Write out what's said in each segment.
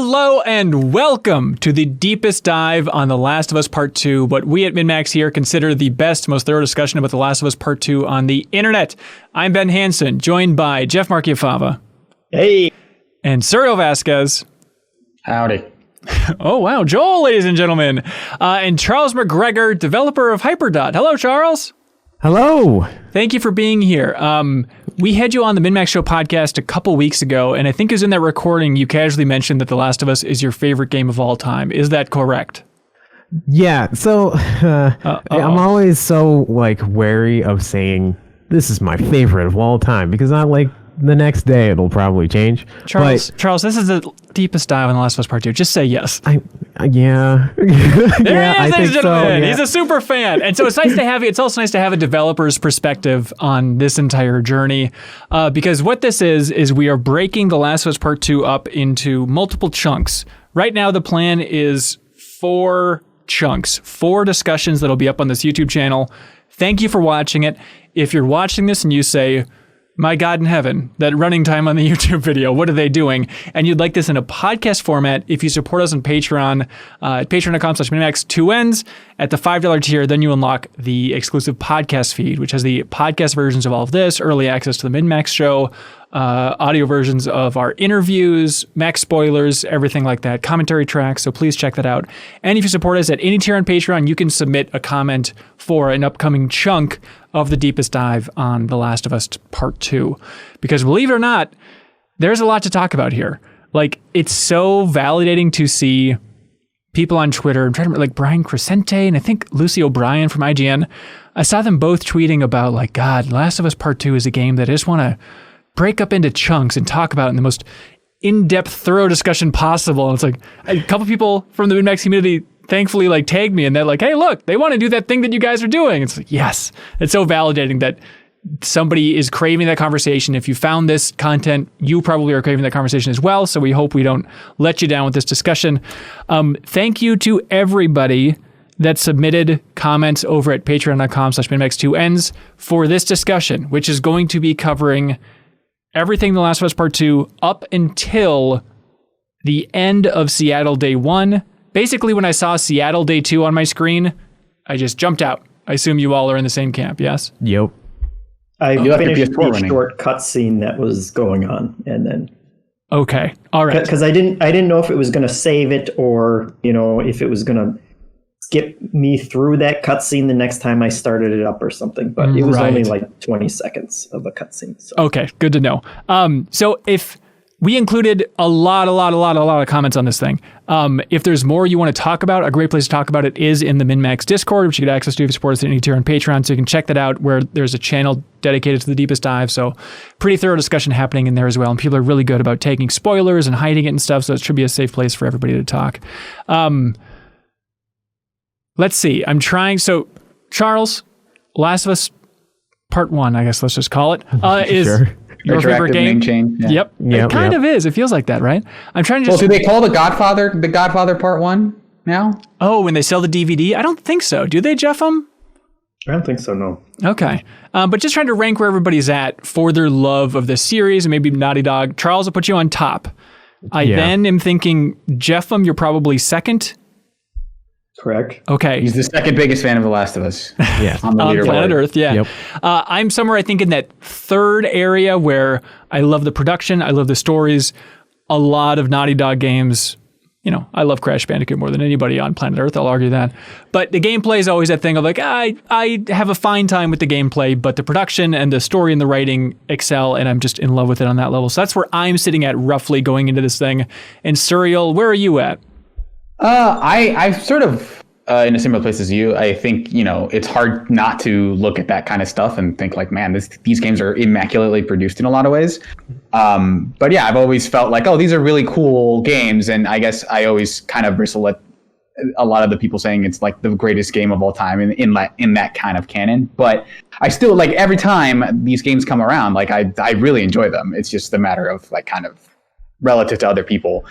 Hello and welcome to the deepest dive on The Last of Us Part 2, what we at MinnMax here consider the best, most thorough discussion about The Last of Us Part 2 on the internet. I'm Ben Hansen, joined by Jeff Marchiafava. Hey. And Cyril Vasquez. Howdy. Oh, wow. Joel, ladies and gentlemen. And Charles McGregor, developer of Hyperdot. Hello, Charles. Hello. Thank you for being here. We had you on the MinnMax Show podcast a couple weeks ago, and I think it was in that recording you casually mentioned that The Last of Us is your favorite game of all time. Is that correct? Yeah, so I'm always so wary of saying this is my favorite of all time because the next day it'll probably change. Charles, this is the deepest dive on The Last of Us Part 2. Just say yes. Yeah. There he is, ladies and gentlemen. So, yeah. He's a super fan. And so it's nice to have you. It's also nice to have a developer's perspective on this entire journey. Because what this is we are breaking The Last of Us Part 2 up into multiple chunks. Right now, the plan is 4 chunks, 4 discussions that'll be up on this YouTube channel. Thank you for watching it. If you're watching this and you say, my God in heaven, that running time on the YouTube video, what are they doing? And you'd like this in a podcast format, if you support us on Patreon, at patreon.com/MinnMax, 2 ends. At the $5 tier, then you unlock the exclusive podcast feed, which has the podcast versions of all of this, early access to the MinnMax show, audio versions of our interviews, max spoilers, everything like that, commentary tracks, so please check that out. And if you support us at any tier on Patreon, you can submit a comment for an upcoming chunk of the deepest dive on The Last of Us Part 2. Because believe it or not, there's a lot to talk about here. It's so validating to see people on Twitter, I'm trying to remember, Brian Crescente and I think Lucy O'Brien from IGN. I saw them both tweeting about, God, Last of Us Part 2 is a game that I just want to break up into chunks and talk about in the most in-depth, thorough discussion possible. And it's a couple people from the MinnMax community thankfully tagged me and they're like, hey, look, they want to do that thing that you guys are doing. It's yes. It's so validating that somebody is craving that conversation. If you found this content, you probably are craving that conversation as well. So we hope we don't let you down with this discussion. Thank you to everybody that submitted comments over at patreon.com/MinnMax2ends for this discussion, which is going to be covering everything The Last of Us Part 2 up until the end of Seattle Day 1. Basically, when I saw Seattle Day 2 on my screen, I just jumped out. I assume you all are in the same camp, yes? Yep. I finished the short cutscene that was going on, and then... Okay, all right. Because I didn't know if it was going to save it or, if it was going to skip me through that cutscene the next time I started it up or something. But it was only 20 seconds of a cutscene. So. Okay, good to know. So if we included a lot of comments on this thing. If there's more you want to talk about, a great place to talk about it is in the MinnMax Discord, which you get access to if you support us at any tier on Patreon. So you can check that out where there's a channel dedicated to the deepest dive. So pretty thorough discussion happening in there as well. And people are really good about taking spoilers and hiding it and stuff. So it should be a safe place for everybody to talk. Let's see. I'm trying. So Charles, Last of Us Part 1, I guess let's just call it, is... Sure. Your favorite game? Chain. Yeah. Yep. It kind of is. It feels like that, right? I'm trying to just... Well, do they call The Godfather Part 1 now? Oh, when they sell the DVD? I don't think so. Do they, Jeff? I don't think so, no. Okay. But just trying to rank where everybody's at for their love of this series and maybe Naughty Dog. Charles, I'll put you on top. I then am thinking, Jeffem, you're probably second. Correct. Okay. He's the second biggest fan of The Last of Us. Yeah. on planet Earth, yeah. Yep. I'm somewhere, I think, in that third area where I love the production, I love the stories, a lot of Naughty Dog games. I love Crash Bandicoot more than anybody on planet Earth, I'll argue that. But the gameplay is always that thing of I have a fine time with the gameplay, but the production and the story and the writing excel, and I'm just in love with it on that level. So that's where I'm sitting at roughly going into this thing. And Suriel, where are you at? I'm sort of in a similar place as you. I think, it's hard not to look at that kind of stuff and think man, these games are immaculately produced in a lot of ways. But yeah, I've always felt these are really cool games. And I guess I always kind of bristle at a lot of the people saying it's the greatest game of all time in that kind of canon. But I still every time these games come around, I really enjoy them. It's just a matter of kind of relative to other people,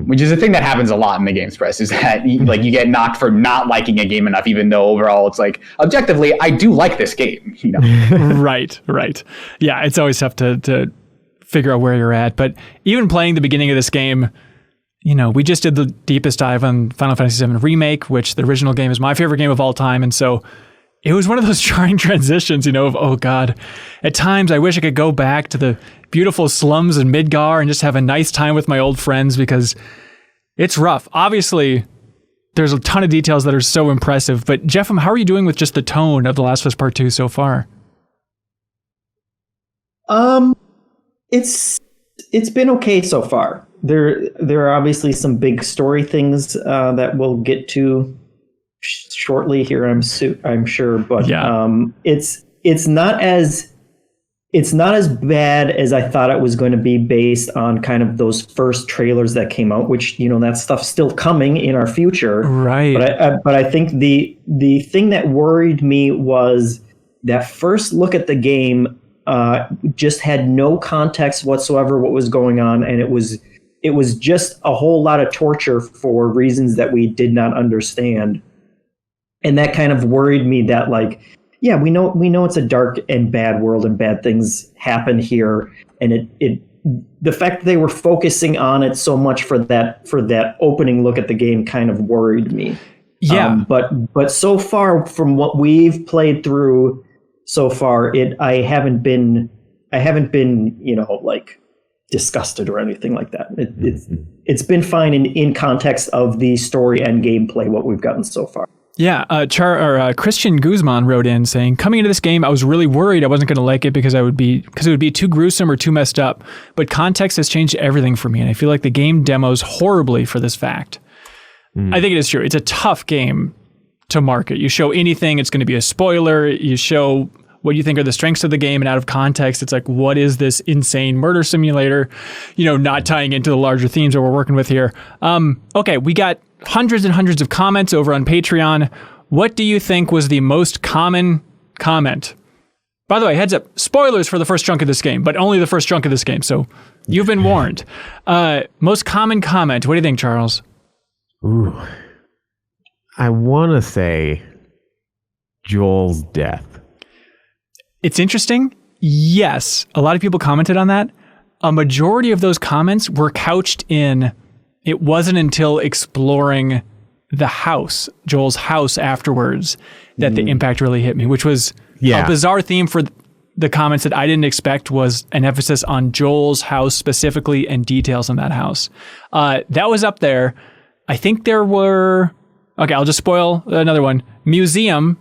which is a thing that happens a lot in the games press, is that you get knocked for not liking a game enough, even though overall it's objectively I do like this game. Right. Yeah, it's always tough to figure out where you're at. But even playing the beginning of this game, we just did the deepest dive on Final Fantasy VII Remake, which the original game is my favorite game of all time. And so it was one of those trying transitions, of, oh God, at times I wish I could go back to the beautiful slums in Midgar and just have a nice time with my old friends, because it's rough. Obviously, there's a ton of details that are so impressive, but Jeff, how are you doing with just the tone of The Last of Us Part 2 so far? It's been okay so far. There are obviously some big story things that we'll get to shortly here, I'm sure, but it's not as bad as I thought it was going to be based on kind of those first trailers that came out, which that stuff's still coming in our future, right? But I think the thing that worried me was that first look at the game just had no context whatsoever what was going on, and it was just a whole lot of torture for reasons that we did not understand. And that kind of worried me that, we know it's a dark and bad world and bad things happen here. And the fact that they were focusing on it so much for that opening look at the game kind of worried me. Yeah. But so far from what we've played through so far, I haven't been disgusted or anything like that. It's been fine in context of the story and gameplay, what we've gotten so far. Yeah, Christian Guzman wrote in saying, coming into this game, I was really worried I wasn't going to like it because it would be too gruesome or too messed up. But context has changed everything for me, and I feel like the game demos horribly for this fact. I think it is true. It's a tough game to market. You show anything, it's going to be a spoiler. You show what you think are the strengths of the game, and out of context, it's like, what is this insane murder simulator? Not tying into the larger themes that we're working with here. Okay, we got hundreds and hundreds of comments over on Patreon. What do you think was the most common comment? By the way, heads up, spoilers for the first chunk of this game, but only the first chunk of this game, so you've been warned. Most common comment, what do you think, Charles? Ooh. I want to say Joel's death. It's interesting. Yes, a lot of people commented on that. A majority of those comments were couched in, it wasn't until exploring the house, Joel's house afterwards, that the impact really hit me, which was a bizarre theme for the comments that I didn't expect, was an emphasis on Joel's house specifically and details on that house. That was up there. I think there were, okay, I'll just spoil another one. Museum,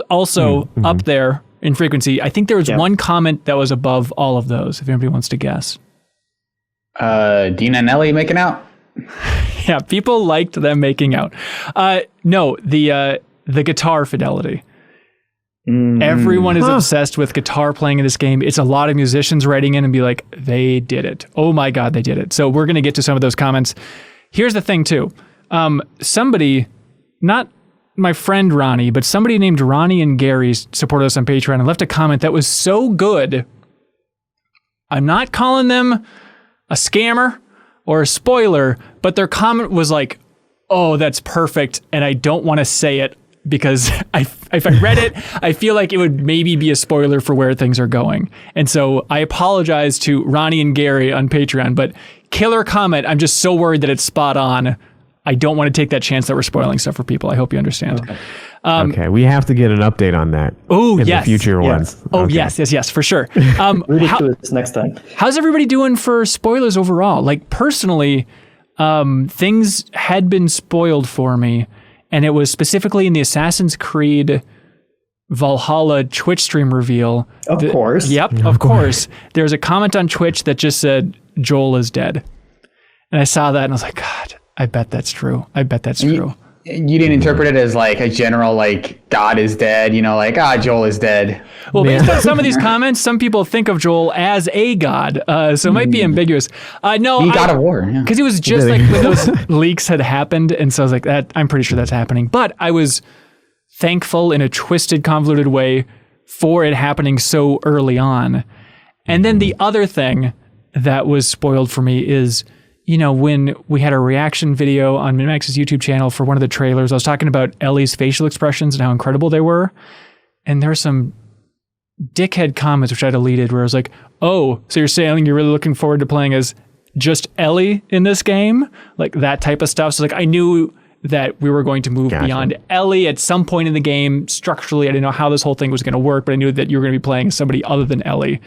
also up there in frequency. I think there was one comment that was above all of those, if anybody wants to guess. Dina and Ellie making out? Yeah, people liked them making out. No, the guitar fidelity. Everyone is obsessed with guitar playing in this game. It's a lot of musicians writing in and be like, they did it. Oh my God, they did it. So we're going to get to some of those comments. Here's the thing too. Somebody, not my friend Ronnie, but somebody named Ronnie and Gary supported us on Patreon and left a comment that was so good. I'm not calling them a scammer or a spoiler, but their comment was like, oh, that's perfect. And I don't want to say it because if I read it, I feel like it would maybe be a spoiler for where things are going. And so I apologize to Ronnie and Gary on Patreon, but killer comment. I'm just so worried that it's spot on. I don't want to take that chance that we're spoiling stuff for people. I hope you understand. Okay. Okay, we have to get an update on that. Oh, in yes. the future ones. Oh, okay. yes, for sure. Ridiculous next time. How's everybody doing for spoilers overall? Like, personally, things had been spoiled for me, and it was specifically in the Assassin's Creed Valhalla Twitch stream reveal. Of course. Yep, of course. There's a comment on Twitch that just said, Joel is dead. And I saw that, and I was like, God, I bet that's true. True. You didn't interpret it as like a general, like, God is dead, Joel is dead. Well, based on some of these comments, some people think of Joel as a god, so it might be ambiguous. No, he God of War, because it was just like when those leaks had happened, and so I was like, I'm pretty sure that's happening. But I was thankful in a twisted, convoluted way for it happening so early on. And then the other thing that was spoiled for me is, when we had a reaction video on MinnMax's YouTube channel for one of the trailers, I was talking about Ellie's facial expressions and how incredible they were. And there were some dickhead comments, which I deleted, where I was like, oh, so you're saying you're really looking forward to playing as just Ellie in this game, like that type of stuff. So like I knew that we were going to move beyond Ellie at some point in the game. Structurally, I didn't know how this whole thing was going to work, but I knew that you were going to be playing somebody other than Ellie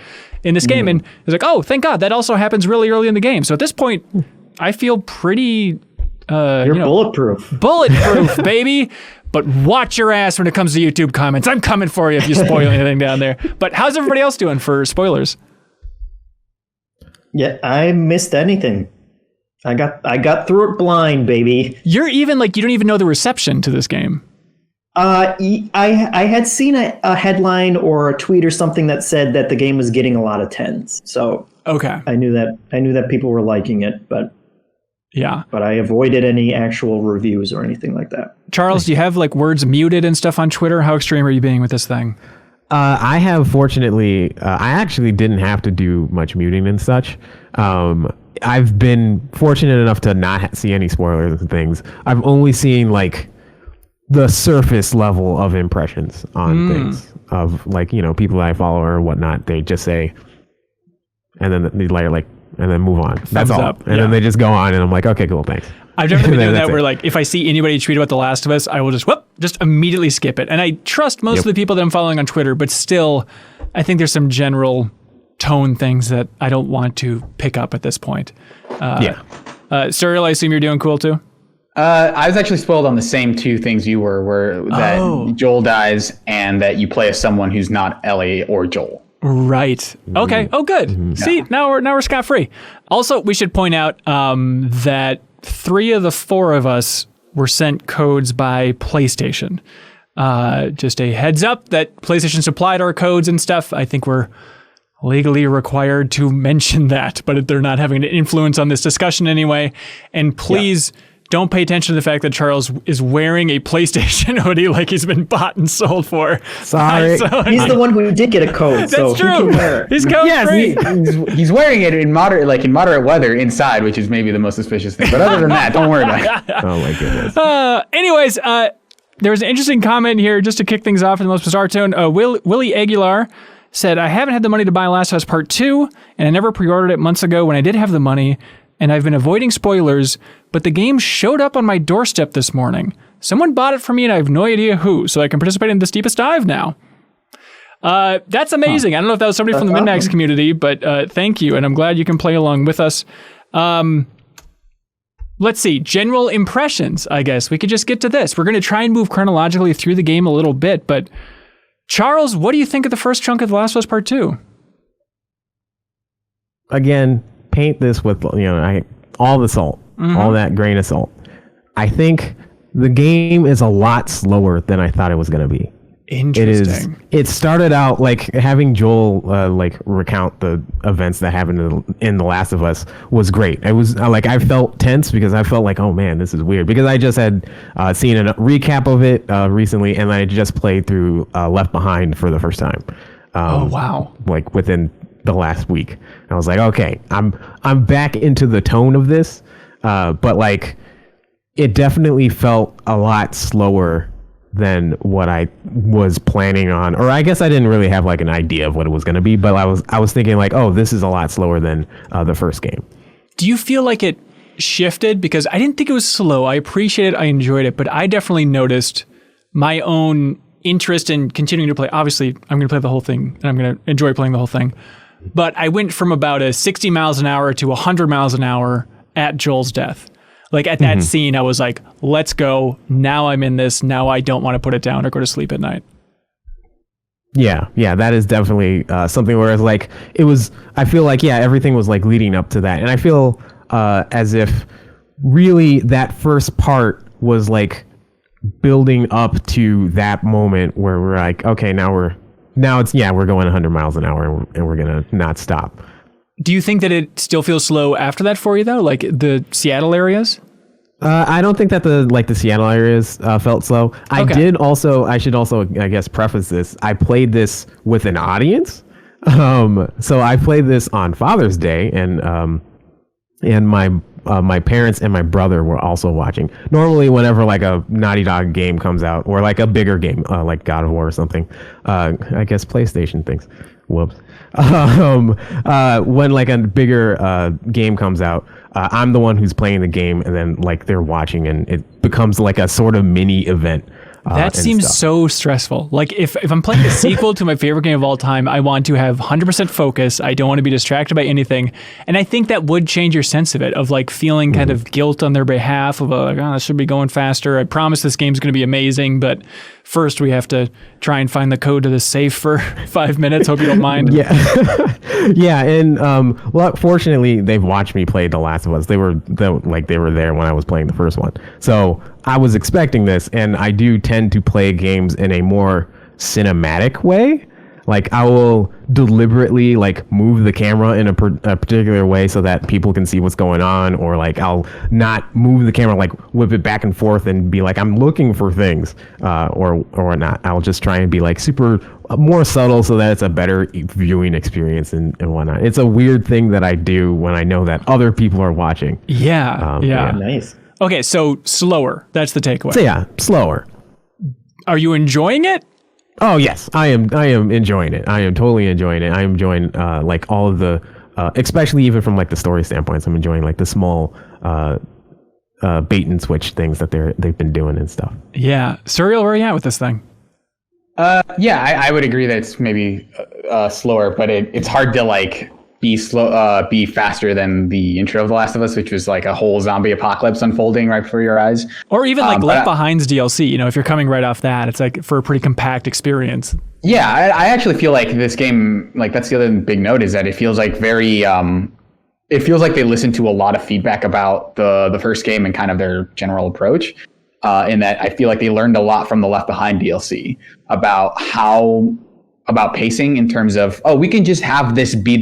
in this game. And it's like, oh, thank God, that also happens really early in the game. So at this point, I feel pretty... You're bulletproof. Bulletproof, baby. But watch your ass when it comes to YouTube comments. I'm coming for you if you spoil anything down there. But how's everybody else doing for spoilers? Yeah, I missed anything. I got through it blind, baby. You're even like, you don't even know the reception to this game. I had seen a headline or a tweet or something that said that the game was getting a lot of 10s. So okay, I knew that people were liking it, but I avoided any actual reviews or anything like that. Charles, do you have like words muted and stuff on Twitter? How extreme are you being with this thing? I have, fortunately, I actually didn't have to do much muting and such. I've been fortunate enough to not see any spoilers and things. I've only seen like the surface level of impressions on things of like, you know, people that I follow or whatnot. They just say, and then they like, and then move on. That's all. Up. And then they just go on, and I'm like, okay, cool, thanks. I've definitely been doing that where like if I see anybody tweet about The Last of Us, I will just immediately skip it. And I trust most of the people that I'm following on Twitter, but still, I think there's some general tone things that I don't want to pick up at this point. Suriel, I assume you're doing cool too? I was actually spoiled on the same two things you were, that Joel dies and that you play as someone who's not Ellie or Joel. Right. Okay. Oh, good. See, now we're scot-free. Also, we should point out that 3 of the 4 of us were sent codes by PlayStation. Just a heads up that PlayStation supplied our codes and stuff. I think we're legally required to mention that, but they're not having an influence on this discussion anyway. And please... don't pay attention to the fact that Charles is wearing a PlayStation hoodie like he's been bought and sold for. Sorry. He's the one who did get a code. That's so true. He's code free. He's wearing it in moderate weather inside, which is maybe the most suspicious thing. But other than that, don't worry about it. Oh my goodness. Anyways, there was an interesting comment here just to kick things off in the most bizarre tone. Willie Aguilar said, I haven't had the money to buy Last of Us Part 2, and I never pre-ordered it months ago when I did have the money. And I've been avoiding spoilers, but the game showed up on my doorstep this morning. Someone bought it for me and I have no idea who, so I can participate in this deepest dive now. That's amazing. I don't know if that was somebody from the MinnMax community, but thank you, and I'm glad you can play along with us. Let's see, general impressions, I guess. We could just get to this. We're going to try and move chronologically through the game a little bit, but Charles, what do you think of the first chunk of The Last of Us Part 2? Again, paint this with, you know, all the salt, all that grain of salt. I think the game is a lot slower than I thought it was going to be. Interesting. It started out like having Joel like recount the events that happened in The Last of Us was great. It was like I felt tense because I felt like, oh man, this is weird, because I just had seen a recap of it recently, and I just played through Left Behind for the first time. Oh wow! Like within the last week. I was like, okay, I'm back into the tone of this, but like it definitely felt a lot slower than what I was planning on, or I guess I didn't really have like an idea of what it was going to be, but I was thinking like, oh, this is a lot slower than the first game. Do you feel like it shifted? Because I didn't think it was slow. I appreciate it. I enjoyed it, but I definitely noticed my own interest in continuing to play. Obviously, I'm going to play the whole thing and I'm going to enjoy playing the whole thing. But I went from about a 60 miles an hour to 100 miles an hour at Joel's death. Like at that scene, I was like, let's go. Now I'm in this. Now I don't want to put it down or go to sleep at night. Yeah, that is definitely something where it's like, I feel like, everything was like leading up to that. And I feel as if really that first part was like building up to that moment where we're like, okay, we're going 100 miles an hour and we're going to not stop. Do you think that it still feels slow after that for you though? Like the Seattle areas? I don't think that the Seattle areas felt slow. Okay. I should also, I guess, preface this. I played this with an audience. So I played this on Father's Day, and my parents and my brother were also watching. Normally, whenever like a Naughty Dog game comes out, or like a bigger game, like God of War or something, I guess PlayStation things, Whoops. When like a bigger game comes out, I'm the one who's playing the game, and then like they're watching, and it becomes like a sort of mini event. That seems so stressful. Like if I'm playing a sequel to my favorite game of all time, I want to have 100% focus. I don't want to be distracted by anything. And I think that would change your sense of it, of like feeling kind of guilt on their behalf of like, oh, this should be going faster. I promise this game's going to be amazing, but first we have to try and find the code to the safe for 5 minutes. Hope you don't mind. Yeah. Yeah. And well, fortunately, they've watched me play The Last of Us. They were there when I was playing the first one. So I was expecting this, and I do tend to play games in a more cinematic way. Like I will deliberately like move the camera in a particular way so that people can see what's going on, or like I'll not move the camera, like whip it back and forth and be like I'm looking for things, or whatnot. I'll just try and be like super more subtle so that it's a better viewing experience and whatnot. It's a weird thing that I do when I know that other people are watching. Yeah. Nice. Okay, so slower. That's the takeaway. So yeah, slower. Are you enjoying it? Oh yes, I am enjoying it. I am totally enjoying it. I am enjoying like all of the, especially even from like the story standpoints. I'm enjoying like the small bait and switch things that they've been doing and stuff. Yeah, Suriel, where are you at with this thing? Yeah, I would agree that it's maybe slower, but it's hard to like be faster than the intro of The Last of Us, which was like a whole zombie apocalypse unfolding right before your eyes. Or even like Left Behind's DLC, you know, if you're coming right off that, it's like for a pretty compact experience. Yeah, I actually feel like this game, like that's the other big note, is that it feels like very, it feels like they listened to a lot of feedback about the first game and kind of their general approach. In that I feel like they learned a lot from the Left Behind DLC about pacing in terms of, we can just have this be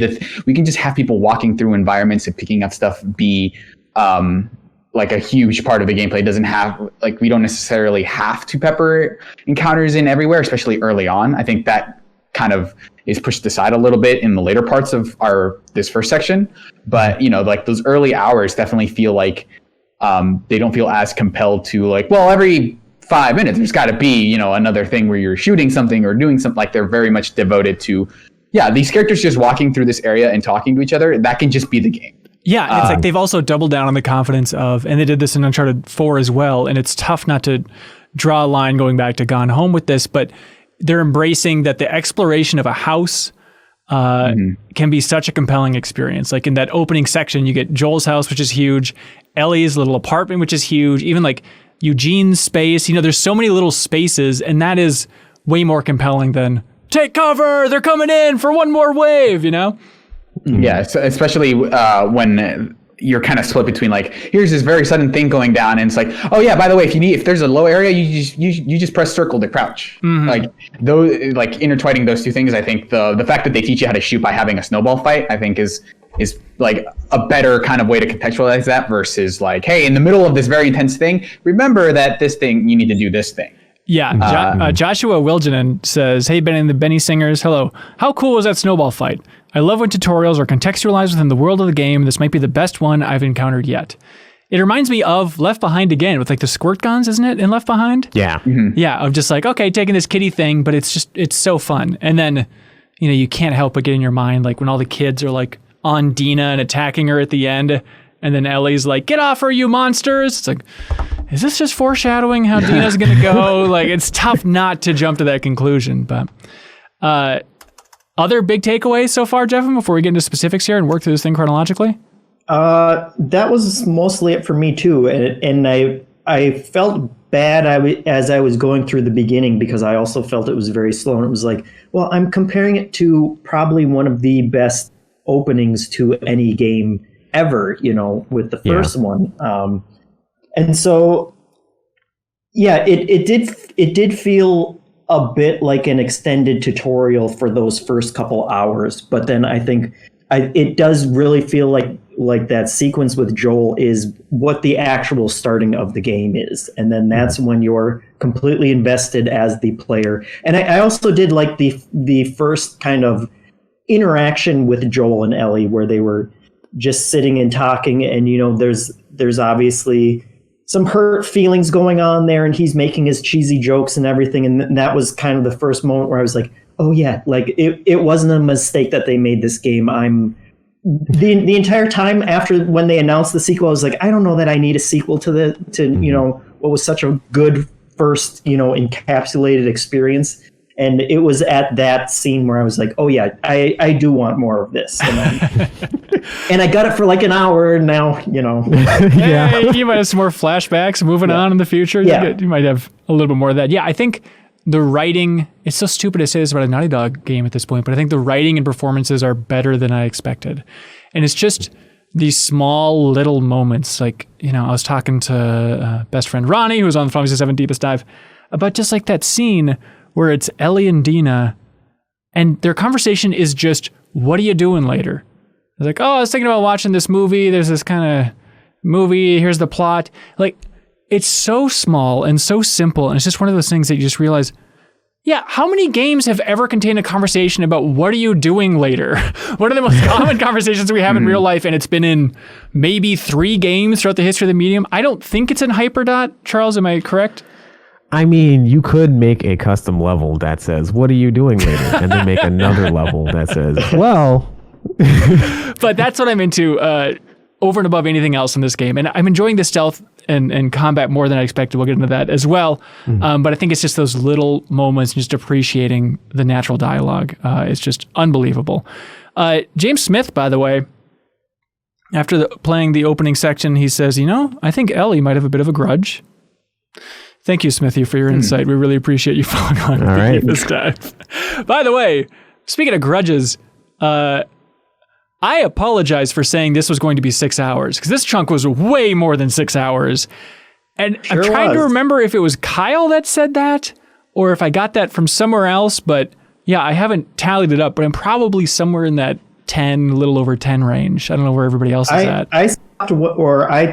we can just have people walking through environments and picking up stuff be like a huge part of the gameplay. It doesn't have, like, we don't necessarily have to pepper encounters in everywhere, especially early on. I think that kind of is pushed aside a little bit in the later parts of this first section. But, you know, like those early hours definitely feel like they don't feel as compelled to like, well, every 5 minutes there's got to be, you know, another thing where you're shooting something or doing something. Like they're very much devoted to, these characters just walking through this area and talking to each other. That can just be the game. Yeah, and it's like they've also doubled down on the confidence of, and they did this in Uncharted 4 as well, and it's tough not to draw a line going back to Gone Home with this, but they're embracing that the exploration of a house can be such a compelling experience. Like in that opening section, you get Joel's house, which is huge, Ellie's little apartment, which is huge, even like Eugene's space. You know, there's so many little spaces, and that is way more compelling than take cover, they're coming in for one more wave, you know? Yeah, so especially when you're kind of split between like, here's this very sudden thing going down, and it's like, oh yeah, by the way, if there's a low area, you just press circle to crouch. Like those, like intertwining those two things. I think the fact that they teach you how to shoot by having a snowball fight, I think is like a better kind of way to contextualize that versus like, hey, in the middle of this very intense thing, remember that this thing, you need to do this thing. Yeah, Joshua Wilginen says, hey, Benny and the Benny Singers, hello. How cool was that snowball fight? I love when tutorials are contextualized within the world of the game. This might be the best one I've encountered yet. It reminds me of Left Behind again with like the squirt guns, isn't it, in Left Behind? Yeah. Yeah, of just like, okay, taking this kiddie thing, but it's so fun. And then, you know, you can't help but get in your mind, like when all the kids are like on Dina and attacking her at the end, and then Ellie's like, get off her, you monsters. It's like, is this just foreshadowing how Dina's going to go? Like, it's tough not to jump to that conclusion. But other big takeaways so far, Jeff, before we get into specifics here and work through this thing chronologically? That was mostly it for me too. And I felt bad as I was going through the beginning, because I also felt it was very slow. And it was like, well, I'm comparing it to probably one of the best openings to any game ever, you know, with the first one. And so, yeah, it did feel a bit like an extended tutorial for those first couple hours. But then I think it does really feel like that sequence with Joel is what the actual starting of the game is. And then that's when you're completely invested as the player. And I also did like the first kind of interaction with Joel and Ellie, where they were just sitting and talking, and you know, there's obviously some hurt feelings going on there, and he's making his cheesy jokes and everything, and that was kind of the first moment where I was like, oh yeah, like it wasn't a mistake that they made this game. The entire time after when they announced the sequel, I was like, I don't know that I need a sequel to what was such a good first, encapsulated experience. And it was at that scene where I was like, oh yeah, I do want more of this. And I got it for like an hour and now, Hey, you might have some more flashbacks moving on in the future. Yeah. You might have a little bit more of that. Yeah, I think the writing, it's so stupid to say this about a Naughty Dog game at this point, but I think the writing and performances are better than I expected. And it's just these small little moments. Like, I was talking to best friend Ronnie, who was on the Final Fantasy 7 Deepest Dive, about just like that scene where it's Ellie and Dina, and their conversation is just, what are you doing later? They're like, I was thinking about watching this movie. There's this kind of movie. Here's the plot. Like, it's so small and so simple, and it's just one of those things that you just realize, yeah, how many games have ever contained a conversation about what are you doing later? One of the most common conversations we have in real life, and it's been in maybe 3 games throughout the history of the medium. I don't think it's in Hyperdot. Charles, am I correct? I mean, you could make a custom level that says, what are you doing later? And then make another level that says, well. But that's what I'm into over and above anything else in this game. And I'm enjoying the stealth and combat more than I expected. We'll get into that as well. But I think it's just those little moments, just appreciating the natural dialogue. It's just unbelievable. James Smith, by the way, after playing the opening section, he says, I think Ellie might have a bit of a grudge. Thank you, Smithy, for your insight. We really appreciate you following on All right. this time. By the way, speaking of grudges, I apologize for saying this was going to be 6 hours, because this chunk was way more than 6 hours. And I'm trying to remember if it was Kyle that said that, or if I got that from somewhere else. But yeah, I haven't tallied it up, but I'm probably somewhere in that 10, a little over 10 range. I don't know where everybody else is at. I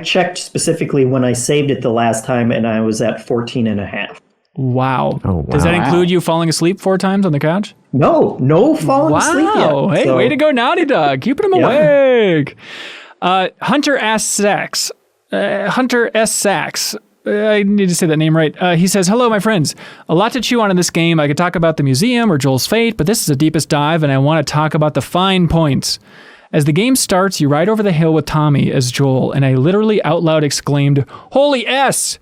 checked specifically when I saved it the last time, and I was at 14 and a half. Wow. Oh, wow. Does that include you falling asleep 4 times on the couch? No falling asleep yet. Hey, way to go, Naughty Dog. Keeping them awake. Hunter S. Sachs. I need to say that name right. He says, hello, my friends. A lot to chew on in this game. I could talk about the museum or Joel's fate, but this is a deepest dive, and I want to talk about the fine points. As the game starts, you ride over the hill with Tommy as Joel, and I literally out loud exclaimed, "Holy S!"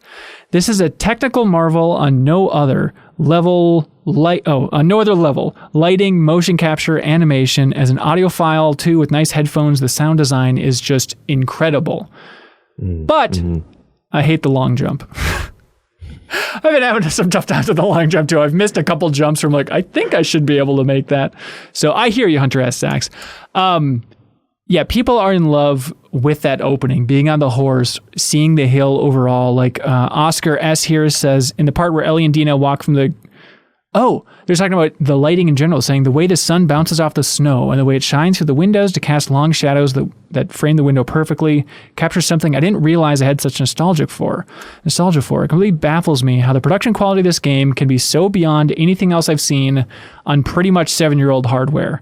This is a technical marvel on no other level. Lighting, motion capture, animation. As an audiophile too, with nice headphones, the sound design is just incredible. But I hate the long jump. I've been having some tough times with the long jump too. I've missed a couple jumps from I think I should be able to make that. So I hear you, Hunter S. Sachs. Yeah, people are in love with that opening, being on the horse, seeing the hill overall. Oscar S. here says, in the part where Ellie and Dina walk from the... Oh, they're talking about the lighting in general, saying the way the sun bounces off the snow and the way it shines through the windows to cast long shadows that frame the window perfectly captures something I didn't realize I had such nostalgia for. It completely baffles me how the production quality of this game can be so beyond anything else I've seen on pretty much 7-year-old hardware.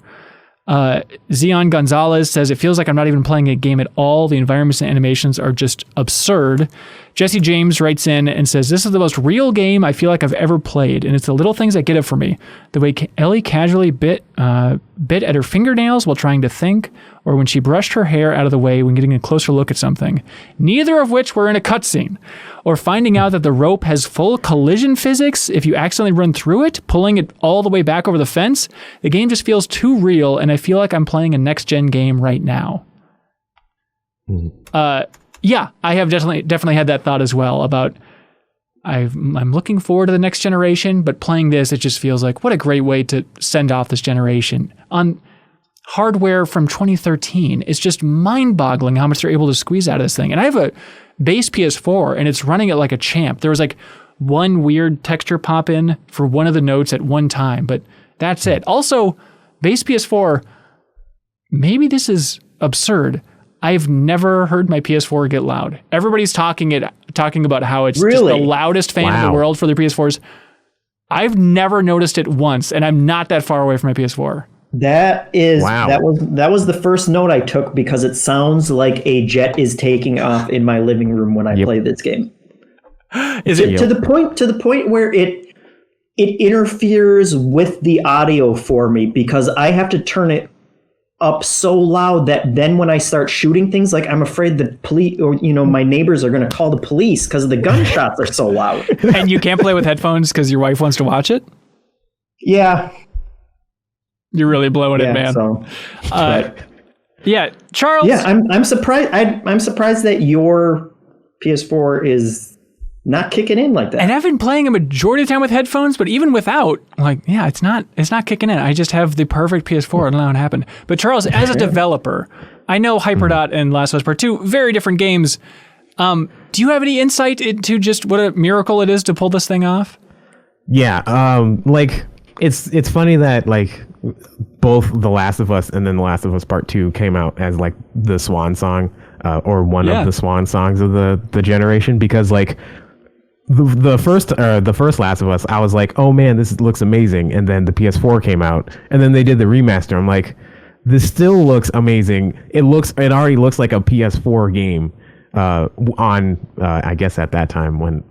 Zion Gonzalez says, it feels like I'm not even playing a game at all. The environments and animations are just absurd. Jesse James writes in and says, this is the most real game I feel like I've ever played, and it's the little things that get it for me. The way Ellie casually bit at her fingernails while trying to think, or when she brushed her hair out of the way when getting a closer look at something, neither of which were in a cutscene, or finding out that the rope has full collision physics if you accidentally run through it, pulling it all the way back over the fence. The game just feels too real, and I feel like I'm playing a next-gen game right now. Yeah, I have definitely had that thought as well about I'm looking forward to the next generation, but playing this, it just feels like what a great way to send off this generation. On hardware from 2013, it's just mind-boggling how much they're able to squeeze out of this thing. And I have a base PS4, and it's running it like a champ. There was one weird texture pop-in for one of the notes at one time, but that's it. Also, base PS4, maybe this is absurd, I've never heard my PS4 get loud. Everybody's talking about how it's just the loudest fan in the world for their PS4s. I've never noticed it once, and I'm not that far away from my PS4. That was the first note I took, because it sounds like a jet is taking off in my living room when I play this game. Is it to the point where it it interferes with the audio for me because I have to turn it up so loud that then when I start shooting things, like I'm afraid the police or, my neighbors are going to call the police because the gunshots are so loud. And you can't play with headphones because your wife wants to watch it? Yeah. You're really blowing it, man. So, yeah, Charles. Yeah, I'm surprised. I'm surprised that your PS4 is not kicking in like that. And I've been playing a majority of the time with headphones, but even without, it's not kicking in. I just have the perfect PS4. I don't know what happened. But Charles, as a developer, I know Hyperdot and Last of Us Part 2, very different games. Do you have any insight into just what a miracle it is to pull this thing off? Yeah, it's funny that both The Last of Us and then The Last of Us Part 2 came out as the swan song or one of the swan songs of the generation, because the first Last of Us, I was like, oh man, this looks amazing. And then the PS4 came out and then they did the remaster. I'm like, this still looks amazing. It already looks like a PS4 game on I guess at that time when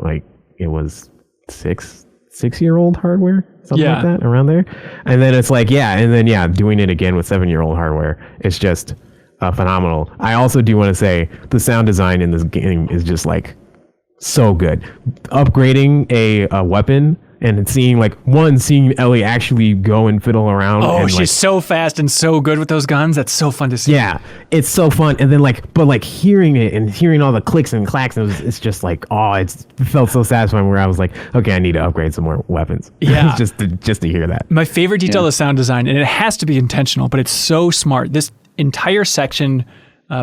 it was 6-year-old hardware, something like that, around there. And then it's doing it again with 7-year-old hardware. It's just phenomenal. I also do want to say the sound design in this game is just so good. Upgrading a weapon and seeing Ellie actually go and fiddle around. Oh, and, she's so fast and so good with those guns. That's so fun to see. Yeah, it's so fun. And then but hearing it and hearing all the clicks and clacks, it's just it felt so satisfying where I was like, okay, I need to upgrade some more weapons. Yeah. just to hear that. My favorite detail is sound design, and it has to be intentional, but it's so smart. This entire section,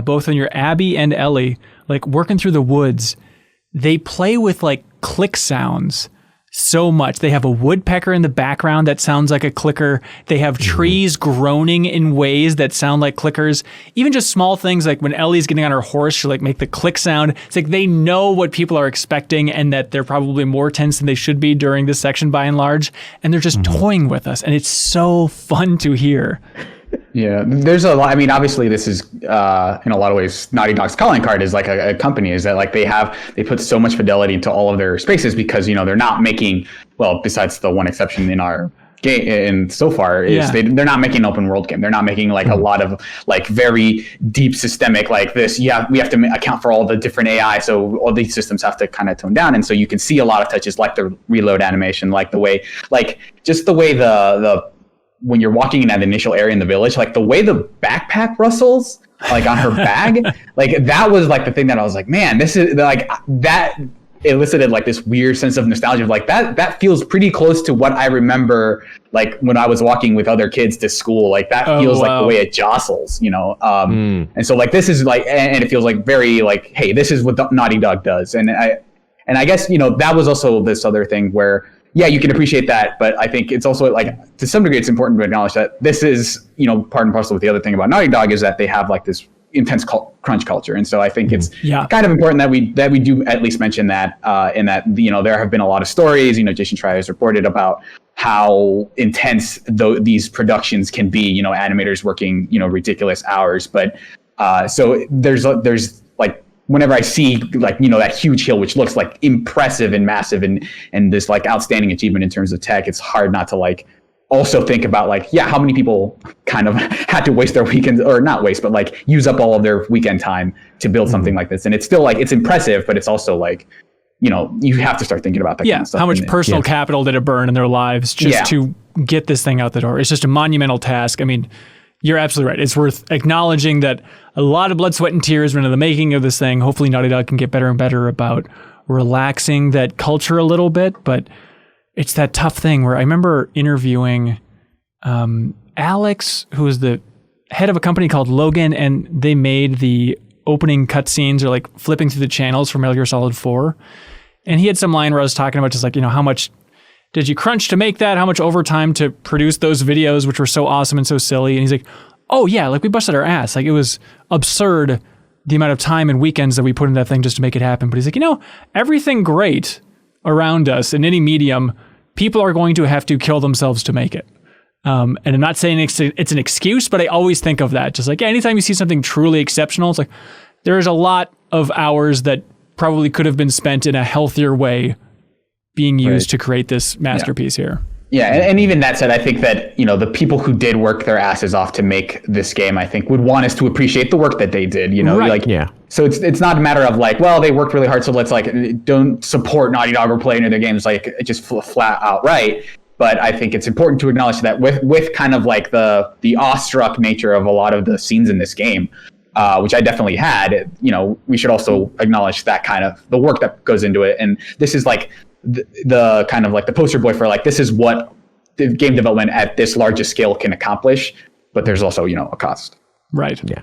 both on your Abby and Ellie, working through the woods, they play with click sounds so much. They have a woodpecker in the background that sounds like a clicker. They have trees groaning in ways that sound like clickers. Even just small things like when Ellie's getting on her horse, she'll make the click sound. It's they know what people are expecting and that they're probably more tense than they should be during this section by and large. And they're just toying with us. And it's so fun to hear. Yeah, there's a lot. I mean, obviously, this is in a lot of ways Naughty Dog's calling card is a company, is that they put so much fidelity into all of their spaces because they're not making, well, besides the one exception in our game and so far is they're not making an open world game. They're not making a lot of very deep systemic this. Yeah, we have to account for all the different AI, so all these systems have to kind of tone down, and so you can see a lot of touches like the reload animation, the way just the way the when you're walking in that initial area in the village, the way the backpack rustles, on her bag, that was the thing that I was like, man, this is that elicited this weird sense of nostalgia of that feels pretty close to what I remember when I was walking with other kids to school. That feels the way it jostles, and so this is and it feels very hey, this is what Naughty Dog does. And I guess that was also this other thing where, yeah, you can appreciate that, but I think it's also to some degree it's important to acknowledge that this is part and parcel with the other thing about Naughty Dog is that they have this intense crunch culture, and so I think it's kind of important that we do at least mention that, and that there have been a lot of stories. Jason Schreier has reported about how intense these productions can be. Animators working ridiculous hours, but so there's whenever I see that huge hill, which looks impressive and massive and this outstanding achievement in terms of tech, it's hard not to also think about how many people kind of had to waste their weekends, or not waste, but use up all of their weekend time to build something like this. And it's still it's impressive, but it's also you have to start thinking about that kind of stuff. How much personal capital did it burn in their lives just to get this thing out the door? It's just a monumental task. I mean, you're absolutely right. It's worth acknowledging that a lot of blood, sweat, and tears went into the making of this thing. Hopefully Naughty Dog can get better and better about relaxing that culture a little bit. But it's that tough thing where I remember interviewing Alex, who was the head of a company called Logan, and they made the opening cutscenes or flipping through the channels for Metal Gear Solid 4. And he had some line where I was talking about just how much did you crunch to make that? How much overtime to produce those videos, which were so awesome and so silly? And he's like, oh yeah, we busted our ass. It was absurd the amount of time and weekends that we put in that thing just to make it happen. But he's like, everything great around us in any medium, people are going to have to kill themselves to make it. And I'm not saying it's an excuse, but I always think of that. Just anytime you see something truly exceptional, it's there's a lot of hours that probably could have been spent in a healthier way being used to create this masterpiece here. Yeah, and even that said, I think that, the people who did work their asses off to make this game, I think, would want us to appreciate the work that they did, Right. So it's not a matter of like, well, they worked really hard, so let's don't support Naughty Dog or play any of their games just flat outright. But I think it's important to acknowledge that with kind of like the awestruck nature of a lot of the scenes in this game, which I definitely had, we should also acknowledge that kind of the work that goes into it. And this is like the kind of like the poster boy for like, this is what the game development at this largest scale can accomplish, but there's also, a cost. Right. Yeah.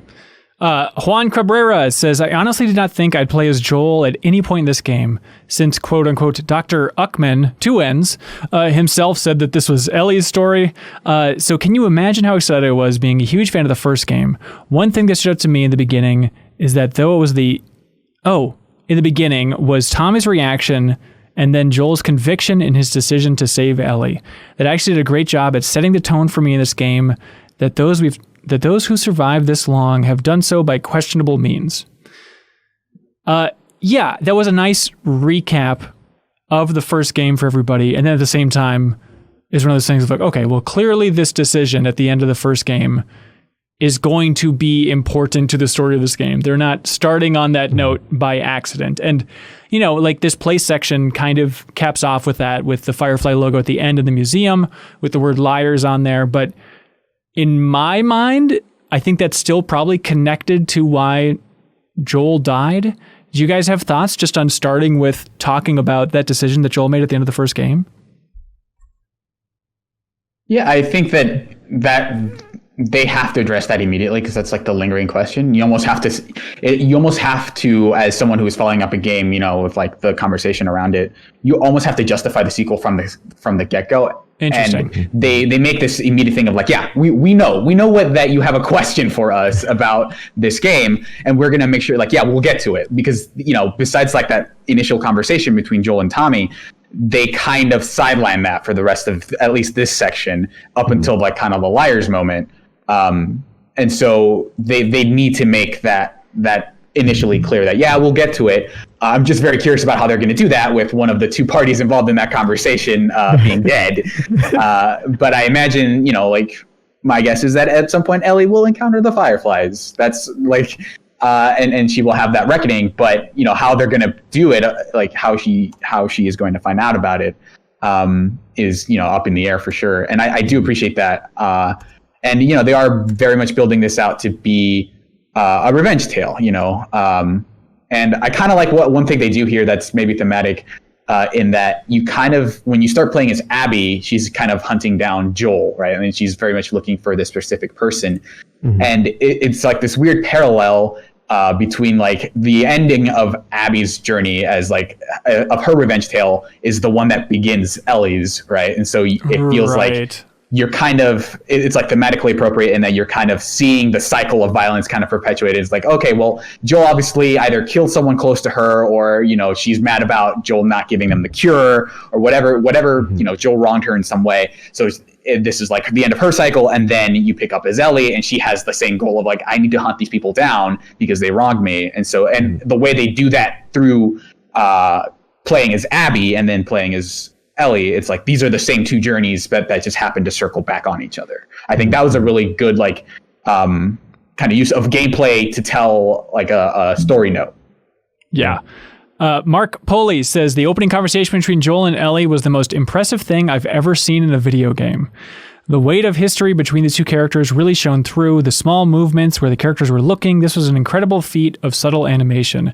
Juan Cabrera says, I honestly did not think I'd play as Joel at any point in this game, since quote unquote Dr. Uckman, 2 N's, himself said that this was Ellie's story. So can you imagine how excited I was being a huge fan of the first game? One thing that stood out to me in the beginning is that though it was in the beginning was Tommy's reaction and then Joel's conviction in his decision to save Ellie. That actually did a great job at setting the tone for me in this game, that those who survived this long have done so by questionable means. Yeah, that was a nice recap of the first game for everybody. And then at the same time, is one of those things of like, okay, well, clearly this decision at the end of the first game is going to be important to the story of this game. They're not starting on that note by accident. And, this play section kind of caps off with that, with the Firefly logo at the end of the museum, with the word liars on there. But in my mind, I think that's still probably connected to why Joel died. Do you guys have thoughts just on starting with talking about that decision that Joel made at the end of the first game? Yeah, I think that they have to address that immediately, because that's like the lingering question. You almost have to, as someone who is following up a game, with like the conversation around it, you almost have to justify the sequel from the get-go. Interesting. And they make this immediate thing of like, yeah, we know that you have a question for us about this game, and we're gonna make sure like, yeah, we'll get to it, because besides like that initial conversation between Joel and Tommy, they kind of sideline that for the rest of at least this section up until like kind of the liars moment. And so they need to make that initially clear that, yeah, we'll get to it. I'm just very curious about how they're going to do that with one of the two parties involved in that conversation being dead. But I imagine, my guess is that at some point Ellie will encounter the Fireflies. That's like, and she will have that reckoning. But how they're going to do it, like how she is going to find out about it, is up in the air for sure. And I do appreciate that. And they are very much building this out to be a revenge tale, and I kind of like one thing they do here that's maybe thematic, in that you kind of, when you start playing as Abby, she's kind of hunting down Joel, right? I mean, she's very much looking for this specific person, and it's like this weird parallel between like the ending of Abby's journey as like of her revenge tale is the one that begins Ellie's, right? And so it feels like you're kind of, it's like thematically appropriate in that you're kind of seeing the cycle of violence kind of perpetuated. It's like, okay, well, Joel obviously either killed someone close to her, or, she's mad about Joel not giving them the cure, or whatever, Joel wronged her in some way. So this is like the end of her cycle. And then you pick up as Ellie, and she has the same goal of like, I need to hunt these people down because they wronged me. And so, and the way they do that through playing as Abby and then playing as Ellie, it's like these are the same two journeys that just happen to circle back on each other. I think that was a really good kind of use of gameplay to tell like a story note. Yeah. Mark Poli says the opening conversation between Joel and Ellie was the most impressive thing I've ever seen in a video game. The weight of history between the two characters really shone through. The small movements where the characters were looking. This was an incredible feat of subtle animation.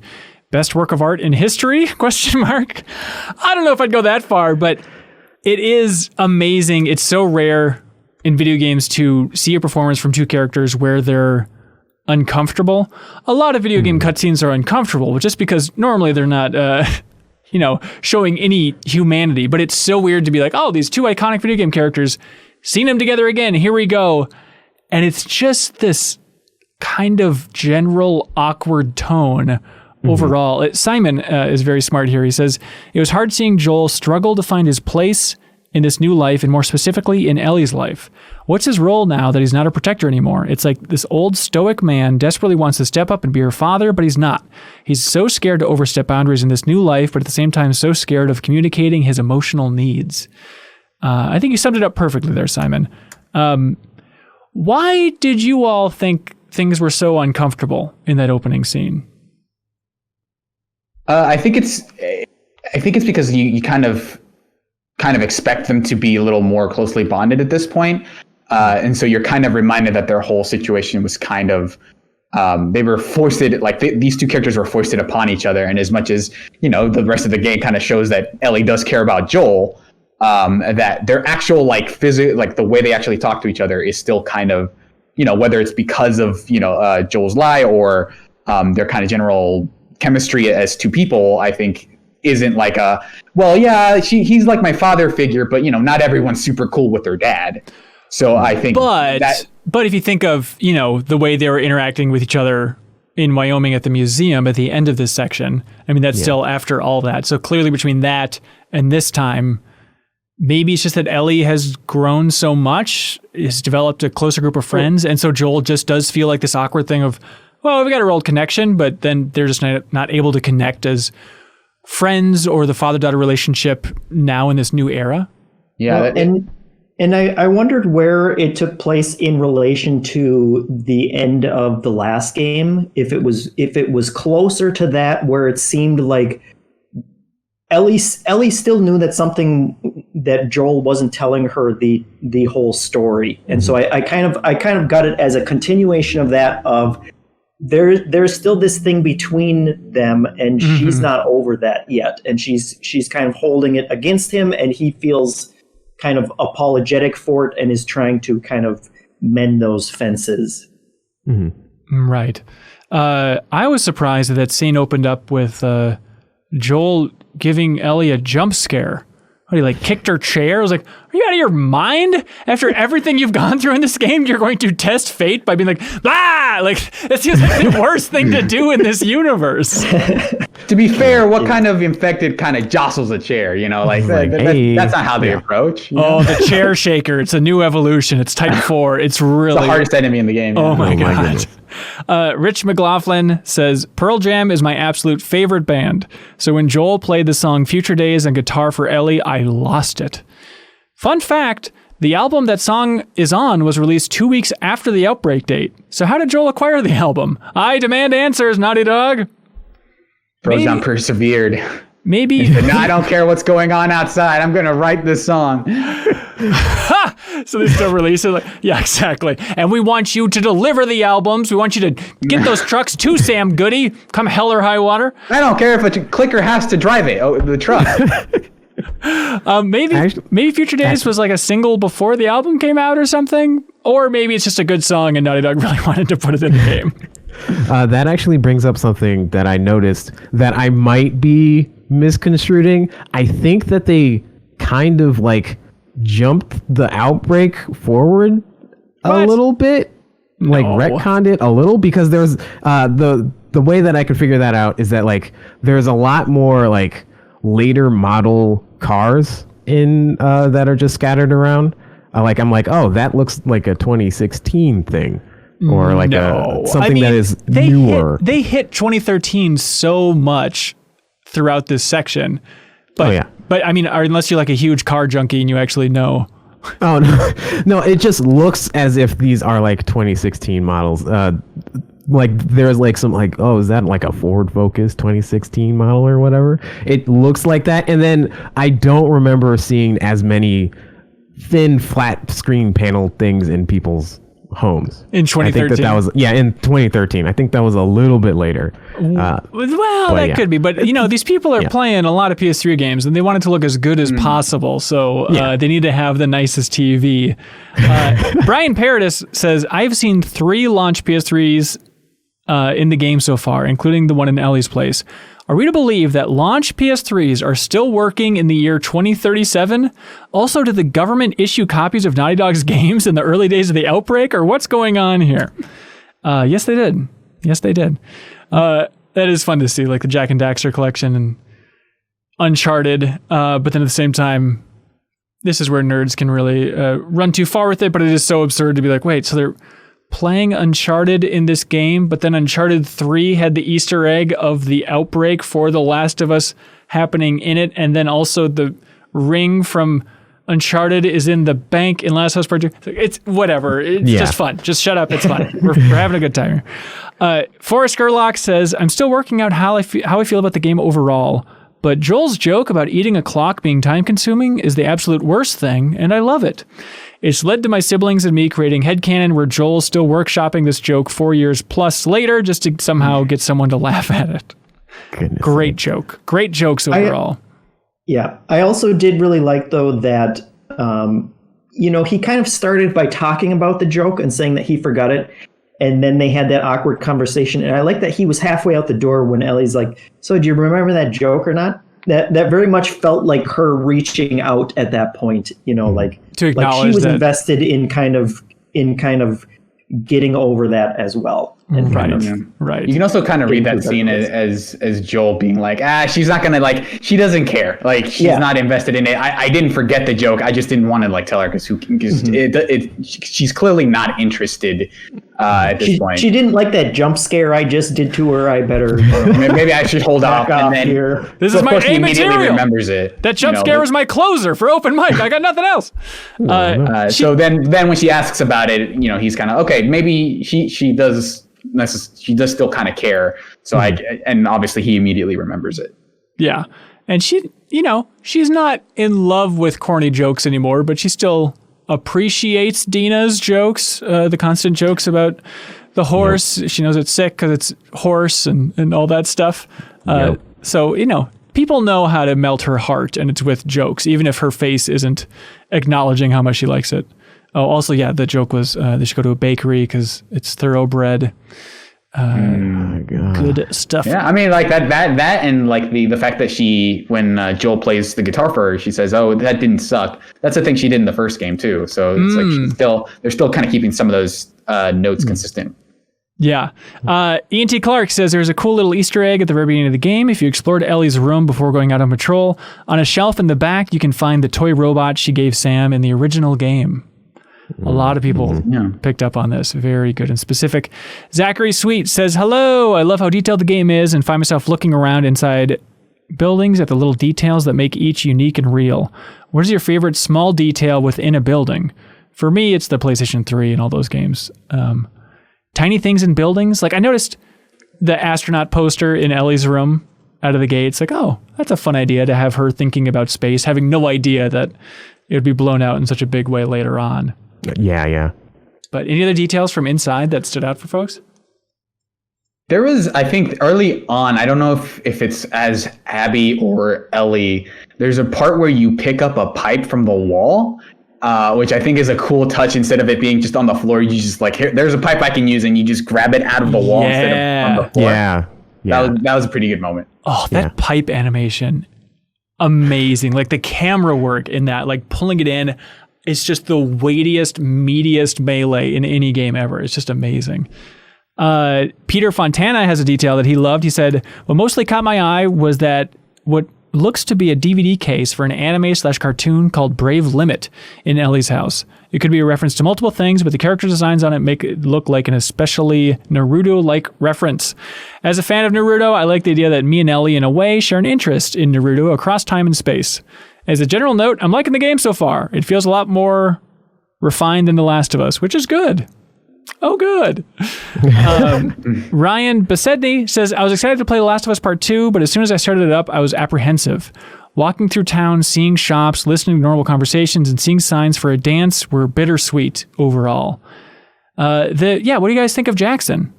Best work of art in history? ? I don't know if I'd go that far, but it is amazing. It's so rare in video games to see a performance from two characters where they're uncomfortable. A lot of video game cutscenes are uncomfortable, just because normally they're not, showing any humanity. But it's so weird to be like, oh, these two iconic video game characters, seen them together again, here we go. And it's just this kind of general awkward tone overall. Simon is very smart here. He says, it was hard seeing Joel struggle to find his place in this new life, and more specifically in Ellie's life? What's his role now that he's not a protector anymore? It's like this old stoic man desperately wants to step up and be her father, but he's not. He's so scared to overstep boundaries in this new life, but at the same time so scared of communicating his emotional needs. I think you summed it up perfectly there, Simon. Why did you all think things were so uncomfortable in that opening scene? I think it's because you kind of expect them to be a little more closely bonded at this point. And so you're kind of reminded that their whole situation was kind of, they were foisted, like these two characters were foisted upon each other. And as much as, the rest of the game kind of shows that Ellie does care about Joel, that their actual like the way they actually talk to each other is still kind of, whether it's because of, Joel's lie or their kind of general chemistry as two people, I think isn't like he's like my father figure, but not everyone's super cool with their dad. So I think but if you think of, the way they were interacting with each other in Wyoming at the museum at the end of this section, I mean, that's still after all that. So clearly between that and this time, maybe it's just that Ellie has grown so much, has developed a closer group of friends. And so Joel just does feel like this awkward thing of, well, we got a old connection, but then they're just not able to connect as friends or the father-daughter relationship now in this new era. Yeah. And I wondered where it took place in relation to the end of the last game. If it was closer to that, where it seemed like Ellie still knew that Joel wasn't telling her the whole story. And so I kind of got it as a continuation of that, of there's still this thing between them, and she's not over that yet. And she's kind of holding it against him, and he feels kind of apologetic for it and is trying to kind of mend those fences. Mm-hmm. Right. I was surprised that scene opened up with Joel giving Ellie a jump scare. He like kicked her chair. I was like, are you out of your mind? After everything you've gone through in this game, you're going to test fate by being like, ah! Like, that seems like the worst thing to do in this universe. To be fair, what kind of infected kind of jostles a chair? That's not how they approach. Oh, the chair shaker. It's a new evolution. It's type 4. It's really it's the hardest enemy in the game. Oh my God. Rich McLaughlin says, Pearl Jam is my absolute favorite band. So when Joel played the song Future Days on guitar for Ellie, I lost it. Fun fact, the album that song is on was released 2 weeks after the Outbreak date. So how did Joel acquire the album? I demand answers, Naughty Dog. Pearl Jam persevered. Maybe. He said, no, I don't care what's going on outside. I'm going to write this song. So they still release it? Yeah, exactly. And we want you to deliver the albums. We want you to get those trucks to Sam Goody. Come hell or high water. I don't care if a clicker has to drive it. Oh, the truck. Maybe Future Days was like a single before the album came out or something. Or maybe it's just a good song and Naughty Dog really wanted to put it in the game. That actually brings up something that I noticed that I might be misconstruing. I think that they kind of like jumped the Outbreak forward a little bit, like retconned it a little, because there's the way that I could figure that out is that like there's a lot more like later model cars in that are just scattered around. I'm like, oh, that looks like a 2016 thing. Or like something that is newer. They hit 2013 so much throughout this section. But, But I mean, unless you're like a huge car junkie and you actually know. Oh, no. No, it just looks as if these are like 2016 models. Like there's like some like, oh, is that like a Ford Focus 2016 model or whatever? It looks like that. And then I don't remember seeing as many thin flat screen panel things in people's homes in 2013. I think that was in 2013. I think that was a little bit later. That could be, but these people are playing a lot of PS3 games and they want it to look as good as possible, so they need to have the nicest TV. Brian Paradis says, I've seen 3 launch PS3s in the game so far, including the one in Ellie's place. Are we to believe that launch PS3s are still working in the year 2037? Also, did the government issue copies of Naughty Dog's games in the early days of the Outbreak, or what's going on here? Yes, they did. Yes, they did. That is fun to see, like the Jack and Daxter collection and Uncharted. But then at the same time, this is where nerds can really run too far with it, but it is so absurd to be like, wait, so they're playing Uncharted in this game, but then Uncharted 3 had the Easter egg of the outbreak for The Last of Us happening in it, and then also the ring from Uncharted is in the bank in Last of Us Part 2. It's whatever. It's just fun. Just shut up. It's fun. We're having a good time here. Forrest Gerlach says, I'm still working out how I feel about the game overall, but Joel's joke about eating a clock being time-consuming is the absolute worst thing, and I love it. It's led to my siblings and me creating headcanon where Joel's still workshopping this joke 4 years plus later just to somehow get someone to laugh at it. Goodness. Great joke. Great jokes overall. I also did really like, though, that, he kind of started by talking about the joke and saying that he forgot it. And then they had that awkward conversation. And I like that he was halfway out the door when Ellie's like, so do you remember that joke or not? That very much felt like her reaching out at that point, like to acknowledge like she was that. invested in kind of getting over that as well. And Right. You can also kind of read that scene as Joel being like, she's not gonna she doesn't care. Like she's not invested in it. I didn't forget the joke. I just didn't want to tell her because she's clearly not interested at this point. She didn't like that jump scare I just did to her. I better maybe I should hold off. And then here. This is my A material. Remembers it. That jump scare was my closer for open mic. I got nothing else. So then when she asks about it, he's kind of okay. Maybe she does still kind of care. So and obviously he immediately remembers it. Yeah. And she's not in love with corny jokes anymore, but she still appreciates Dina's jokes, the constant jokes about the horse. Yep. She knows it's sick because it's horse and all that stuff. So, people know how to melt her heart, and it's with jokes, even if her face isn't acknowledging how much she likes it. Oh, also, the joke was they should go to a bakery because it's thoroughbred. Good stuff. Yeah, I mean, like that, and like the fact that when Joel plays the guitar for her, she says, "Oh, that didn't suck." That's the thing she did in the first game too. So it's like they're still kind of keeping some of those notes consistent. Yeah. IanTClark says there's a cool little Easter egg at the very beginning of the game. If you explored Ellie's room before going out on patrol, on a shelf in the back, you can find the toy robot she gave Sam in the original game. A lot of people picked up on this. Very good and specific. Zachary Sweet says, hello, I love how detailed the game is and find myself looking around inside buildings at the little details that make each unique and real. What is your favorite small detail within a building? For me, it's the PlayStation 3 and all those games. Tiny things in buildings. Like I noticed the astronaut poster in Ellie's room out of the gate. It's like, oh, that's a fun idea to have her thinking about space, having no idea that it would be blown out in such a big way later on. Yeah. But any other details from inside that stood out for folks? There was, I think, early on, I don't know if it's as Abby or Ellie, there's a part where you pick up a pipe from the wall, which I think is a cool touch. Instead of it being just on the floor, you just like, here, there's a pipe I can use, and you just grab it out of the wall instead of on the floor. Yeah. That was a pretty good moment. Oh, that pipe animation. Amazing. Like the camera work in that, like pulling it in. It's just the weightiest, meatiest melee in any game ever. It's just amazing. Peter Fontana has a detail that he loved. He said, what mostly caught my eye was that what looks to be a DVD case for an anime/cartoon called Brave Limit in Ellie's house. It could be a reference to multiple things, but the character designs on it make it look like an especially Naruto-like reference. As a fan of Naruto, I like the idea that me and Ellie, in a way, share an interest in Naruto across time and space. As a general note, I'm liking the game so far. It feels a lot more refined than The Last of Us, which is good. Oh, good. Ryan Besedny says, I was excited to play The Last of Us Part 2, but as soon as I started it up, I was apprehensive. Walking through town, seeing shops, listening to normal conversations, and seeing signs for a dance were bittersweet overall. What do you guys think of Jackson?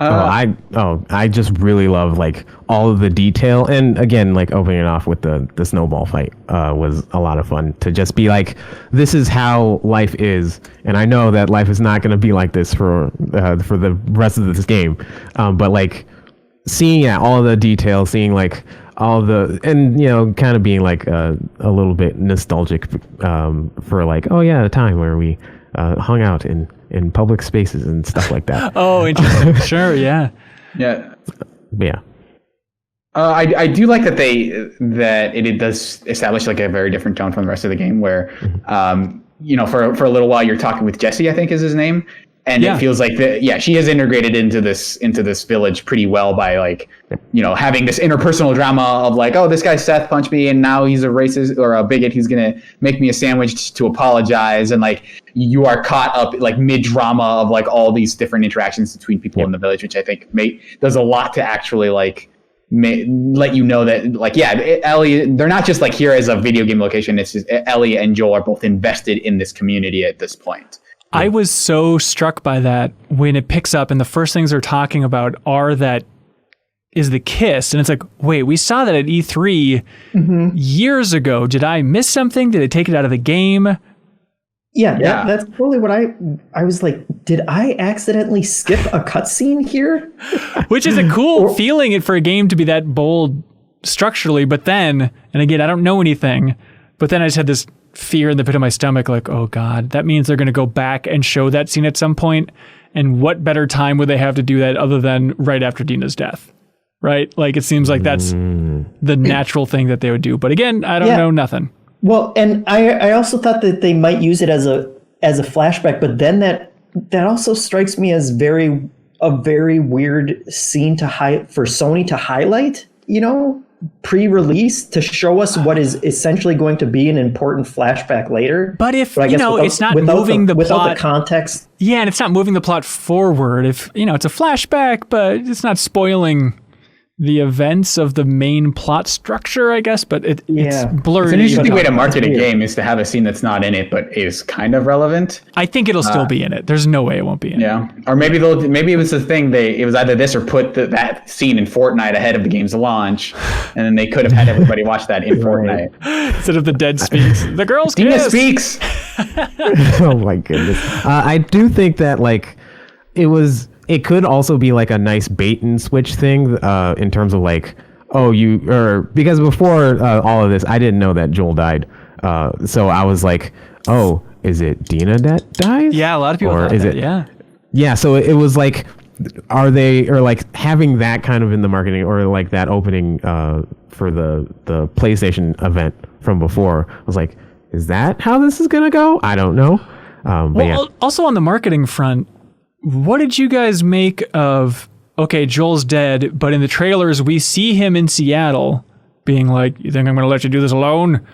I just really love like all of the detail, and again, like opening it off with the snowball fight was a lot of fun to just be like, this is how life is, and I know that life is not going to be like this for the rest of this game, but like seeing all the details, seeing like all the, and kind of being like a little bit nostalgic for like, oh yeah, the time where we hung out in public spaces and stuff like that. Oh, interesting. Sure, yeah. Yeah. Yeah. I do like that it does establish like a very different tone from the rest of the game where, for a little while you're talking with Jesse, I think is his name. And it feels like she is integrated into this village pretty well by like, having this interpersonal drama of like, oh, this guy Seth punched me and now he's a racist or a bigot. He's going to make me a sandwich to apologize. And like, you are caught up like mid drama of like all these different interactions between people in the village, which I think does a lot to actually like let you know that like, Ellie, they're not just like here as a video game location. It's just Ellie and Joel are both invested in this community at this point. I was so struck by that when it picks up and the first things they're talking about is the kiss. And it's like, wait, we saw that at E3 years ago. Did I miss something? Did they take it out of the game? Yeah. That's totally what I was like, did I accidentally skip a cutscene here? Which is a cool feeling for a game to be that bold structurally. But then, and again, I don't know anything, but then I just had this fear in the pit of my stomach, like, oh God, that means they're going to go back and show that scene at some point. And what better time would they have to do that other than right after Dina's death? Right? Like, it seems like that's the natural thing that they would do. But again, I don't know nothing. Well, and I also thought that they might use it as a flashback, but then that also strikes me as a very weird scene for Sony to highlight, pre-release to show us what is essentially going to be an important flashback later. But if, it's not moving the plot. Without the context. Yeah, and it's not moving the plot forward. If, it's a flashback, but it's not spoiling the events of the main plot structure, I guess, but it's blurry. It's an interesting way to market a game is to have a scene that's not in it, but is kind of relevant. I think it'll still be in it. There's no way it won't be in it. Yeah. Or maybe it was the thing, it was either this or put that scene in Fortnite ahead of the game's launch, and then they could have had everybody watch that in Fortnite. Instead of the dead speaks. The girls Dina kiss. speaks! Oh my goodness. I do think that like it could also be like a nice bait and switch thing in terms of like, because before all of this, I didn't know that Joel died. So I was like, oh, is it Dina that dies? Yeah, a lot of people thought that, yeah. Yeah, so it was like, having that kind of in the marketing or like that opening for the PlayStation event from before, I was like, is that how this is going to go? I don't know. Also on the marketing front, what did you guys make of, okay, Joel's dead, but in the trailers, we see him in Seattle being like, you think I'm going to let you do this alone?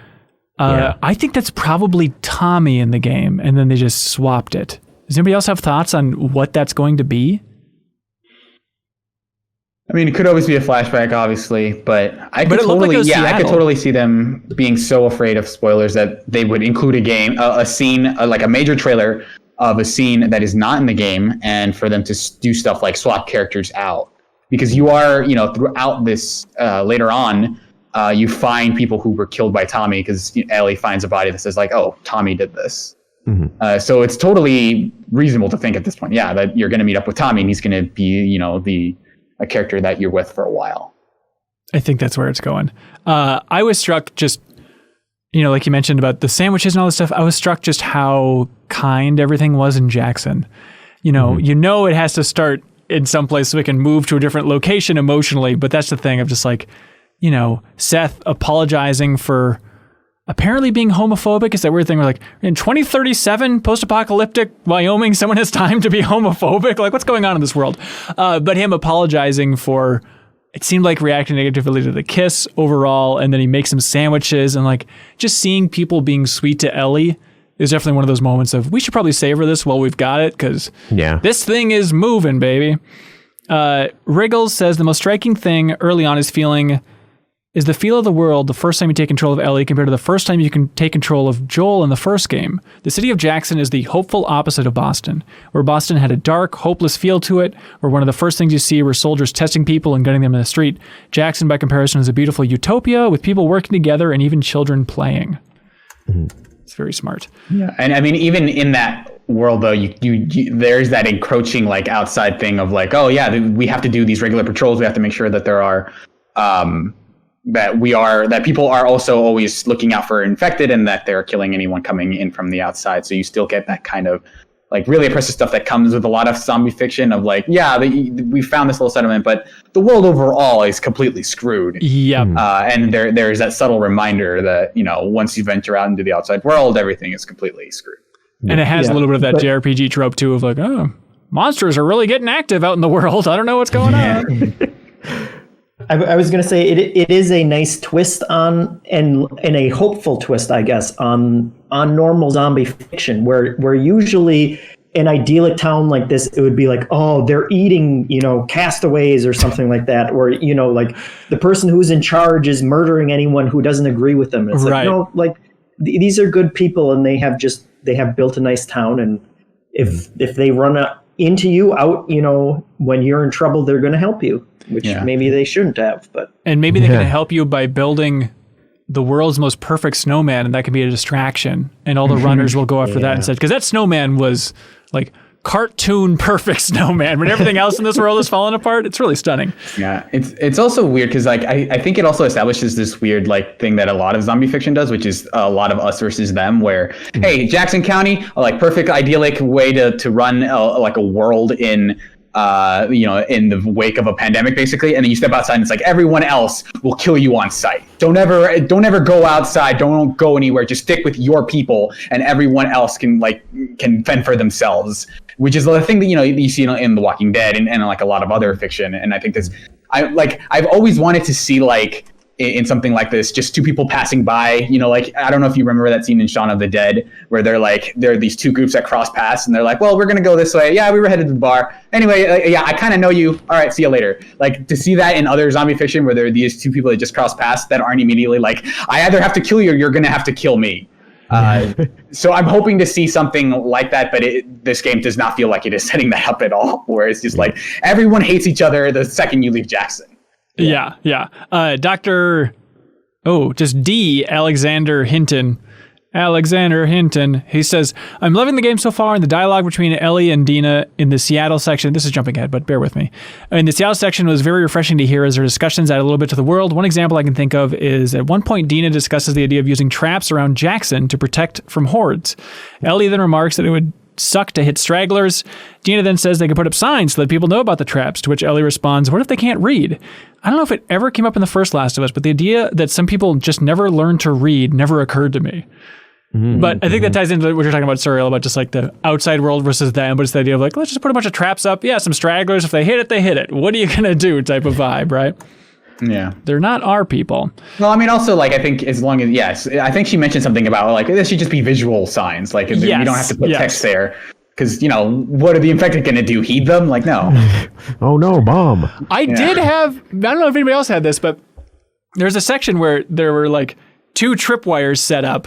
I think that's probably Tommy in the game, and then they just swapped it. Does anybody else have thoughts on what that's going to be? I mean, it could always be a flashback, obviously, but I could totally see them being so afraid of spoilers that they would include a scene, like a major trailer of a scene that is not in the game, and for them to do stuff like swap characters out, because you are, throughout this later on, you find people who were killed by Tommy because Ellie finds a body that says like, oh, Tommy did this. So it's totally reasonable to think at this point, that you're going to meet up with Tommy and he's going to be, a character that you're with for a while. I think that's where it's going. I was struck just, like you mentioned about the sandwiches and all this stuff, I was struck just how kind everything was in Jackson. It has to start in some place so it can move to a different location emotionally, but that's the thing of just like, Seth apologizing for apparently being homophobic. Is that weird thing where like in 2037 post-apocalyptic Wyoming, someone has time to be homophobic? Like, what's going on in this world? But him apologizing for, it seemed like reacting negatively to the kiss overall, and then he makes some sandwiches, and like just seeing people being sweet to Ellie is definitely one of those moments of, we should probably savor this while we've got it, because this thing is moving, baby. Wriggles says the most striking thing early on is the feel of the world the first time you take control of Ellie compared to the first time you can take control of Joel in the first game. The city of Jackson is the hopeful opposite of Boston, where Boston had a dark, hopeless feel to it, where one of the first things you see were soldiers testing people and gunning them in the street. Jackson, by comparison, is a beautiful utopia with people working together and even children playing. It's very smart. Yeah, and I mean, even in that world, though, you there's that encroaching, like, outside thing of like, oh yeah, we have to do these regular patrols. We have to make sure that there are... that people are also always looking out for infected and that they're killing anyone coming in from the outside. So you still get that kind of like really oppressive stuff that comes with a lot of zombie fiction of like, yeah, we found this little settlement, but the world overall is completely screwed. Yep. And there's that subtle reminder that, once you venture out into the outside world, everything is completely screwed. And it has a little bit of that JRPG trope too of like, oh, monsters are really getting active out in the world. I don't know what's going on. I was going to say it is a nice twist on and a hopeful twist, I guess, on normal zombie fiction, where usually an idyllic town like this, it would be like, oh, they're eating, castaways or something like that, or like the person who's in charge is murdering anyone who doesn't agree with them. It's like, no, like these are good people, and they have built a nice town, and if they run into you out, when you're in trouble, they're going to help you. Which maybe they shouldn't have, and maybe they can help you by building the world's most perfect snowman, and that can be a distraction. And all the runners will go after that instead, because that snowman was like cartoon perfect snowman. When everything else in this world is falling apart, it's really stunning. Yeah, it's also weird because like I think it also establishes this weird like thing that a lot of zombie fiction does, which is a lot of us versus them. Where hey, Jackson County, like perfect idyllic way to run like a world in. In the wake of a pandemic, basically, and then you step outside and it's like everyone else will kill you on sight. Don't ever go outside. Don't go anywhere. Just stick with your people, and everyone else can fend for themselves. Which is the thing that you see in The Walking Dead and like a lot of other fiction. And I think I've always wanted to see like in something like this, just two people passing by, like, I don't know if you remember that scene in Shaun of the Dead where there are these two groups that cross paths and they're like, well, we're going to go this way. Yeah, we were headed to the bar. Anyway, I kind of know you. All right, see you later. Like to see that in other zombie fiction where there are these two people that just cross paths that aren't immediately like, I either have to kill you or you're going to have to kill me. So I'm hoping to see something like that, but this game does not feel like it is setting that up at all, where it's just like everyone hates each other the second you leave Jackson. Yeah. Just D. Alexander Hinton. He says, I'm loving the game so far, and the dialogue between Ellie and Dina in the Seattle section, this is jumping ahead, but bear with me. In the Seattle section was very refreshing to hear as their discussions add a little bit to the world. One example I can think of is at one point Dina discusses the idea of using traps around Jackson to protect from hordes. Ellie then remarks that it would suck to hit stragglers. Dina then says they could put up signs so that people know about the traps, to which Ellie responds, what if they can't read? I don't know if it ever came up in the first Last of Us, but the idea that some people just never learn to read never occurred to me. But I think that ties into what you're talking about, Suriel, about just like the outside world versus them, but it's the idea of like, let's just put a bunch of traps up. Yeah, some stragglers. If they hit it, they hit it. What are you going to do type of vibe, right? Yeah. They're not our people. Well, I mean, also, like, I think as long as, yes, I think she mentioned something about, like, this should just be visual signs. Like, you don't have to put text there. Because, what are the infected going to do? Heed them? Like, no. Oh, no, bomb. I did have, I don't know if anybody else had this, but there's a section where there were, like, 2 tripwires set up,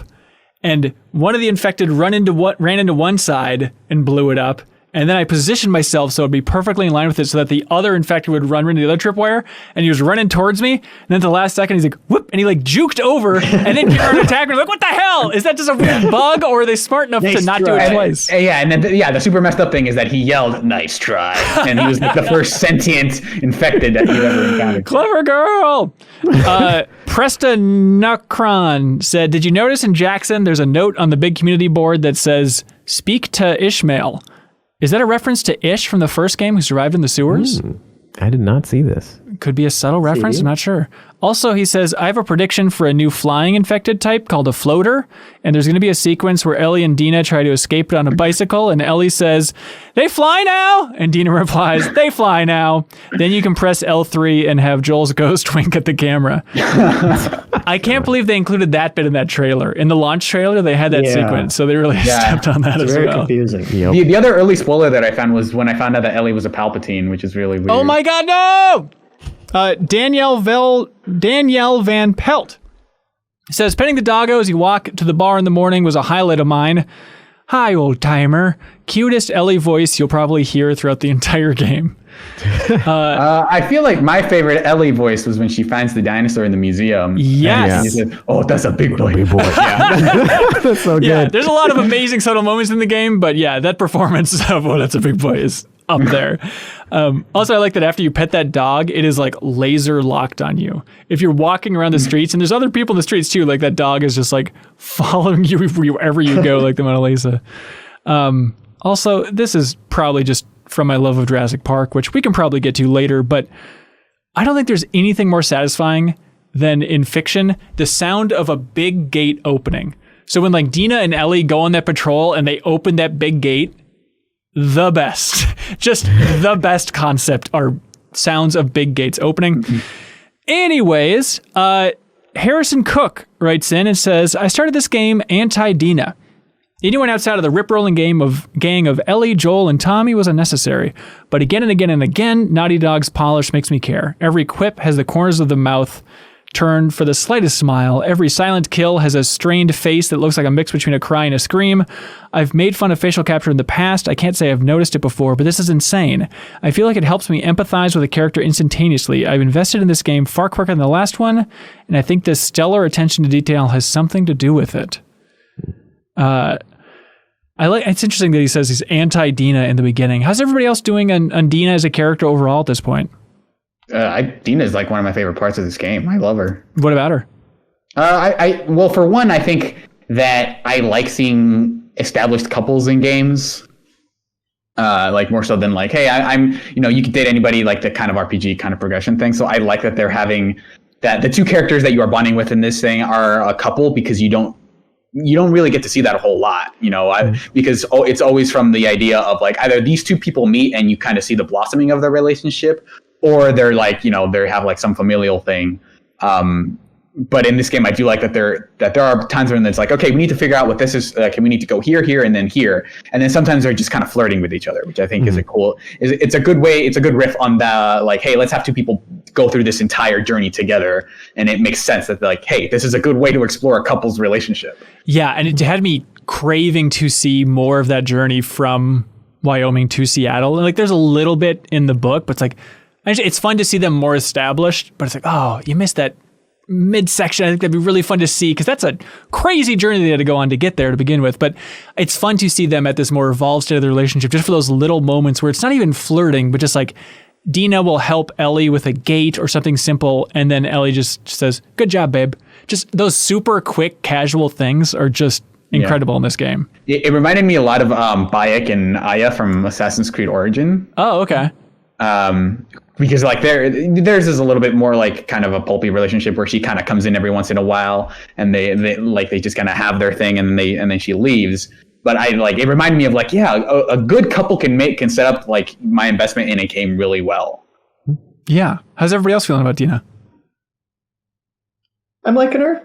and one of the infected ran into one side and blew it up. And then I positioned myself so it'd be perfectly in line with it so that the other infected would run into the other tripwire, and he was running towards me. And then at the last second, he's like, whoop, and he like juked over and then started attacking me. Like, what the hell? Is that just a weird bug, or are they smart enough to not do it twice? And then, the super messed up thing is that he yelled, nice try. And he was like the first sentient infected that you've ever encountered. Clever girl. Presta Nakran said, did you notice in Jackson there's a note on the big community board that says, speak to Ishmael? Is that a reference to Ish from the first game who survived in the sewers? I did not see this. Could be a subtle reference. I'm not sure. Also, he says, I have a prediction for a new flying infected type called a floater. And there's going to be a sequence where Ellie and Dina try to escape on a bicycle. And Ellie says, they fly now. And Dina replies, they fly now. Then you can press L3 and have Joel's ghost wink at the camera. I can't believe they included that bit in that trailer. In the launch trailer, they had that sequence. So they really stepped on that as well. Very confusing. Yep. The other early spoiler that I found was when I found out that Ellie was a Palpatine, which is really weird. Oh my God, no! Danielle Van Pelt says, petting the doggo as you walk to the bar in the morning was a highlight of mine. Hi, old timer. Cutest Ellie voice you'll probably hear throughout the entire game. I feel like my favorite Ellie voice was when she finds the dinosaur in the museum. Yes. And she said, oh, that's a big boy. Big boy. That's so good. Yeah, there's a lot of amazing subtle moments in the game, but yeah, that performance of, oh, that's a big boy is up there. Also, I like that after you pet that dog, it is like laser locked on you. If you're walking around the streets, and there's other people in the streets too, like that dog is just like following you wherever you go, like the Mona Lisa. Also, this is probably just from my love of Jurassic Park, which we can probably get to later, but I don't think there's anything more satisfying than in fiction, the sound of a big gate opening. So when like Dina and Ellie go on that patrol and they open that big gate, the best. Just the best concept are sounds of big gates opening. Anyways, Harrison Cook writes in and says, I started this game anti-Dina. Anyone outside of the rip-rolling gang of Ellie, Joel, and Tommy was unnecessary. But again and again and again, Naughty Dog's polish makes me care. Every quip has the corners of the mouth turned for the slightest smile. Every silent kill has a strained face that looks like a mix between a cry and a scream. I've made fun of facial capture in the past. I can't say I've noticed it before, but this is insane. I feel like it helps me empathize with a character instantaneously. I've invested in this game far quicker than the last one, and I think this stellar attention to detail has something to do with it. It's interesting that he says he's anti-Dina in the beginning. How's everybody else doing on Dina as a character overall at this point? Dina is like one of my favorite parts of this game. I love her. What about her? Well, for one, I think that I like seeing established couples in games. Like more so than like, hey, I'm you can date anybody, like the kind of RPG kind of progression thing. So I like that they're having that the two characters that you are bonding with in this thing are a couple, because you don't really get to see that a whole lot, because it's always from the idea of like either these two people meet and you kind of see the blossoming of their relationship, or they're like, they have like some familial thing. But in this game, I do like that there are times when it's like, okay, we need to figure out what this is. Okay, we need to go here, and then here. And then sometimes they're just kind of flirting with each other, which I think is it's a good way. It's a good riff on the like, hey, let's have two people go through this entire journey together. And it makes sense that like, hey, this is a good way to explore a couple's relationship. Yeah. And it had me craving to see more of that journey from Wyoming to Seattle. And like, there's a little bit in the book, but it's like, it's fun to see them more established, but it's like, oh, you missed that midsection. I think that'd be really fun to see, because that's a crazy journey they had to go on to get there to begin with. But it's fun to see them at this more evolved state of the relationship, just for those little moments where it's not even flirting, but just like Dina will help Ellie with a gate or something simple, and then Ellie just says, good job, babe. Just those super quick, casual things are just incredible in this game. It reminded me a lot of Bayek and Aya from Assassin's Creed Origin. Oh, okay. Because like theirs is a little bit more like kind of a pulpy relationship where she kind of comes in every once in a while and they just kind of have their thing and then she leaves. But it reminded me of like, a good couple can set up like my investment in a game really well. Yeah. How's everybody else feeling about Dina? I'm liking her.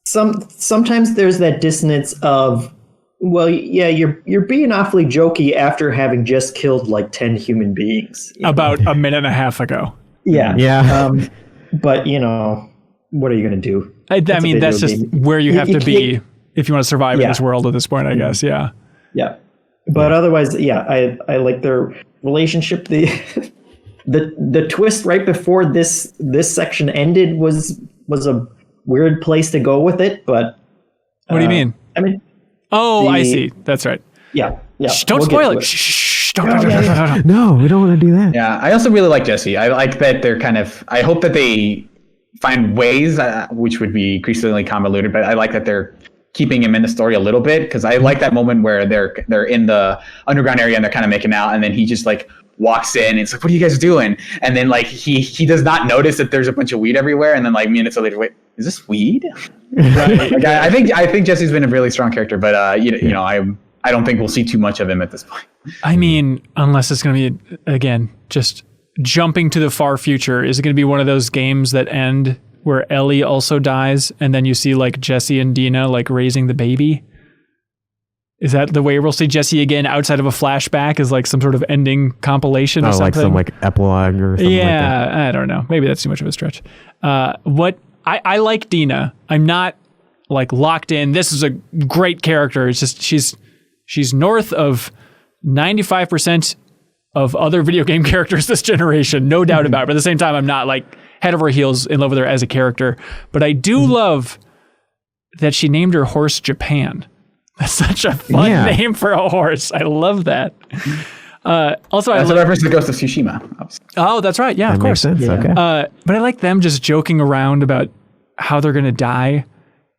Sometimes there's that dissonance of, well, yeah, you're being awfully jokey after having just killed like 10 human beings. About a minute and a half ago. Yeah. Yeah. But, what are you going to do? I mean, that's just where you have to be if you want to survive in this world at this point, I guess. Yeah. Yeah. But otherwise, I like their relationship. The twist right before this section ended was a weird place to go with it. But what do you mean? I mean, I see. That's right. Yeah. Shh, don't spoil it. Shh, don't. No, we don't want to do that. Yeah, I also really like Jesse. I like that they're I hope that they find ways, which would be increasingly convoluted, but I like that they're keeping him in the story a little bit, because I like that moment where they're in the underground area and they're kind of making out, and then he just like walks in and it's like, what are you guys doing? And then like he does not notice that there's a bunch of weed everywhere, and then like minutes later, wait, is this weed? Right. Like, I think Jesse's been a really strong character, but I don't think we'll see too much of him at this point. I mean, unless it's going to be, again, just jumping to the far future. Is it going to be one of those games that end where Ellie also dies, and then you see like Jesse and Dina like raising the baby? Is that the way we'll see Jesse again outside of a flashback, as like some sort of ending compilation or something? Like some like epilogue or something like that. I don't know. Maybe that's too much of a stretch. I like Dina. I'm not like locked in. This is a great character. It's just she's north of 95% of other video game characters this generation, no doubt about it. But at the same time, I'm not like head over heels in love with her as a character. But I do love that she named her horse Japan. That's such a fun name for a horse. I love that. Also, that's a reference to Ghost of Tsushima. Oh, that's right. Yeah, of course. Makes sense. Yeah. Okay. But I like them just joking around about how they're going to die.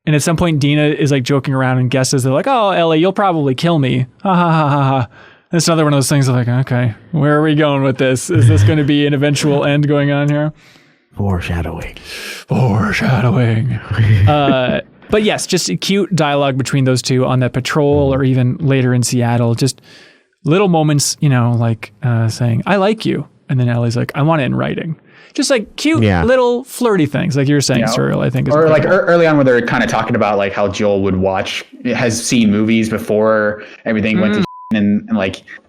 And at some point, Dina is like joking around and guesses, they're like, oh, Ellie, you'll probably kill me. Ha ha ha ha ha. It's another one of those things of like, okay, where are we going with this? Is this going to be an eventual end going on here? Foreshadowing. But yes, just a cute dialogue between those two on that patrol or even later in Seattle. Just little moments, like saying, I like you. And then Ellie's like, I want it in writing. Just like cute little flirty things, like you were saying, Cyril, I think. Or like early on where they're kind of talking about like how Joel has seen movies before everything went to and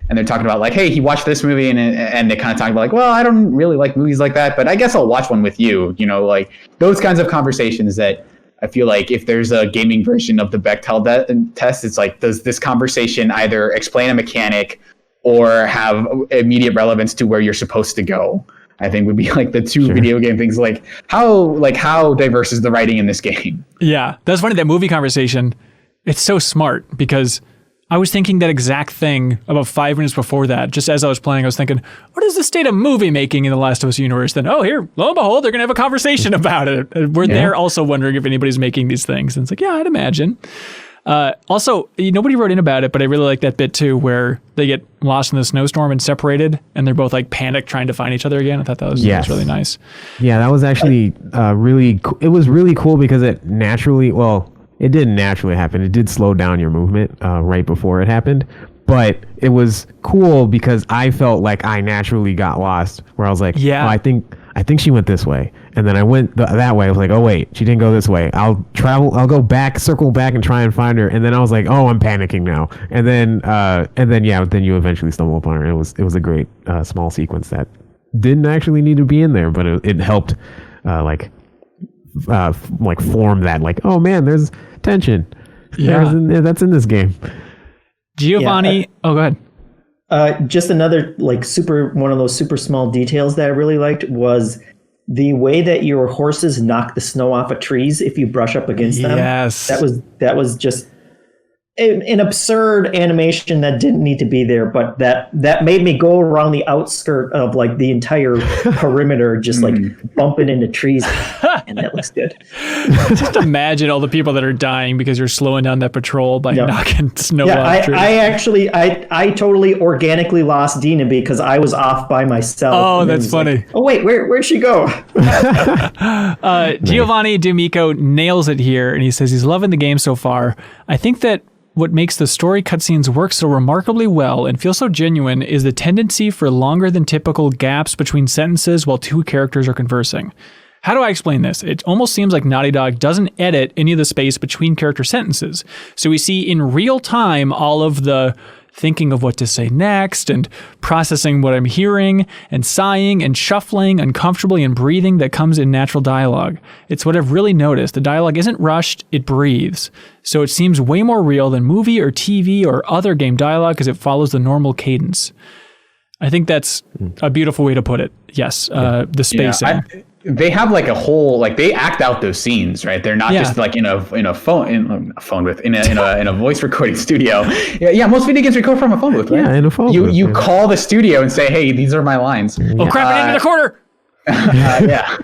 they're talking about like, hey, he watched this movie and they kind of talk about like, well, I don't really like movies like that, but I guess I'll watch one with you, like those kinds of conversations that I feel like if there's a gaming version of the Bechdel test, it's like, does this conversation either explain a mechanic or have immediate relevance to where you're supposed to go? I think would be like the two video game things. Like how diverse is the writing in this game? Yeah, that's funny. That movie conversation, it's so smart because I was thinking that exact thing about 5 minutes before that. Just as I was playing, I was thinking, what is the state of movie making in the Last of Us universe? Then, here, lo and behold, they're going to have a conversation about it. We're there also wondering if anybody's making these things. And it's like, yeah, I'd imagine. Also, nobody wrote in about it, but I really like that bit too, where they get lost in the snowstorm and separated, and they're both like panicked trying to find each other again. I thought that was really nice. Yeah, that was actually it was really cool because it didn't naturally happen. It did slow down your movement right before it happened. But it was cool because I felt like I naturally got lost where I was like, I think she went this way. And then I went that way. I was like, oh, wait, she didn't go this way. I'll go back, circle back and try and find her. And then I was like, oh, I'm panicking now. And then you eventually stumble upon her. It was a great small sequence that didn't actually need to be in there, but it helped form that like, oh man, there's tension. Yeah, that's in this game. Giovanni, go ahead. Just another one of those super small details that I really liked was the way that your horses knock the snow off of trees if you brush up against them. Yes, that was just an absurd animation that didn't need to be there, but that made me go around the outskirt of like the entire perimeter, just like bumping into trees, and that looks good. Just imagine all the people that are dying because you're slowing down that patrol by knocking snow off trees. I totally organically lost Dina because I was off by myself. Oh, that's funny. Like, oh wait, where'd she go? Giovanni D'Amico nails it here, and he says he's loving the game so far. I think that what makes the story cutscenes work so remarkably well and feel so genuine is the tendency for longer than typical gaps between sentences while two characters are conversing. How do I explain this? It almost seems like Naughty Dog doesn't edit any of the space between character sentences. So we see in real time all of the thinking of what to say next and processing what I'm hearing and sighing and shuffling uncomfortably and breathing that comes in natural dialogue. It's what I've really noticed. The dialogue isn't rushed, it breathes. So it seems way more real than movie or TV or other game dialogue because it follows the normal cadence. I think that's a beautiful way to put it. Yes, the spacing. They have like a whole, like they act out those scenes, right? They're not just like in a voice recording studio. Yeah, most video games record from a phone booth, right? Yeah, in a phone booth. You call the studio and say, hey, these are my lines. Oh crap, it into the corner. Yeah.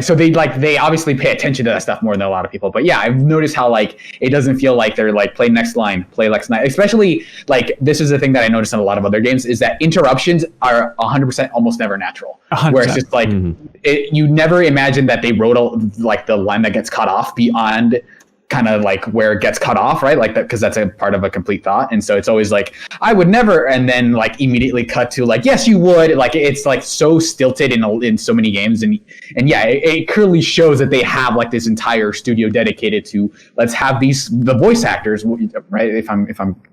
So they obviously pay attention to that stuff more than a lot of people. But yeah, I've noticed how like it doesn't feel like they're like play next line. Especially like this is the thing that I noticed in a lot of other games is that interruptions are 100% almost never natural. 100%. Where it's just like you never imagine that they wrote like the line that gets cut off beyond kind of like where it gets cut off, right? Like that, because that's a part of a complete thought. And so it's always like, I would never, and then like immediately cut to like, yes, you would. Like it's like so stilted in so many games. And yeah, it clearly shows that they have like this entire studio dedicated to, let's have the voice actors, right? If I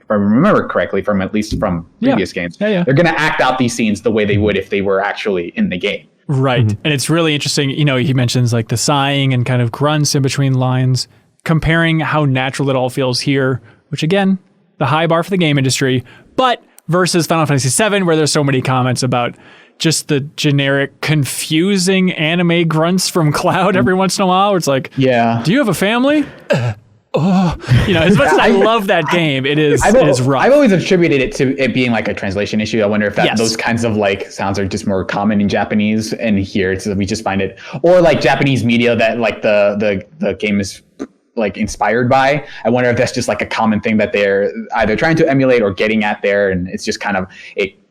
remember correctly from at least from previous games, they're going to act out these scenes the way they would if they were actually in the game. Right. And it's really interesting. You know, he mentions like the sighing and kind of grunts in between lines, comparing how natural it all feels here, which again, the high bar for the game industry, but versus Final Fantasy VII, where there's so many comments about just the generic confusing anime grunts from Cloud every once in a while, where it's like, do you have a family? You know, as much as I love that game, it is rough. I've always attributed it to it being like a translation issue. I wonder if those kinds of like sounds are just more common in Japanese, and here we just find it, or like Japanese media that like the game is like inspired by. I wonder if that's just like a common thing that they're either trying to emulate or getting at there, and it's just kind of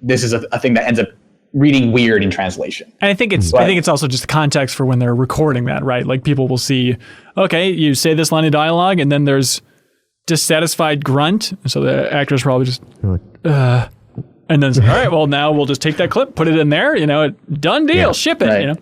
this is a thing that ends up reading weird in translation. And I think it's also just the context for when they're recording that, right? Like people will see, okay, you say this line of dialogue, and then there's dissatisfied grunt, so the actor's probably just and then all right, well now we'll just take that clip, put it in there, done deal, ship it, right.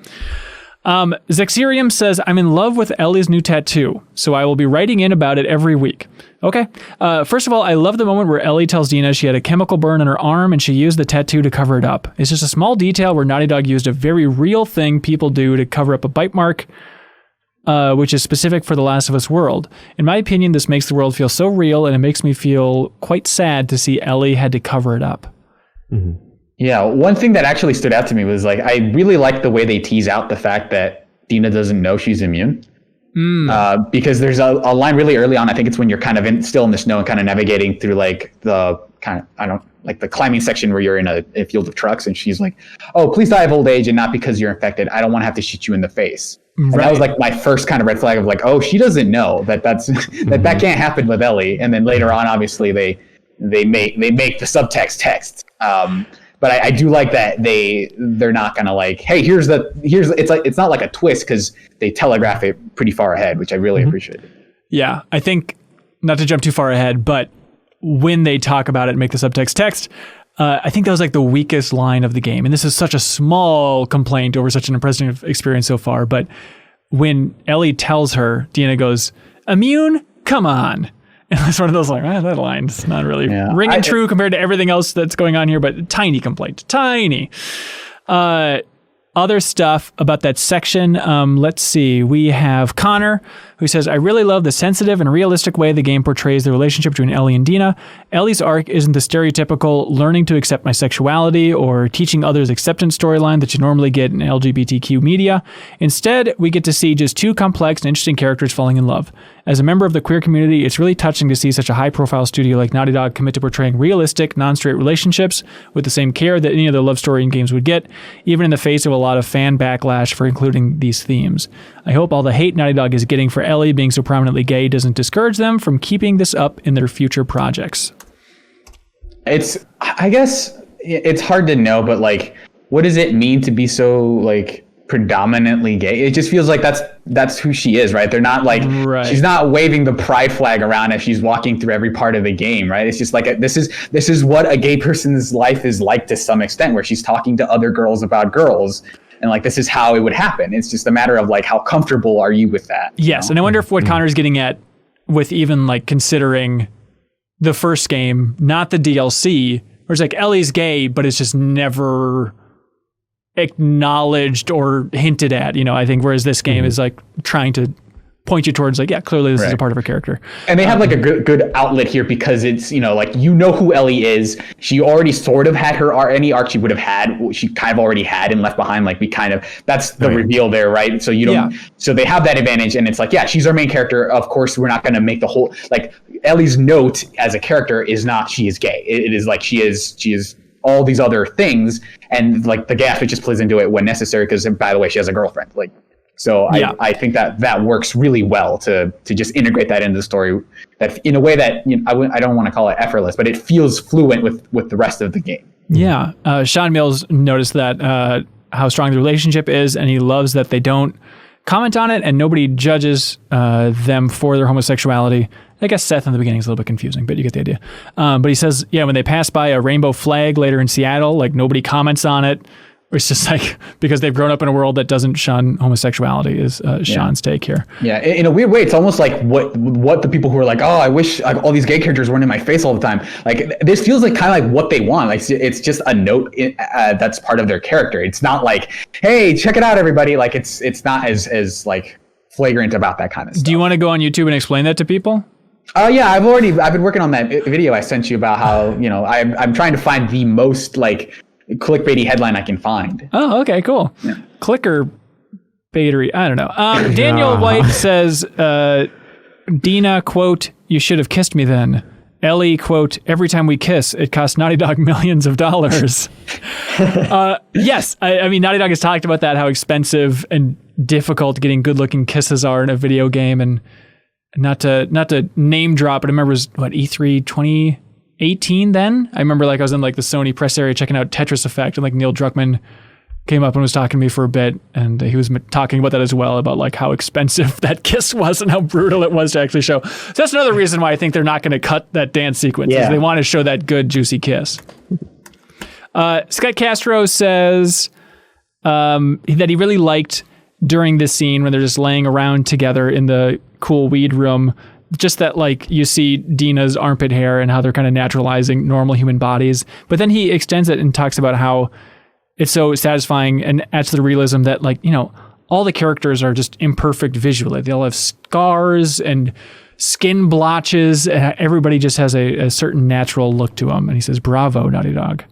Zacharium says, I'm in love with Ellie's new tattoo, so I will be writing in about it every week. Okay. First of all, I love the moment where Ellie tells Dina she had a chemical burn on her arm and she used the tattoo to cover it up. It's just a small detail where Naughty Dog used a very real thing people do to cover up a bite mark, which is specific for the Last of Us world. In my opinion, this makes the world feel so real, and it makes me feel quite sad to see Ellie had to cover it up. Mm-hmm. Yeah, one thing that actually stood out to me was like, I really like the way they tease out the fact that Dina doesn't know she's immune. Because there's a line really early on, I think it's when you're kind of still in the snow and kind of navigating through like the kind of, the climbing section where you're in a field of trucks, and she's like, oh, please die of old age and not because you're infected. I don't want to have to shoot you in the face. And that was like my first kind of red flag of like, oh, she doesn't know that that can't happen with Ellie. And then later on, obviously they make the subtext text. But I do like that they're not gonna like, hey, here's it's not like a twist, because they telegraph it pretty far ahead, which I really appreciate. Yeah, I think, not to jump too far ahead, but when they talk about it and make the subtext text, I think that was like the weakest line of the game. And this is such a small complaint over such an impressive experience so far. But when Ellie tells her, Dina goes, immune? Come on. And it's one of those like, that line's not really ringing true compared to everything else that's going on here, but tiny complaint, tiny. Other stuff about that section. Let's see. We have Connor, who says, I really love the sensitive and realistic way the game portrays the relationship between Ellie and Dina. Ellie's arc isn't the stereotypical learning to accept my sexuality or teaching others acceptance storyline that you normally get in LGBTQ media. Instead, we get to see just two complex and interesting characters falling in love. As a member of the queer community, it's really touching to see such a high-profile studio like Naughty Dog commit to portraying realistic, non-straight relationships with the same care that any other love story in games would get, even in the face of a lot of fan backlash for including these themes. I hope all the hate Naughty Dog is getting for Ellie being so prominently gay doesn't discourage them from keeping this up in their future projects. I guess it's hard to know, but like, what does it mean to be so like predominantly gay? It just feels like that's who she is, right? They're not like, she's not waving the pride flag around as she's walking through every part of the game, right? It's just like this is what a gay person's life is like to some extent, where she's talking to other girls about girls, and like this is how it would happen. It's just a matter of like, how comfortable are you with that? Yes, and I wonder if what Connor's getting at with even like considering the first game, not the DLC, where it's like Ellie's gay, but it's just never acknowledged or hinted at, I think, whereas this game is like trying to point you towards like, yeah, clearly this is a part of her character. And they have like a good outlet here, because it's, like, who Ellie is. She already sort of had any arc she would have had, she kind of already had in Left Behind. Like that's the reveal there, right? So so they have that advantage, and it's like, yeah, she's our main character. Of course, we're not going to make the whole, like, Ellie's note as a character is not she is gay. It is like she is all these other things, and like the gay aspect just plays into it when necessary, because by the way, she has a girlfriend. Like, so I think that works really well to just integrate that into the story, that in a way that I don't want to call it effortless, but it feels fluent with the rest of the game. Yeah, Sean Mills noticed that how strong the relationship is, and he loves that they don't comment on it and nobody judges them for their homosexuality. I guess Seth in the beginning is a little bit confusing, but you get the idea. But he says, when they pass by a rainbow flag later in Seattle, like nobody comments on it. It's just like, because they've grown up in a world that doesn't shun homosexuality is Sean's take here. Yeah, in a weird way, it's almost like what the people who are like, oh, I wish like, all these gay characters weren't in my face all the time. Like, this feels like kind of like what they want. Like, it's just a note that's part of their character. It's not like, hey, check it out, everybody. Like, it's not as like flagrant about that kind of stuff. Do you want to go on YouTube and explain that to people? Yeah, I've been working on that video I sent you about how, I'm trying to find the most like clickbaity headline I can find. Oh, okay, cool. Yeah. Clicker baitery. I don't know. Daniel White says, Dina, quote, you should have kissed me then. Ellie, quote, every time we kiss, it costs Naughty Dog millions of dollars. Yes, I mean, Naughty Dog has talked about that, how expensive and difficult getting good-looking kisses are in a video game, and not to name drop, but I remember it was E3 2018 then? I remember I was in the Sony press area checking out Tetris Effect, and Neil Druckmann came up and was talking to me for a bit, and he was talking about that as well, about how expensive that kiss was and how brutal it was to actually show. So that's another reason why I think they're not going to cut that dance sequence. Is they want to show that good, juicy kiss. Scott Castro says that he really liked during this scene when they're just laying around together in the cool weed room, just that you see Dina's armpit hair and how they're kind of naturalizing normal human bodies. But then he extends it and talks about how it's so satisfying and adds to the realism that all the characters are just imperfect visually. They all have scars and skin blotches, and everybody just has a certain natural look to them. And he says, "Bravo, Naughty Dog."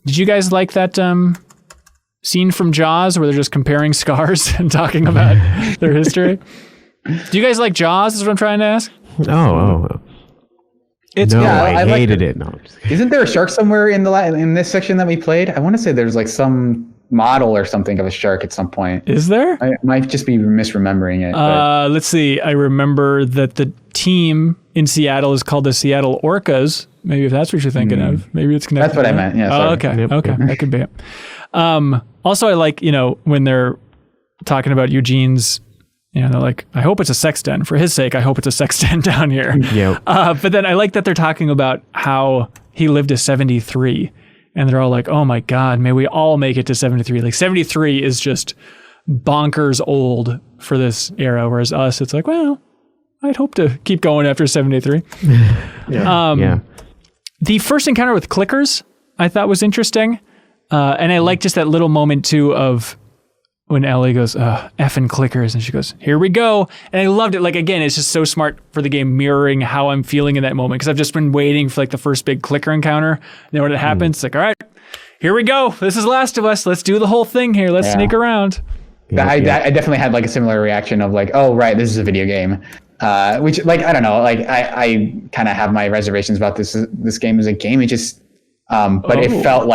Did you guys like that scene from Jaws where they're just comparing scars and talking about their history? Do you guys like Jaws, is what I'm trying to ask? Oh. I hated it. No, isn't there a shark somewhere in this section that we played? I want to say there's some model or something of a shark at some point. Is there? I might just be misremembering it. Let's see. I remember that the team in Seattle is called the Seattle Orcas. Maybe if that's what you're thinking of. Maybe it's connected. That's what I meant. Yeah. Oh, okay. Yep. Okay. That could be it. Also, I like, when they're talking about Eugene's, they're like, I hope it's a sex den. For his sake, I hope it's a sex den down here. Yep. But then I like that they're talking about how he lived to 73. And they're all like, oh my God, may we all make it to 73. 73 is just bonkers old for this era. Whereas us, it's well, I'd hope to keep going after 73. Yeah. The first encounter with clickers I thought was interesting. And I like just that little moment too of when Ellie goes, effing clickers. And she goes, here we go. And I loved it. Again, it's just so smart for the game mirroring how I'm feeling in that moment. Cause I've just been waiting for the first big clicker encounter. And then when it happens, it's all right, here we go. This is Last of Us. Let's do the whole thing here. Let's sneak around. I definitely had a similar reaction of oh, right, this is a video game. Which I don't know, I kind of have my reservations about this game as a game. It just, but it felt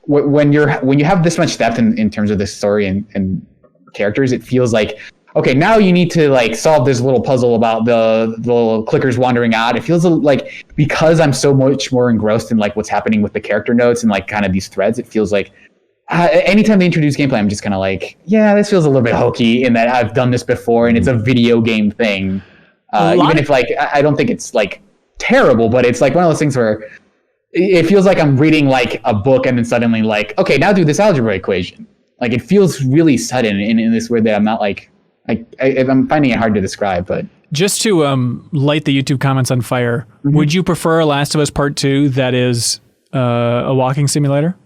when you have this much depth in terms of this story and characters, it feels okay, now you need to solve this little puzzle about the little clickers wandering out. It feels because I'm so much more engrossed in what's happening with the character notes and kind of these threads, it feels anytime they introduce gameplay, I'm just kind of yeah, this feels a little bit hokey in that I've done this before and it's a video game thing. Even if I don't think it's terrible, but it's one of those things where it feels I'm reading a book and then suddenly okay, now do this algebra equation. It feels really sudden in this way that I'm not I'm finding it hard to describe. But just to light the YouTube comments on fire, would you prefer Last of Us Part 2 that is a walking simulator?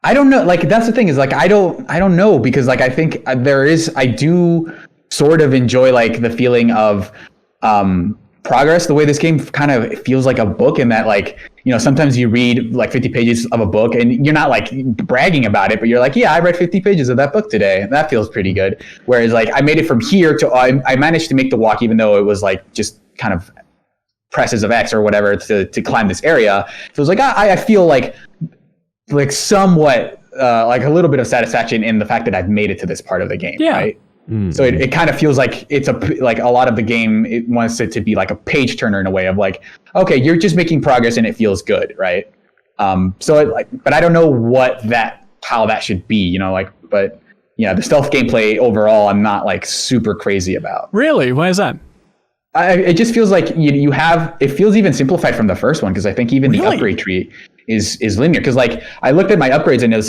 I don't know. That's the thing is I don't know, because I think I do sort of enjoy the feeling of progress, the way this game kind of feels like a book, in that sometimes you read 50 pages of a book and you're not bragging about it, but you're yeah, I read 50 pages of that book today. That feels pretty good. Whereas I made it from here to I managed to make the walk, even though it was just kind of presses of X or whatever to climb this area. So it was I feel somewhat a little bit of satisfaction in the fact that I've made it to this part of the game. Yeah. Right. So it kind of feels it's a lot of the game, it wants it to be a page turner in a way of okay, you're just making progress and it feels good, right? But I don't know how that should be, but the stealth gameplay overall, I'm not super crazy about. Really? Why is that? It just feels you have, it feels even simplified from the first one, because I think even the upgrade tree is linear. Because I looked at my upgrades and it was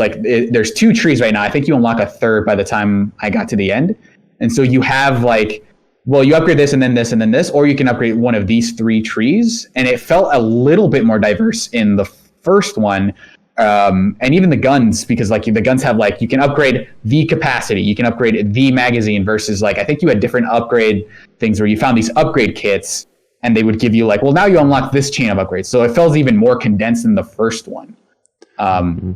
there's 2 trees right now. I think you unlock a third by the time I got to the end. And so you have you upgrade this and then this and then this, or you can upgrade one of these 3 trees. And it felt a little bit more diverse in the first one. And even the guns, because the guns have you can upgrade the capacity, you can upgrade the magazine, versus I think you had different upgrade things where you found these upgrade kits and they would give you now you unlock this chain of upgrades. So it feels even more condensed than the first one.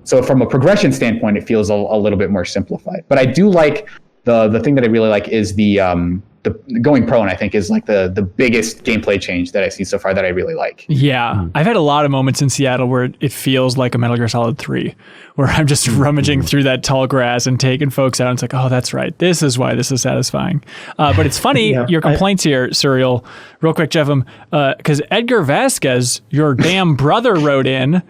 So from a progression standpoint, it feels a little bit more simplified. But I do the thing that I really like is the going prone, I think, is the biggest gameplay change that I see so far that I really like. Yeah. I've had a lot of moments in Seattle where it feels like a Metal Gear Solid 3, where I'm just rummaging through that tall grass and taking folks out. And it's like, oh, that's right. This is why this is satisfying. But it's funny, your complaints here, Serial, real quick, Jeff, because Edgar Vasquez, your damn brother, wrote in,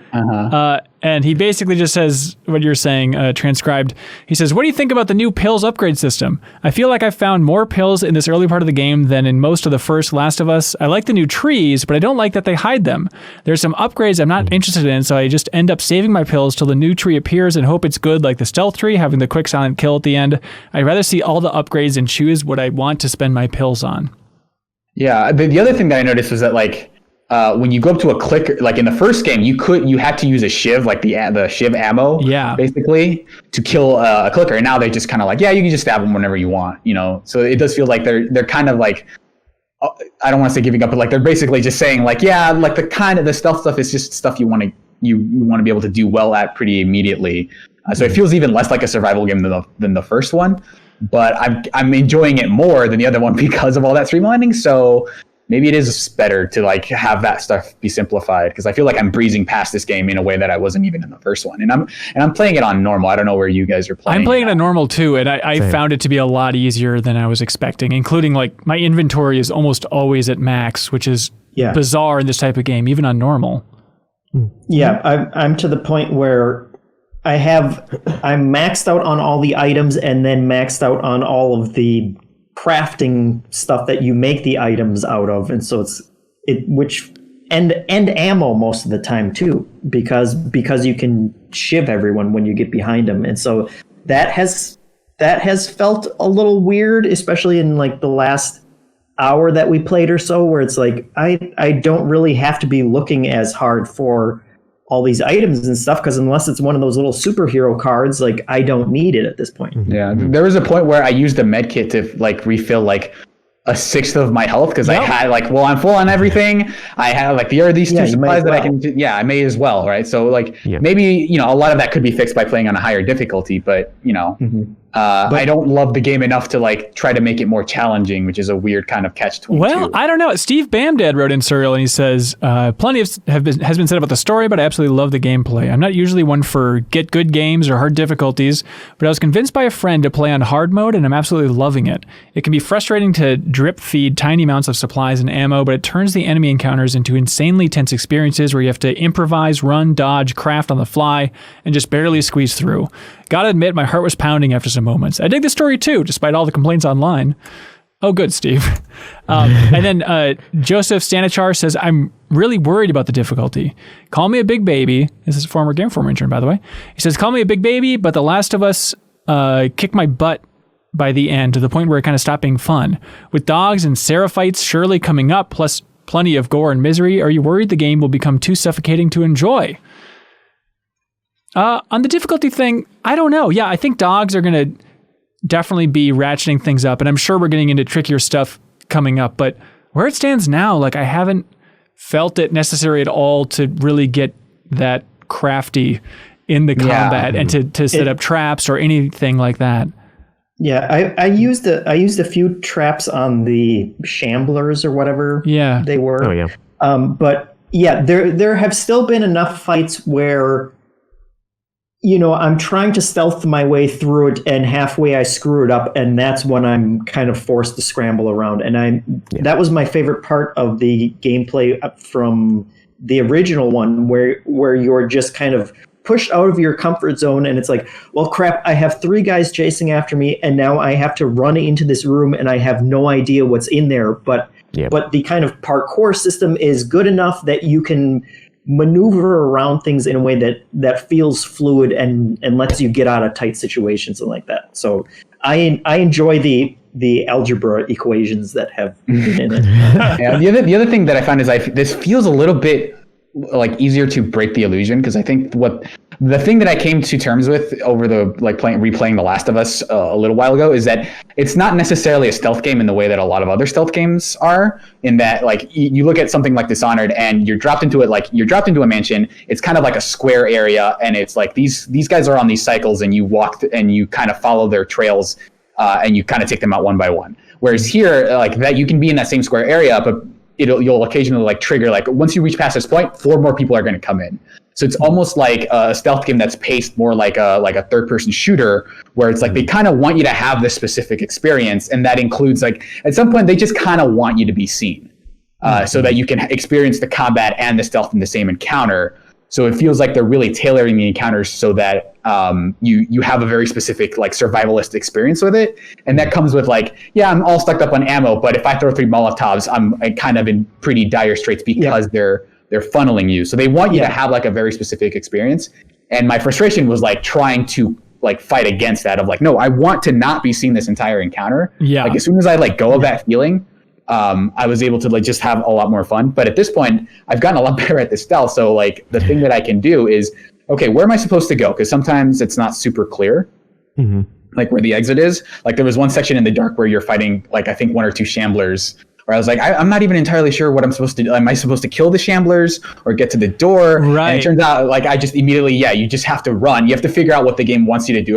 and he basically just says what you're saying, transcribed. He says, what do you think about the new pills upgrade system? I feel like I found more pills in this early part of the game than in most of the first Last of Us. I like the new trees, but I don't like that they hide them. There's some upgrades I'm not interested in, so I just end up saving my pills till the new tree appears and hope it's good, like the stealth tree, having the quick silent kill at the end. I'd rather see all the upgrades and choose what I want to spend my pills on. Yeah, the other thing that I noticed was that when you go up to a clicker, like in the first game, you had to use a shiv, like the shiv ammo, basically, to kill a clicker. And now they just kind of you can just stab them whenever you want, So it does feel like they're kind of I don't want to say giving up, but they're basically just saying the stealth stuff is just stuff you want to be able to do well at pretty immediately. So it feels even less like a survival game than the first one. But I'm enjoying it more than the other one because of all that streamlining. So maybe it is better to have that stuff be simplified, because I feel like I'm breezing past this game in a way that I wasn't even in the first one. And I'm playing it on normal. I don't know where you guys are playing. I'm playing it on normal too, and I found it to be a lot easier than I was expecting, including my inventory is almost always at max, which is bizarre in this type of game, even on normal. Yeah, I'm to the point where I'm maxed out on all the items and then maxed out on all of the crafting stuff that you make the items out of, and so and ammo most of the time too, because you can shiv everyone when you get behind them, and so that has felt a little weird, especially in the last hour that we played or so, where it's I don't really have to be looking as hard for all these items and stuff, because unless it's one of those little superhero cards, I don't need it at this point. Yeah, there was a point where I used the med kit to refill a sixth of my health, because I had I'm full on everything. I have there are these two supplies that I can I may as well, right? So maybe a lot of that could be fixed by playing on a higher difficulty, but I don't love the game enough to try to make it more challenging, which is a weird kind of catch-22. Well, I don't know. Steve Bamdad wrote in Serial, and he says, plenty has been said about the story, but I absolutely love the gameplay. I'm not usually one for get good games or hard difficulties, but I was convinced by a friend to play on hard mode, and I'm absolutely loving it. It can be frustrating to drip feed tiny amounts of supplies and ammo, but it turns the enemy encounters into insanely tense experiences where you have to improvise, run, dodge, craft on the fly, and just barely squeeze through. Gotta admit, my heart was pounding after some moments. I dig the story too, despite all the complaints online. Oh, good, Steve. And then Joseph Stanichar says, I'm really worried about the difficulty. Call me a big baby. This is a former Game Informer intern, by the way. He says, call me a big baby, but The Last of Us kicked my butt by the end, to the point where it kind of stopped being fun. With dogs and Sarah fights surely coming up, plus plenty of gore and misery, are you worried the game will become too suffocating to enjoy? On the difficulty thing, I don't know. Yeah, I think dogs are going to definitely be ratcheting things up, and I'm sure we're getting into trickier stuff coming up, but where it stands now, I haven't felt it necessary at all to really get that crafty in the combat and to set up traps or anything like that. Yeah, I used a few traps on the shamblers or whatever they were. Oh yeah. But there have still been enough fights where I'm trying to stealth my way through it, and halfway I screw it up, and that's when I'm kind of forced to scramble around. And that was my favorite part of the gameplay from the original one, where you're just kind of pushed out of your comfort zone, and it's well, crap, I have 3 guys chasing after me, and now I have to run into this room, and I have no idea what's in there. But the kind of parkour system is good enough that you can maneuver around things in a way that feels fluid and lets you get out of tight situations and like that. So I enjoy the algebra equations that have been in it. Yeah, the other thing that I found is this feels a little bit easier to break the illusion, because I think the thing that I came to terms with over the replaying The Last of Us a little while ago is that it's not necessarily a stealth game in the way that a lot of other stealth games are, in that you look at something like Dishonored and you're dropped into a mansion. It's kind of like a square area, and it's these guys are on these cycles, and you walk and you kind of follow their trails, and you kind of take them out one by one. Whereas here, that you can be in that same square area, but you'll occasionally like trigger, like once you reach past this point, 4 more people are going to come in. So it's almost like a stealth game that's paced more like a third person shooter, where it's like they kind of want you to have this specific experience. And that includes like at some point they just kind of want you to be seen so that you can experience the combat and the stealth in the same encounter. So it feels like they're really tailoring the encounters so that you have a very specific like survivalist experience with it. And that comes with like, yeah, I'm all stuck up on ammo, but if I throw 3 Molotovs, I'm kind of in pretty dire straits because they're funneling you. So they want you to have like a very specific experience. And my frustration was like trying to like fight against that of like, no, I want to not be seeing this entire encounter. Yeah. Like as soon as I like go of that feeling, I was able to like just have a lot more fun. But at this point, I've gotten a lot better at the stealth. So like the thing that I can do is, okay, where am I supposed to go? Because sometimes it's not super clear, like where the exit is. Like there was one section in the dark where you're fighting like I think 1 or 2 shamblers, where I was like, I'm not even entirely sure what I'm supposed to do. Am I supposed to kill the shamblers or get to the door? Right. And it turns out like I just immediately, you just have to run. You have to figure out what the game wants you to do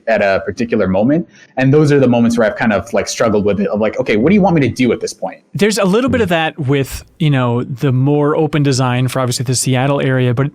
at a particular moment. And those are the moments where I've kind of like struggled with it of like, okay, what do you want me to do at this point? There's a little bit of that with, the more open design for obviously the Seattle area, but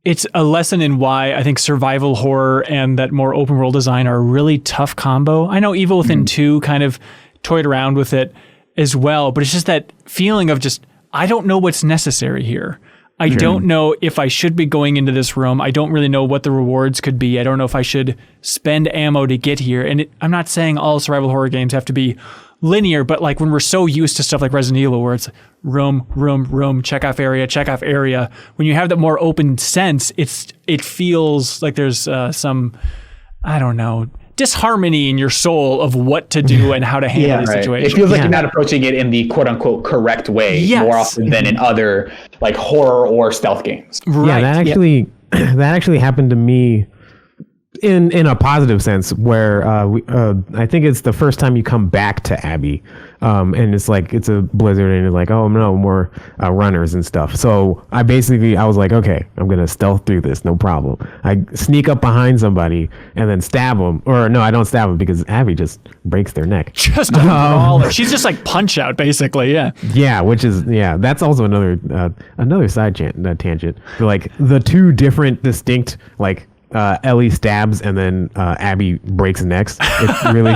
it's a lesson in why I think survival horror and that more open world design are a really tough combo. I know Evil Within 2 kind of toyed around with it as well, but it's just that feeling of just, I don't know what's necessary here. I don't know if I should be going into this room. I don't really know what the rewards could be. I don't know if I should spend ammo to get here. And I'm not saying all survival horror games have to be linear, but like when we're so used to stuff like Resident Evil where it's room, check off area, when you have that more open sense, it feels like there's some, I don't know, disharmony in your soul of what to do and how to handle the situation. It feels like you're not approaching it in the quote unquote correct way more often than in other like horror or stealth games. Right. Yeah, that actually happened to me in a positive sense where I think it's the first time you come back to Abby and it's like it's a blizzard and it's like, oh no, more runners and stuff. So I was like, okay, I'm gonna stealth through this, no problem. I sneak up behind somebody and then stab them, or no, I don't stab them because Abby just breaks their neck. Just a brawler. She's just like Punch Out basically. That's also another side tangent. Like the 2 different distinct like Ellie stabs and then Abby breaks necks. It really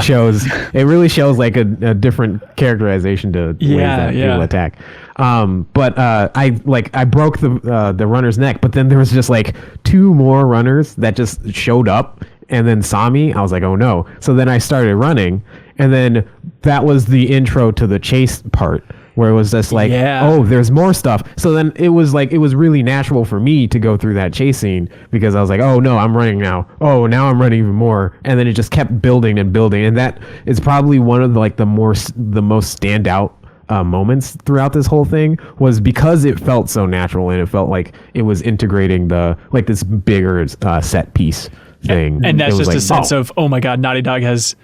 shows like a different characterization to ways that people attack. But I broke the runner's neck, but then there was just like 2 more runners that just showed up and then saw me. I was like, oh no. So then I started running, and then that was the intro to the chase part, where it was just like, oh, there's more stuff. So then it was really natural for me to go through that chase scene because I was like, oh no, I'm running now. Oh, now I'm running even more. And then it just kept building and building. And that is probably one of the most standout moments throughout this whole thing, was because it felt so natural and it felt like it was integrating this bigger set piece thing. And that's just like, a sense of, oh my God, Naughty Dog has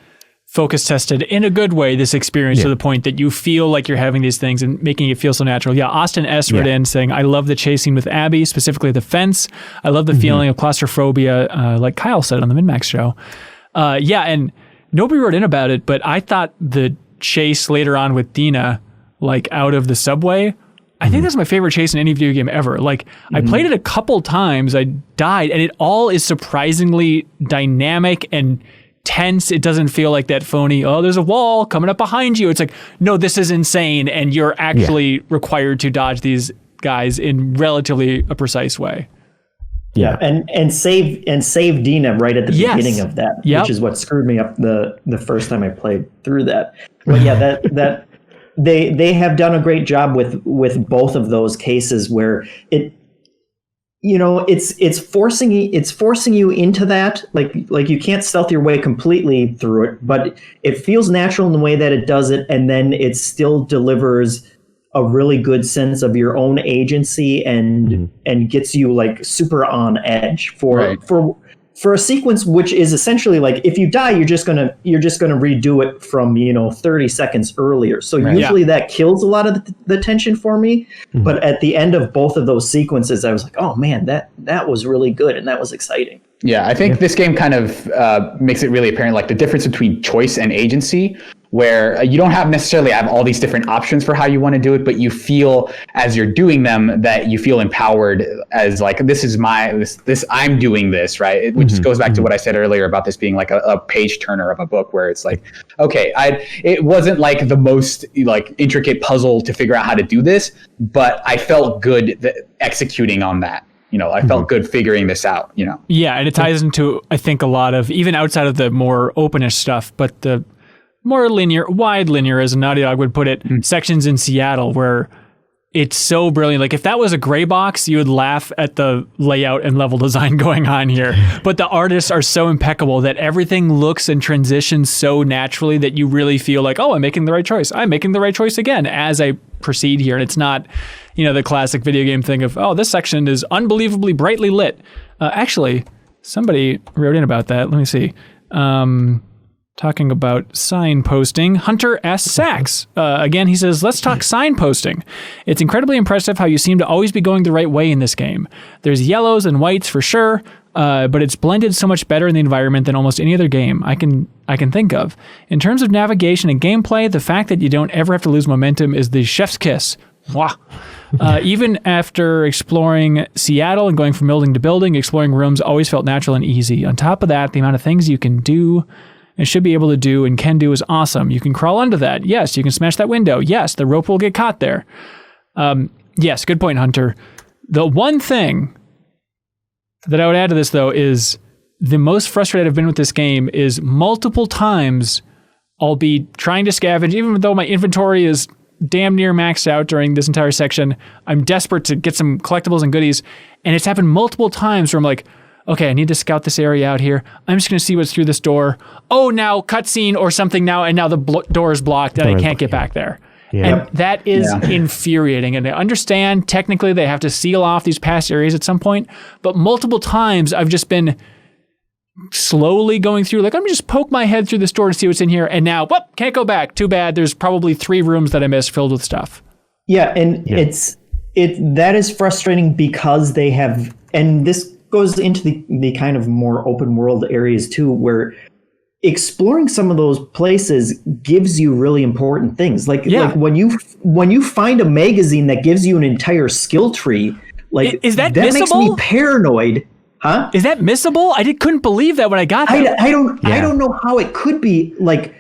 focus tested in a good way this experience to the point that you feel like you're having these things and making it feel so natural. Yeah, Austin S. wrote in saying, I love the chase scene with Abby, specifically the fence. I love the feeling of claustrophobia, like Kyle said on the MinnMax show. And nobody wrote in about it, but I thought the chase later on with Dina, like out of the subway, I think that's my favorite chase in any video game ever. Like I played it a couple times, I died, and it all is surprisingly dynamic and tense. It doesn't feel like that phony, oh, there's a wall coming up behind you. It's like, no, this is insane, and you're actually required to dodge these guys in relatively a precise way. Yeah, and save Dina right at the beginning of that, which is what screwed me up the first time I played through that. But that they have done a great job with both of those cases where it's forcing you into that, like you can't stealth your way completely through it, but it feels natural in the way that it does it, and then it still delivers a really good sense of your own agency and gets you like super on edge for a sequence which is essentially like, if you die, you're just gonna redo it from 30 seconds earlier. So usually that kills a lot of the tension for me. But at the end of both of those sequences, I was like, oh man, that was really good and that was exciting. Yeah, I think this game kind of makes it really apparent, like the difference between choice and agency, where you don't necessarily have all these different options for how you want to do it, but you feel as you're doing them that you feel empowered as like, this is this I'm doing this, right? Which just goes back to what I said earlier about this being like a page turner of a book, where it's like, okay, it wasn't like the most like intricate puzzle to figure out how to do this, but I felt good executing on that. I felt good figuring this out, Yeah, and it ties into, I think, a lot of, even outside of the more openish stuff, but the more wide linear, as Naughty Dog would put it, sections in Seattle where it's so brilliant. Like if that was a gray box, you would laugh at the layout and level design going on here. But the artists are so impeccable that everything looks and transitions so naturally that you really feel like, oh, I'm making the right choice. I'm making the right choice again as I proceed here. And it's not, the classic video game thing of, oh, this section is unbelievably brightly lit. Actually, somebody wrote in about that. Let me see. Talking about signposting, Hunter S. Sachs. Again, he says, let's talk signposting. It's incredibly impressive how you seem to always be going the right way in this game. There's yellows and whites for sure, but it's blended so much better in the environment than almost any other game I can think of. In terms of navigation and gameplay, the fact that you don't ever have to lose momentum is the chef's kiss. Wow. Even after exploring Seattle and going from building to building, exploring rooms always felt natural and easy. On top of that, the amount of things you can do and should be able to do and can do is awesome. You can crawl under that. Yes, you can smash that window. Yes, the rope will get caught there. Yes, good point, Hunter. The one thing that I would add to this, though, is the most frustrated I've been with this game is multiple times I'll be trying to scavenge, even though my inventory is damn near maxed out during this entire section. I'm desperate to get some collectibles and goodies, and it's happened multiple times where I'm like, okay, I need to scout this area out here. I'm just going to see what's through this door. Oh, now cutscene or something now, and now the door is blocked and I can't get back there. Yeah. And that is infuriating. And I understand technically they have to seal off these past areas at some point, but multiple times I've just been slowly going through, like, I'm going to just poke my head through this door to see what's in here, and now, whoop, can't go back. Too bad. There's probably 3 rooms that I missed filled with stuff. Yeah, and that is frustrating because they have, and this goes into the kind of more open world areas too, where exploring some of those places gives you really important things. Like when you find a magazine that gives you an entire skill tree, like is that makes me paranoid. Huh? Is that missable? Couldn't believe that when I got there. I don't know how it could be, like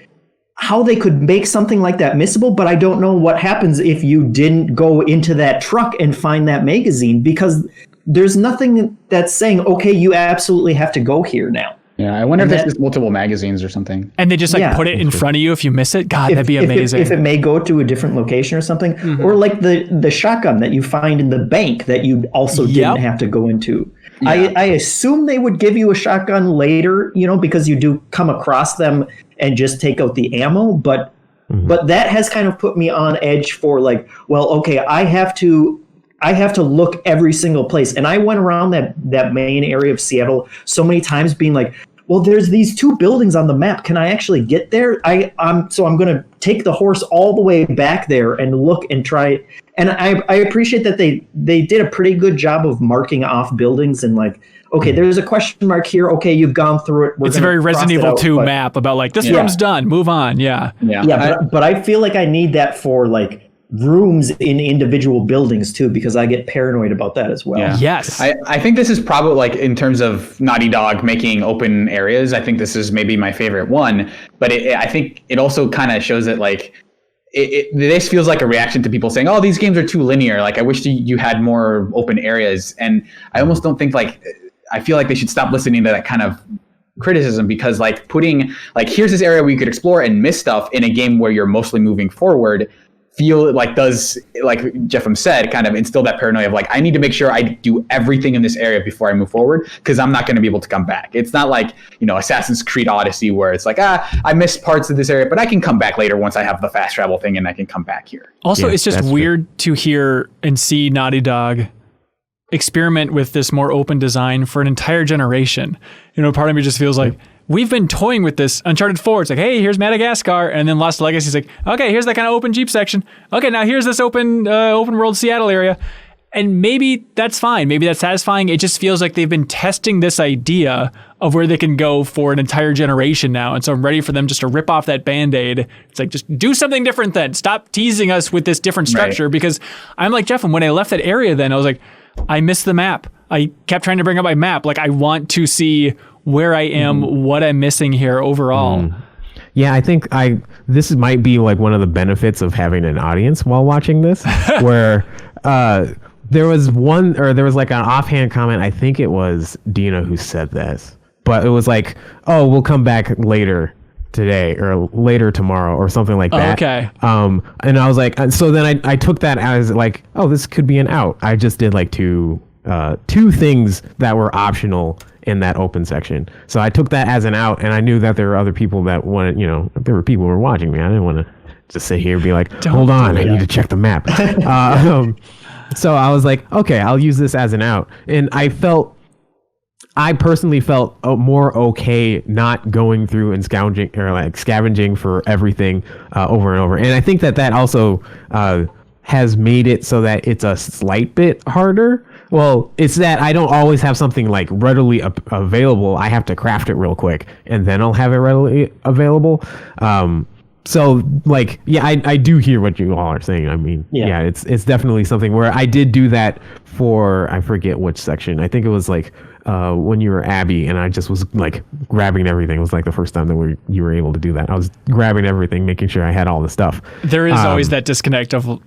how they could make something like that missable, but I don't know what happens if you didn't go into that truck and find that magazine, because there's nothing that's saying, okay, you absolutely have to go here now. Yeah, I wonder if there's just multiple magazines or something. And they just put it in front of you if you miss it. God, that'd be amazing. If it may go to a different location or something. Or like the shotgun that you find in the bank that you also didn't have to go into. Yeah. I assume they would give you a shotgun later, because you do come across them and just take out the ammo. But that has kind of put me on edge for like, well, okay, I have to look every single place. And I went around that main area of Seattle so many times being like, well, there's these 2 buildings on the map. Can I actually get there? I'm going to take the horse all the way back there and look and try. And I appreciate that they did a pretty good job of marking off buildings and like, okay, there's a question mark here. Okay, you've gone through it. It's a very Resident Evil 2 map about like, this room's done. Move on. Yeah. But I feel like I need that for like rooms in individual buildings too, because I get paranoid about that as well. Yeah. Yes. I think this is probably like, in terms of Naughty Dog making open areas, I think this is maybe my favorite one, but I think it also kind of shows that like, this feels like a reaction to people saying, oh, these games are too linear. Like, I wish you had more open areas. And I almost don't think I feel like they should stop listening to that kind of criticism, because like putting like, here's this area where you could explore and miss stuff in a game where you're mostly moving forward, feel like does, like Jeffem said, kind of instill that paranoia of like, I need to make sure I do everything in this area before I move forward, because I'm not going to be able to come back. It's not like, Assassin's Creed Odyssey, where it's like, I missed parts of this area, but I can come back later once I have the fast travel thing and I can come back here. Also, it's just weird to hear and see Naughty Dog experiment with this more open design for an entire generation. Part of me just feels like, we've been toying with this. Uncharted 4, it's like, hey, here's Madagascar. And then Lost Legacy is like, okay, here's that kind of open Jeep section. Okay, now here's this open world Seattle area. And maybe that's fine. Maybe that's satisfying. It just feels like they've been testing this idea of where they can go for an entire generation now. And so I'm ready for them just to rip off that Band-Aid. It's like, just do something different then. Stop teasing us with this different structure. Right. Because I'm like Jeff, and when I left that area then, I was like, I missed the map. I kept trying to bring up my map. Like, I want to see where I am, what I'm missing here overall. Yeah, I think this might be like one of the benefits of having an audience while watching this, where there was like an offhand comment. I think it was Dina who said this, but it was like, "Oh, we'll come back later today or later tomorrow or something like that." Okay. And I was like, so then I took that as like, oh, this could be an out. I just did like two things that were optional in that open section. So I took that as an out, and I knew that there were other people that wanted, there were people who were watching me. I didn't want to just sit here and be like, hold on, I need to check the map. So I was like, okay, I'll use this as an out. And I personally felt more okay not going through and scavenging for everything over and over. And I think that also has made it so that it's a slight bit harder. Well, it's that I don't always have something like readily available. I have to craft it real quick, and then I'll have it readily available. So like, yeah, I do hear what you all are saying. I mean, yeah, it's definitely something where I did do that for, I forget which section. I think it was like when you were Abby, and I just was like grabbing everything. It was like the first time that you were able to do that. I was grabbing everything, making sure I had all the stuff. There is always that disconnect of,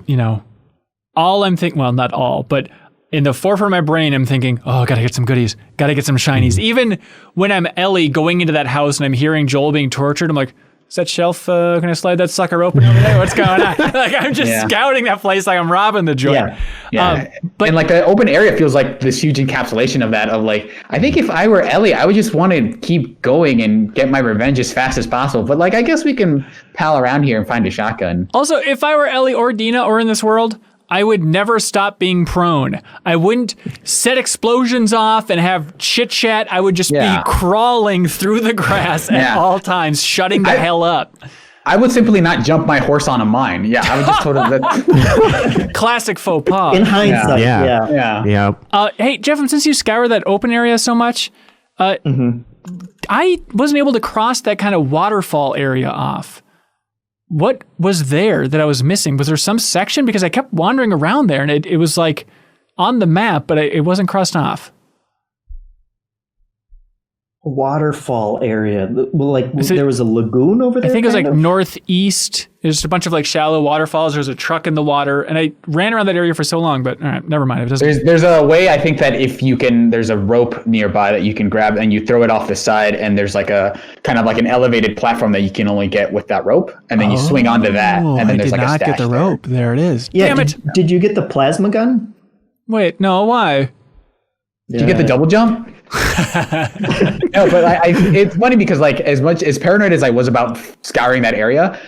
all I'm thinking, well, not all, but in the forefront of my brain, I'm thinking, oh, gotta get some goodies, gotta get some shinies. Even when I'm Ellie going into that house and I'm hearing Joel being tortured, I'm like, is that shelf, can I slide that sucker open over there? What's going on? Like, I'm just scouting that place like I'm robbing the joint. But and like the open area feels like this huge encapsulation of that, of like, I think if I were Ellie, I would just want to keep going and get my revenge as fast as possible. But like, I guess we can pal around here and find a shotgun. Also, if I were Ellie or Dina or in this world, I would never stop being prone. I wouldn't set explosions off and have chit chat. I would just be crawling through the grass at all times, shutting the hell up. I would simply not jump my horse on a mine. Yeah, I would just totally... Classic faux pas. In hindsight, yeah. Hey, Jeff, since you scour that open area so much, I wasn't able to cross that kind of waterfall area off. What was there that I was missing? Was there some section? Because I kept wandering around there, and it was like on the map, but it wasn't crossed off. Waterfall area. Like, there was a lagoon over there? I think it was like northeast. There's a bunch of like shallow waterfalls. There's a truck in the water, and I ran around that area for so long, but all right, never mind. It doesn't. There's a way, I think, that if you can, there's a rope nearby that you can grab and you throw it off the side, and there's like a kind of like an elevated platform that you can only get with that rope, and then you swing onto that, and then there's like a stash. I did not get the rope. There it is. Yeah, Damn it. Did you get the plasma gun? Wait, no, why? Did you get the double jump? No, but it's funny because like as much as paranoid as I was about scouring that area,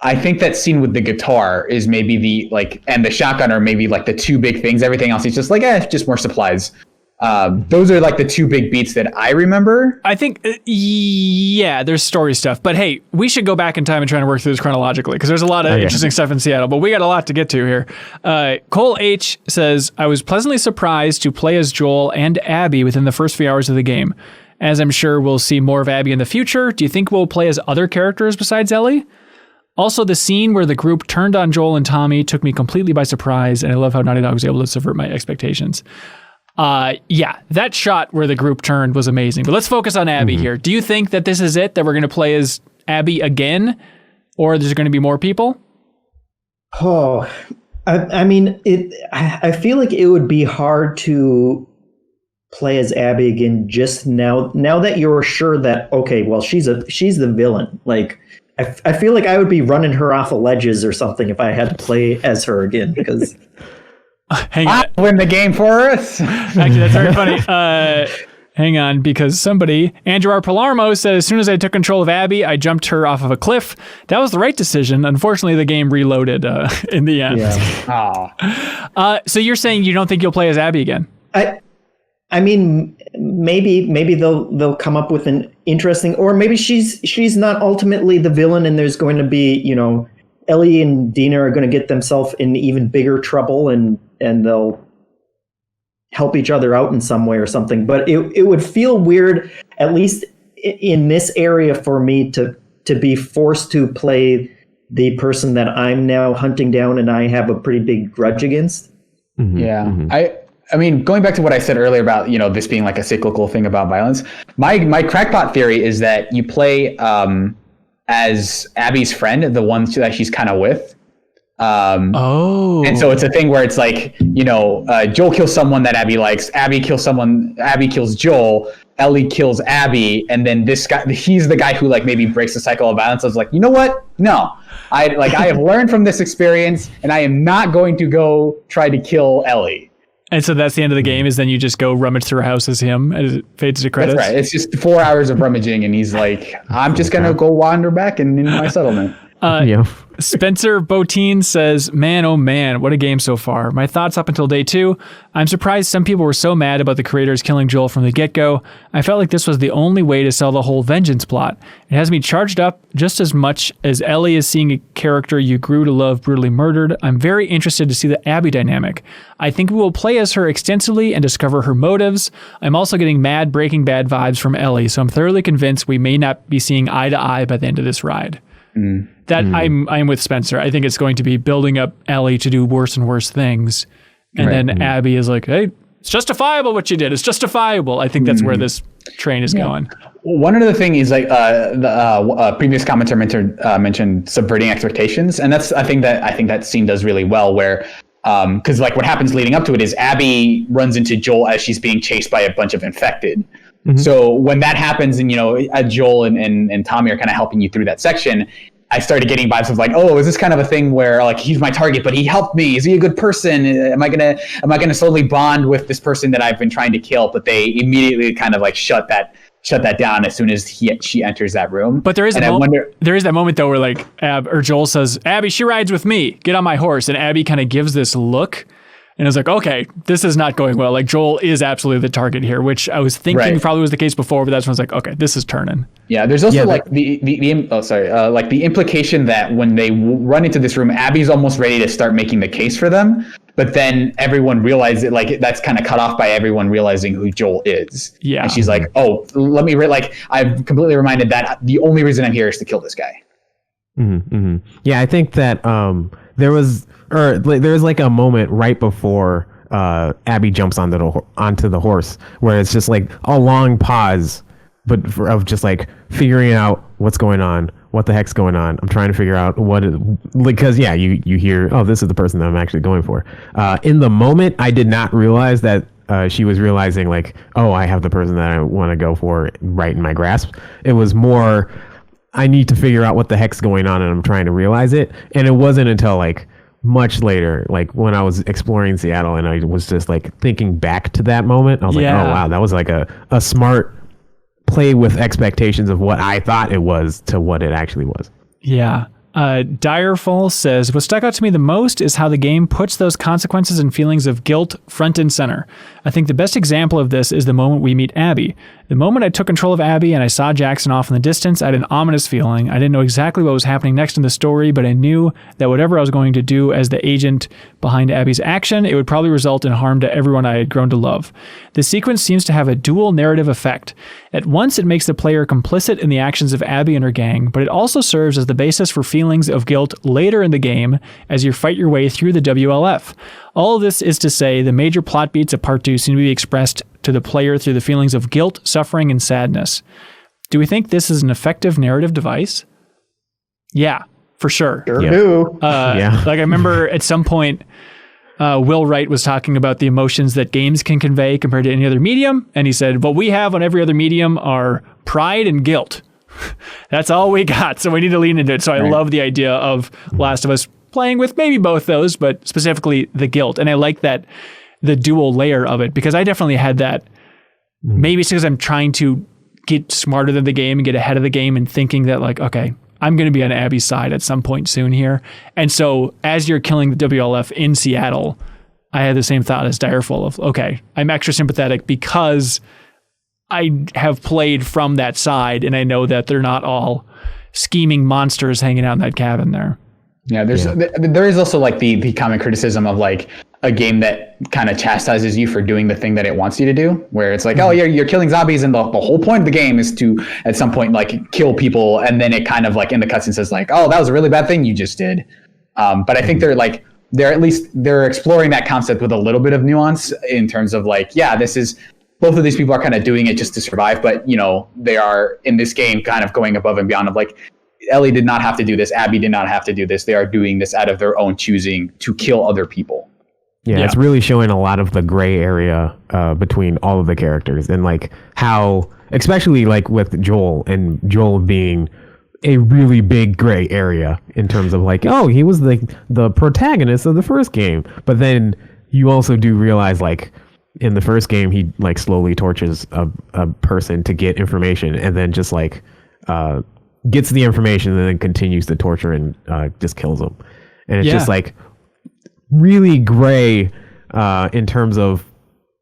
I think that scene with the guitar is maybe the like, and the shotgun are maybe like the two big things. Everything else is just like, just more supplies. Those are like the two big beats that I remember. I think, there's story stuff. But hey, we should go back in time and try to work through this chronologically because there's a lot of interesting stuff in Seattle. But we got a lot to get to here. Cole H says, I was pleasantly surprised to play as Joel and Abby within the first few hours of the game. As I'm sure we'll see more of Abby in the future, do you think we'll play as other characters besides Ellie? Also, the scene where the group turned on Joel and Tommy took me completely by surprise, and I love how Naughty Dog was able to subvert my expectations. That shot where the group turned was amazing. But let's focus on Abby here. Do you think that this is it, that we're going to play as Abby again, or there's going to be more people? Oh, I mean, I feel like it would be hard to play as Abby again just now that you're sure that, okay, well, she's the villain. Like, I feel like I would be running her off of ledges or something if I had to play as her again, because... Hang on. Win the game for us. Actually, that's very funny. Hang on, because somebody, Andrew R. Palermo, said, as soon as I took control of Abby, I jumped her off of a cliff. That was the right decision. Unfortunately, the game reloaded in the end. Yeah. So you're saying you don't think you'll play as Abby again? I mean, maybe they'll come up with an interesting, or maybe she's not ultimately the villain, and there's going to be, Ellie and Dina are going to get themselves in even bigger trouble, and they'll help each other out in some way or something. But it would feel weird, at least in this area, for me to be forced to play the person that I'm now hunting down and I have a pretty big grudge against. Mm-hmm. Yeah. Mm-hmm. I mean, going back to what I said earlier about, this being like a cyclical thing about violence, my crackpot theory is that you play as Abby's friend, the one that she's kind of with. And so it's a thing where it's like, Joel kills someone that Abby likes, Abby kills Joel, Ellie kills Abby, and then this guy, he's the guy who like maybe breaks the cycle of violence. I was like, you know what? No, I have learned from this experience, and I am not going to go try to kill Ellie. And so that's the end of the game, is then you just go rummage through a house as him as it fades to credits? That's right. It's just 4 hours of rummaging, and he's like, I'm just going to go wander back in my settlement. Spencer Botine says, man, oh man, what a game so far. My thoughts up until day 2. I'm surprised some people were so mad about the creators killing Joel from the get-go. I felt like this was the only way to sell the whole vengeance plot. It has me charged up just as much as Ellie is seeing a character you grew to love brutally murdered. I'm very interested to see the Abby dynamic. I think we will play as her extensively and discover her motives. I'm also getting mad Breaking Bad vibes from Ellie, so I'm thoroughly convinced we may not be seeing eye to eye by the end of this ride. I'm with Spencer. I think it's going to be building up Ellie to do worse and worse things. And then Abby is like, hey, it's justifiable what you did. It's justifiable. I think that's where this train is going. One other thing is like the previous commenter mentioned subverting expectations. And I think that scene does really well where, because like what happens leading up to it is Abby runs into Joel as she's being chased by a bunch of infected. Mm-hmm. So when that happens and, Joel and Tommy are kind of helping you through that section, I started getting vibes of like, oh, is this kind of a thing where like he's my target, but he helped me? Is he a good person? Am I gonna slowly bond with this person that I've been trying to kill? But they immediately kind of like shut that down as soon as she enters that room. But there is that moment though where like Joel says, Abby, she rides with me. Get on my horse. And Abby kind of gives this look. And it's like, okay, this is not going well. Like Joel is absolutely the target here, which I was thinking probably was the case before, but that's when I was like, okay, this is turning. Yeah, there's also like the implication that when they run into this room, Abby's almost ready to start making the case for them, but then everyone realizes it, like that's kind of cut off by everyone realizing who Joel is. Yeah, and she's like, oh, let me I've completely reminded that the only reason I'm here is to kill this guy. Mm-hmm, mm-hmm. Yeah, I think that there's like a moment right before Abby jumps onto the horse where it's just like a long pause, but of just like figuring out what's going on, what the heck's going on. I'm trying to figure out because you hear, oh, this is the person that I'm actually going for. In the moment, I did not realize that she was realizing like, oh, I have the person that I want to go for right in my grasp. It was more, I need to figure out what the heck's going on and I'm trying to realize it. And it wasn't until like much later, like when I was exploring Seattle and I was just like thinking back to that moment, I was like, oh wow, that was like a smart play with expectations of what I thought it was to what it actually was. Yeah. Direfall says, what stuck out to me the most is how the game puts those consequences and feelings of guilt front and center. I think the best example of this is the moment we meet Abby. The moment I took control of Abby and I saw Jackson off in the distance, I had an ominous feeling. I didn't know exactly what was happening next in the story, but I knew that whatever I was going to do as the agent behind Abby's action, it would probably result in harm to everyone I had grown to love. The sequence seems to have a dual narrative effect. At once, it makes the player complicit in the actions of Abby and her gang, but it also serves as the basis for feelings of guilt later in the game as you fight your way through the WLF. All of this is to say the major plot beats of Part 2 seem to be expressed to the player through the feelings of guilt, suffering, and sadness. Do we think this is an effective narrative device? Yeah, for sure. Sure do. Like I remember at some point, Will Wright was talking about the emotions that games can convey compared to any other medium. And he said, what we have on every other medium are pride and guilt. That's all we got. So we need to lean into it. So I love the idea of Last of Us playing with maybe both those, but specifically the guilt. And I like that the dual layer of it, because I definitely had that. Maybe it's because I'm trying to get smarter than the game and get ahead of the game and thinking that like, okay, I'm going to be on Abby's side at some point soon here. And so as you're killing the WLF in Seattle, I had the same thought as Direful of, okay, I'm extra sympathetic because I have played from that side and I know that they're not all scheming monsters hanging out in that cabin there. Yeah, there is also like the common criticism of like a game that kind of chastises you for doing the thing that it wants you to do, where it's like, oh, you're killing zombies, and the whole point of the game is to at some point like kill people, and then it kind of like in the cutscene says like, oh, that was a really bad thing you just did. But I think they're exploring that concept with a little bit of nuance in terms of like, yeah, this is, both of these people are kind of doing it just to survive, but they are in this game kind of going above and beyond of like, Ellie did not have to do this, Abby did not have to do this. They are doing this out of their own choosing to kill other people. Yeah, it's really showing a lot of the gray area between all of the characters, and like how, especially like with Joel being a really big gray area in terms of like, oh, he was the protagonist of the first game, but then you also do realize like in the first game he like slowly tortures a person to get information, and then just like gets the information and then continues to torture and just kills them, and it's just like really gray in terms of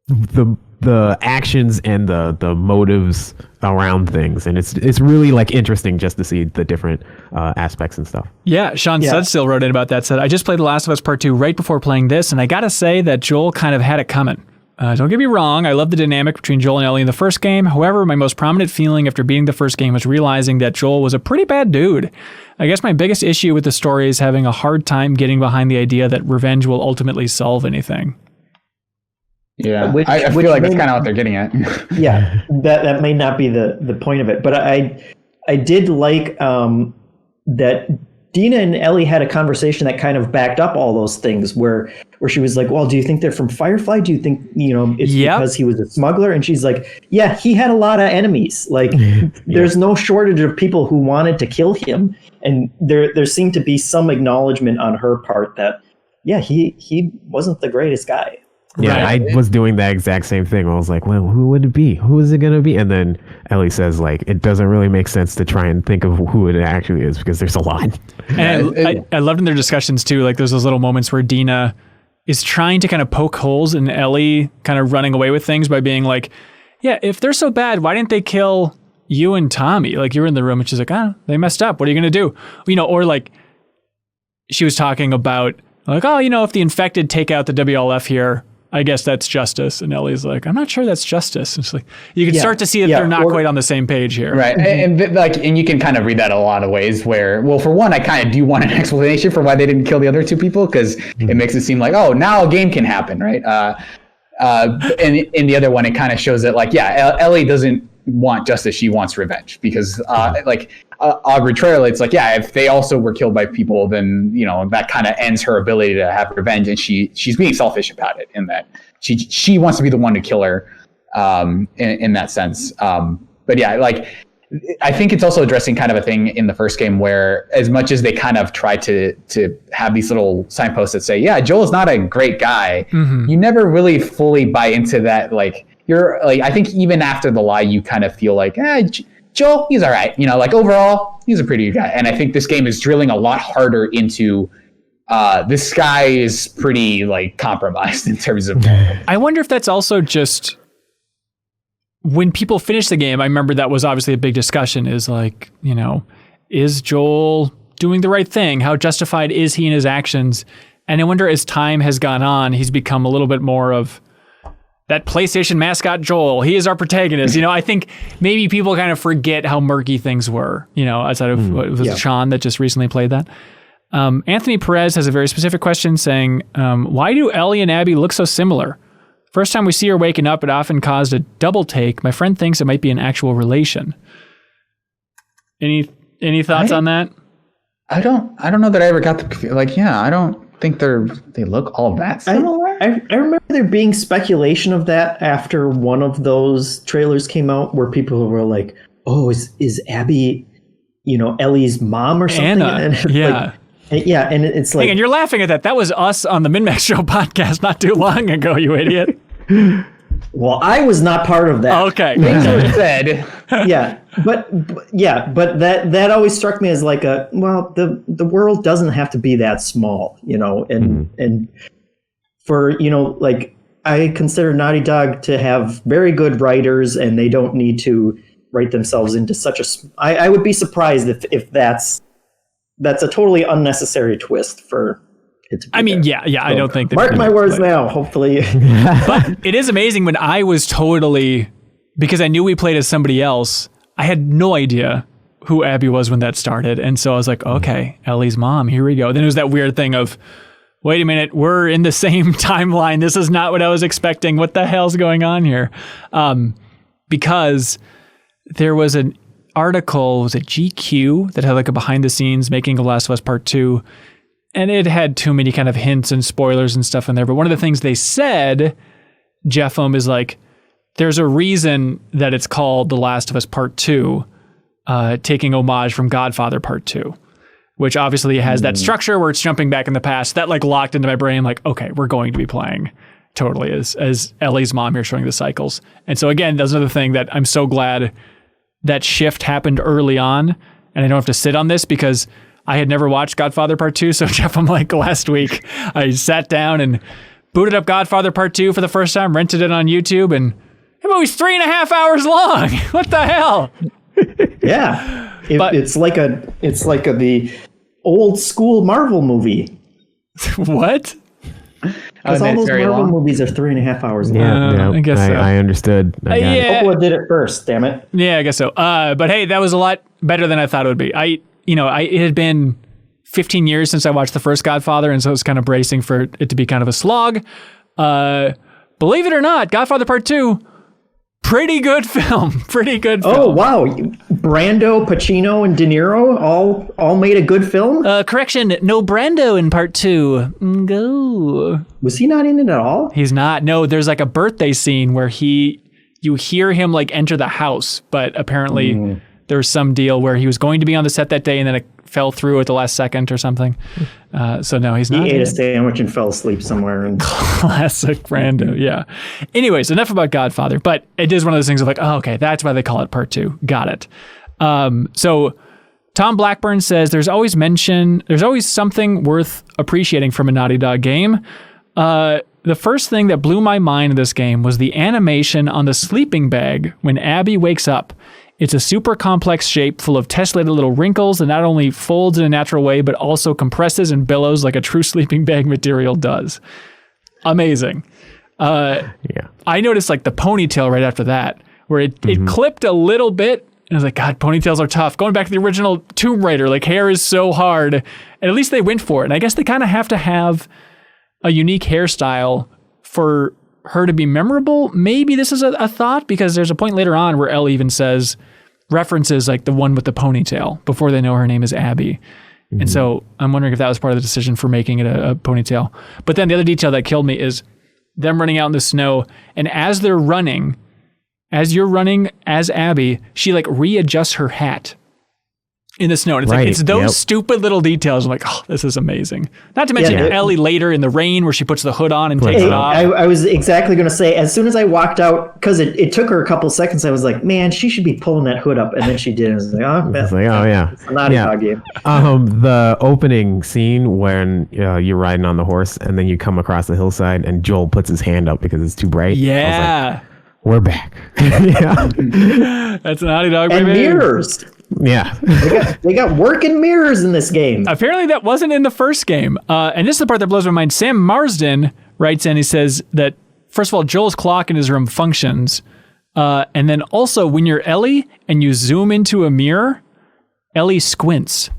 the actions and the motives around things, and it's really like interesting just to see the different aspects and stuff. Sean Sudstill wrote in about that, said, I just played The Last of Us Part 2 right before playing this, and I gotta say that Joel kind of had it coming. Don't get me wrong, I love the dynamic between Joel and Ellie in the first game. However, my most prominent feeling after beating the first game was realizing that Joel was a pretty bad dude. I guess my biggest issue with the story is having a hard time getting behind the idea that revenge will ultimately solve anything. Yeah, I feel like that's kind of what they're getting at. Yeah, that may not be the point of it, but I did like that Dina and Ellie had a conversation that kind of backed up all those things, where she was like, well, do you think they're from Firefly? Do you think, it's because he was a smuggler? And she's like, yeah, he had a lot of enemies. Like, there's no shortage of people who wanted to kill him. And there seemed to be some acknowledgement on her part that, yeah, he wasn't the greatest guy. Yeah, right. I was doing that exact same thing. I was like, well, who would it be? Who is it going to be? And then Ellie says, like, it doesn't really make sense to try and think of who it actually is because there's a lot. And I loved in their discussions, too, like there's those little moments where Dina is trying to kind of poke holes in Ellie kind of running away with things by being like, yeah, if they're so bad, why didn't they kill you and Tommy? Like, you're in the room, and she's like, they messed up. What are you going to do? Or like she was talking about, like, if the infected take out the WLF here, I guess that's justice. And Ellie's like, I'm not sure that's justice. It's like, you can start to see that they're not quite on the same page here. Right. And you can kind of read that a lot of ways where, well, for one, I kind of do want an explanation for why they didn't kill the other two people, because it makes it seem like, oh, now a game can happen. Right. And in the other one, it kind of shows that like, Ellie doesn't want justice. She wants revenge because arbitrarily, it's like, if they also were killed by people, then that kind of ends her ability to have revenge, and she's being selfish about it in that she wants to be the one to kill her in that sense. But I think it's also addressing kind of a thing in the first game where, as much as they kind of try to have these little signposts that say, Joel's not a great guy, you never really fully buy into that. Like, you're like, I think even after the lie, you kind of feel like, Joel, he's all right. Overall, he's a pretty good guy. And I think this game is drilling a lot harder into this guy is pretty like compromised in terms of. I wonder if that's also just when people finish the game. I remember that was obviously a big discussion, is like, is Joel doing the right thing? How justified is he in his actions? And I wonder, as time has gone on, he's become a little bit more of that PlayStation mascot Joel. He is our protagonist. I think maybe people kind of forget how murky things were, outside of was Sean that just recently played that. Anthony Perez has a very specific question saying, why do Ellie and Abby look so similar? First time we see her waking up, it often caused a double take. My friend thinks it might be an actual relation. Any thoughts on that? I don't know that I ever got I don't think they look all that similar. I remember there being speculation of that after one of those trailers came out, where people were like, "Oh, is Abby, Ellie's mom or something?" Anna. And and it's like, and you're laughing at that. That was us on the MinnMax Show podcast not too long ago, you idiot. Well, I was not part of that. Okay. Things were said. But that always struck me as like the world doesn't have to be that small, and for, I consider Naughty Dog to have very good writers, and they don't need to write themselves into such I would be surprised if that's a totally unnecessary twist for I mean, yeah, I don't think that. Mark my words now. Hopefully, but it is amazing when I was totally, because I knew we played as somebody else. I had no idea who Abby was when that started, and so I was like, okay, Ellie's mom. Here we go. Then it was that weird thing of, wait a minute, we're in the same timeline. This is not what I was expecting. What the hell's going on here? Because there was an article, was it GQ, that had like a behind the scenes making of Last of Us Part 2. And it had too many kind of hints and spoilers and stuff in there. But one of the things they said, Jeff is like, there's a reason that it's called The Last of Us Part 2, taking homage from Godfather Part 2, which obviously has that structure where it's jumping back in the past. That like locked into my brain, like, okay, we're going to be playing totally as Ellie's mom here showing the cycles. And so again, that's another thing that I'm so glad that shift happened early on, and I don't have to sit on this because I had never watched Godfather Part 2. So Jeff, I'm like, last week I sat down and booted up Godfather Part 2 for the first time, rented it on YouTube, and the movie's 3.5 hours long. What the hell? Yeah. It's like the old school Marvel movie. What? Because all those Marvel movies are 3.5 hours long. Yeah, I guess so. I understood. I got it. Coppola did it first, damn it. Yeah, I guess so. But hey, that was a lot better than I thought it would be. It had been 15 years since I watched the first Godfather, and so I was kind of bracing for it to be kind of a slog. Believe it or not, Godfather Part 2, pretty good film. Pretty good film. Oh, wow. Brando, Pacino, and De Niro all made a good film? Correction, no Brando in Part 2. Go. Was he not in it at all? He's not. No, there's like a birthday scene where you hear him like enter the house, but apparently there was some deal where he was going to be on the set that day and then it fell through at the last second or something. So no, he's not. He ate a sandwich and fell asleep somewhere. Classic Brando, yeah. Anyways, enough about Godfather, but it is one of those things of like, oh, okay, that's why they call it Part 2. Got it. So Tom Blackburn says there's always something worth appreciating from a Naughty Dog game. The first thing that blew my mind in this game was the animation on the sleeping bag when Abby wakes up. It's a super complex shape full of tessellated little wrinkles that not only folds in a natural way, but also compresses and billows like a true sleeping bag material does. Amazing. I noticed like the ponytail right after that, where it clipped a little bit. And I was like, God, ponytails are tough. Going back to the original Tomb Raider, like hair is so hard. And at least they went for it. And I guess they kind of have to have a unique hairstyle for her to be memorable. Maybe this is a thought, because there's a point later on where Elle even references like the one with the ponytail before they know her name is Abby. And so I'm wondering if that was part of the decision for making it a ponytail. But then the other detail that killed me is them running out in the snow. And as you're running as Abby, she like readjusts her hat in the snow. And it's like, it's those stupid little details. I'm like, oh, this is amazing. Not to mention Ellie later in the rain where she puts the hood on and takes it off. I was exactly going to say, as soon as I walked out, because it took her a couple seconds, I was like, man, she should be pulling that hood up. And then she did. And I was like, it's a Naughty Dog game. The opening scene when you're riding on the horse and then you come across the hillside and Joel puts his hand up because it's too bright. Yeah. We're back. That's Naughty Dog. And mirrors. Yeah. they got working mirrors in this game. Apparently that wasn't in the first game. And this is the part that blows my mind. Sam Marsden writes in, he says that, first of all, Joel's clock in his room functions. And then also when you're Ellie and you zoom into a mirror, Ellie squints.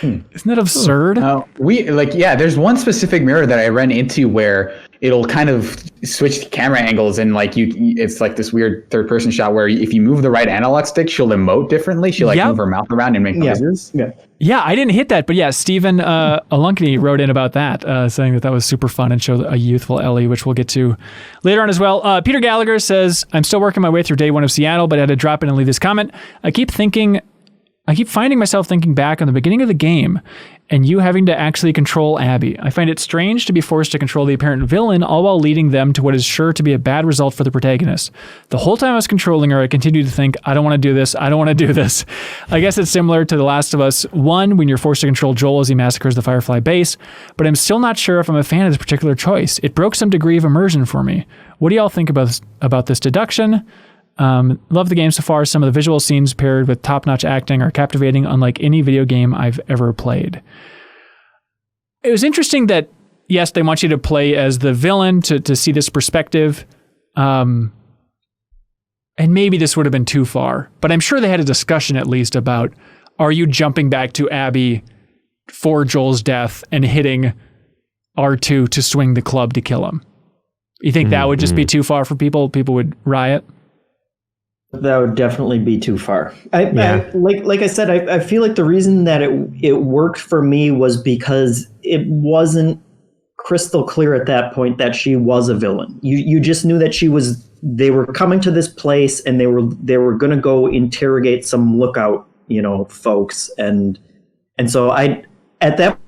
Isn't that absurd? There's one specific mirror that I ran into where it'll kind of switch camera angles and like it's like this weird third person shot where if you move the right analog stick, she'll emote differently. She'll move her mouth around and make noises. Yeah, I didn't hit that, but yeah, Stephen Alunkney wrote in about that, saying that was super fun and showed a youthful Ellie, which we'll get to later on as well. Peter Gallagher says, I'm still working my way through day one of Seattle, but I had to drop in and leave this comment. I keep finding myself thinking back on the beginning of the game and you having to actually control Abby. I find it strange to be forced to control the apparent villain, all while leading them to what is sure to be a bad result for the protagonist. The whole time I was controlling her, I continued to think, I don't want to do this. I don't want to do this. I guess it's similar to The Last of Us 1 when you're forced to control Joel as he massacres the Firefly base, but I'm still not sure if I'm a fan of this particular choice. It broke some degree of immersion for me. What do y'all think about this deduction? Love the game so far. Some of the visual scenes paired with top-notch acting are captivating, unlike any video game I've ever played. it was interesting that, yes, they want you to play as the villain to see this perspective. And maybe this would have been too far, but I'm sure they had a discussion at least about, are you jumping back to Abby for Joel's death and hitting R2 to swing the club to kill him? You think that would just be too far for people? People would riot? That would definitely be too far. Like I said, I feel like the reason that it worked for me was because it wasn't crystal clear at that point that she was a villain. You just knew that they were coming to this place and they were going to go interrogate some lookout, folks. And so at that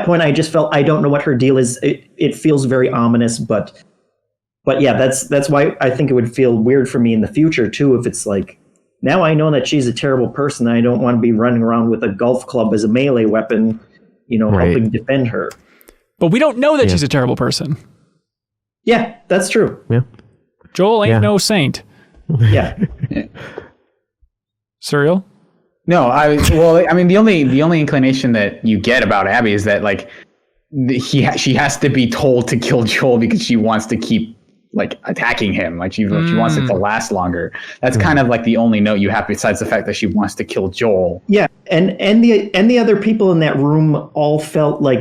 point, I just felt, I don't know what her deal is. It feels very ominous, but yeah, that's why I think it would feel weird for me in the future too. If it's like, now I know that she's a terrible person. I don't want to be running around with a golf club as a melee weapon, helping defend her. But we don't know that she's a terrible person. Yeah, that's true. Yeah. Joel ain't no saint. Yeah. Surreal? No, the only inclination that you get about Abby is that like she has to be told to kill Joel because she wants to keep like attacking him. Like she wants it to last longer. That's kind of like the only note you have besides the fact that she wants to kill Joel. Yeah, and the other people in that room all felt like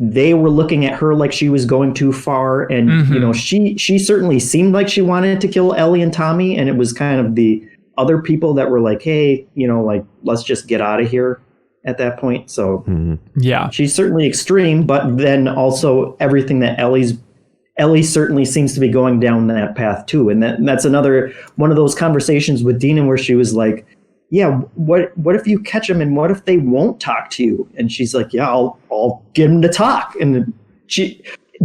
they were looking at her like she was going too far, and she certainly seemed like she wanted to kill Ellie and Tommy, and it was kind of the other people that were like, hey, like let's just get out of here at that point. So yeah, she's certainly extreme, but then also everything that Ellie certainly seems to be going down that path too. And that's another one of those conversations with Dina where she was like, yeah, what if you catch them and what if they won't talk to you? And she's like, yeah, I'll get them to talk. And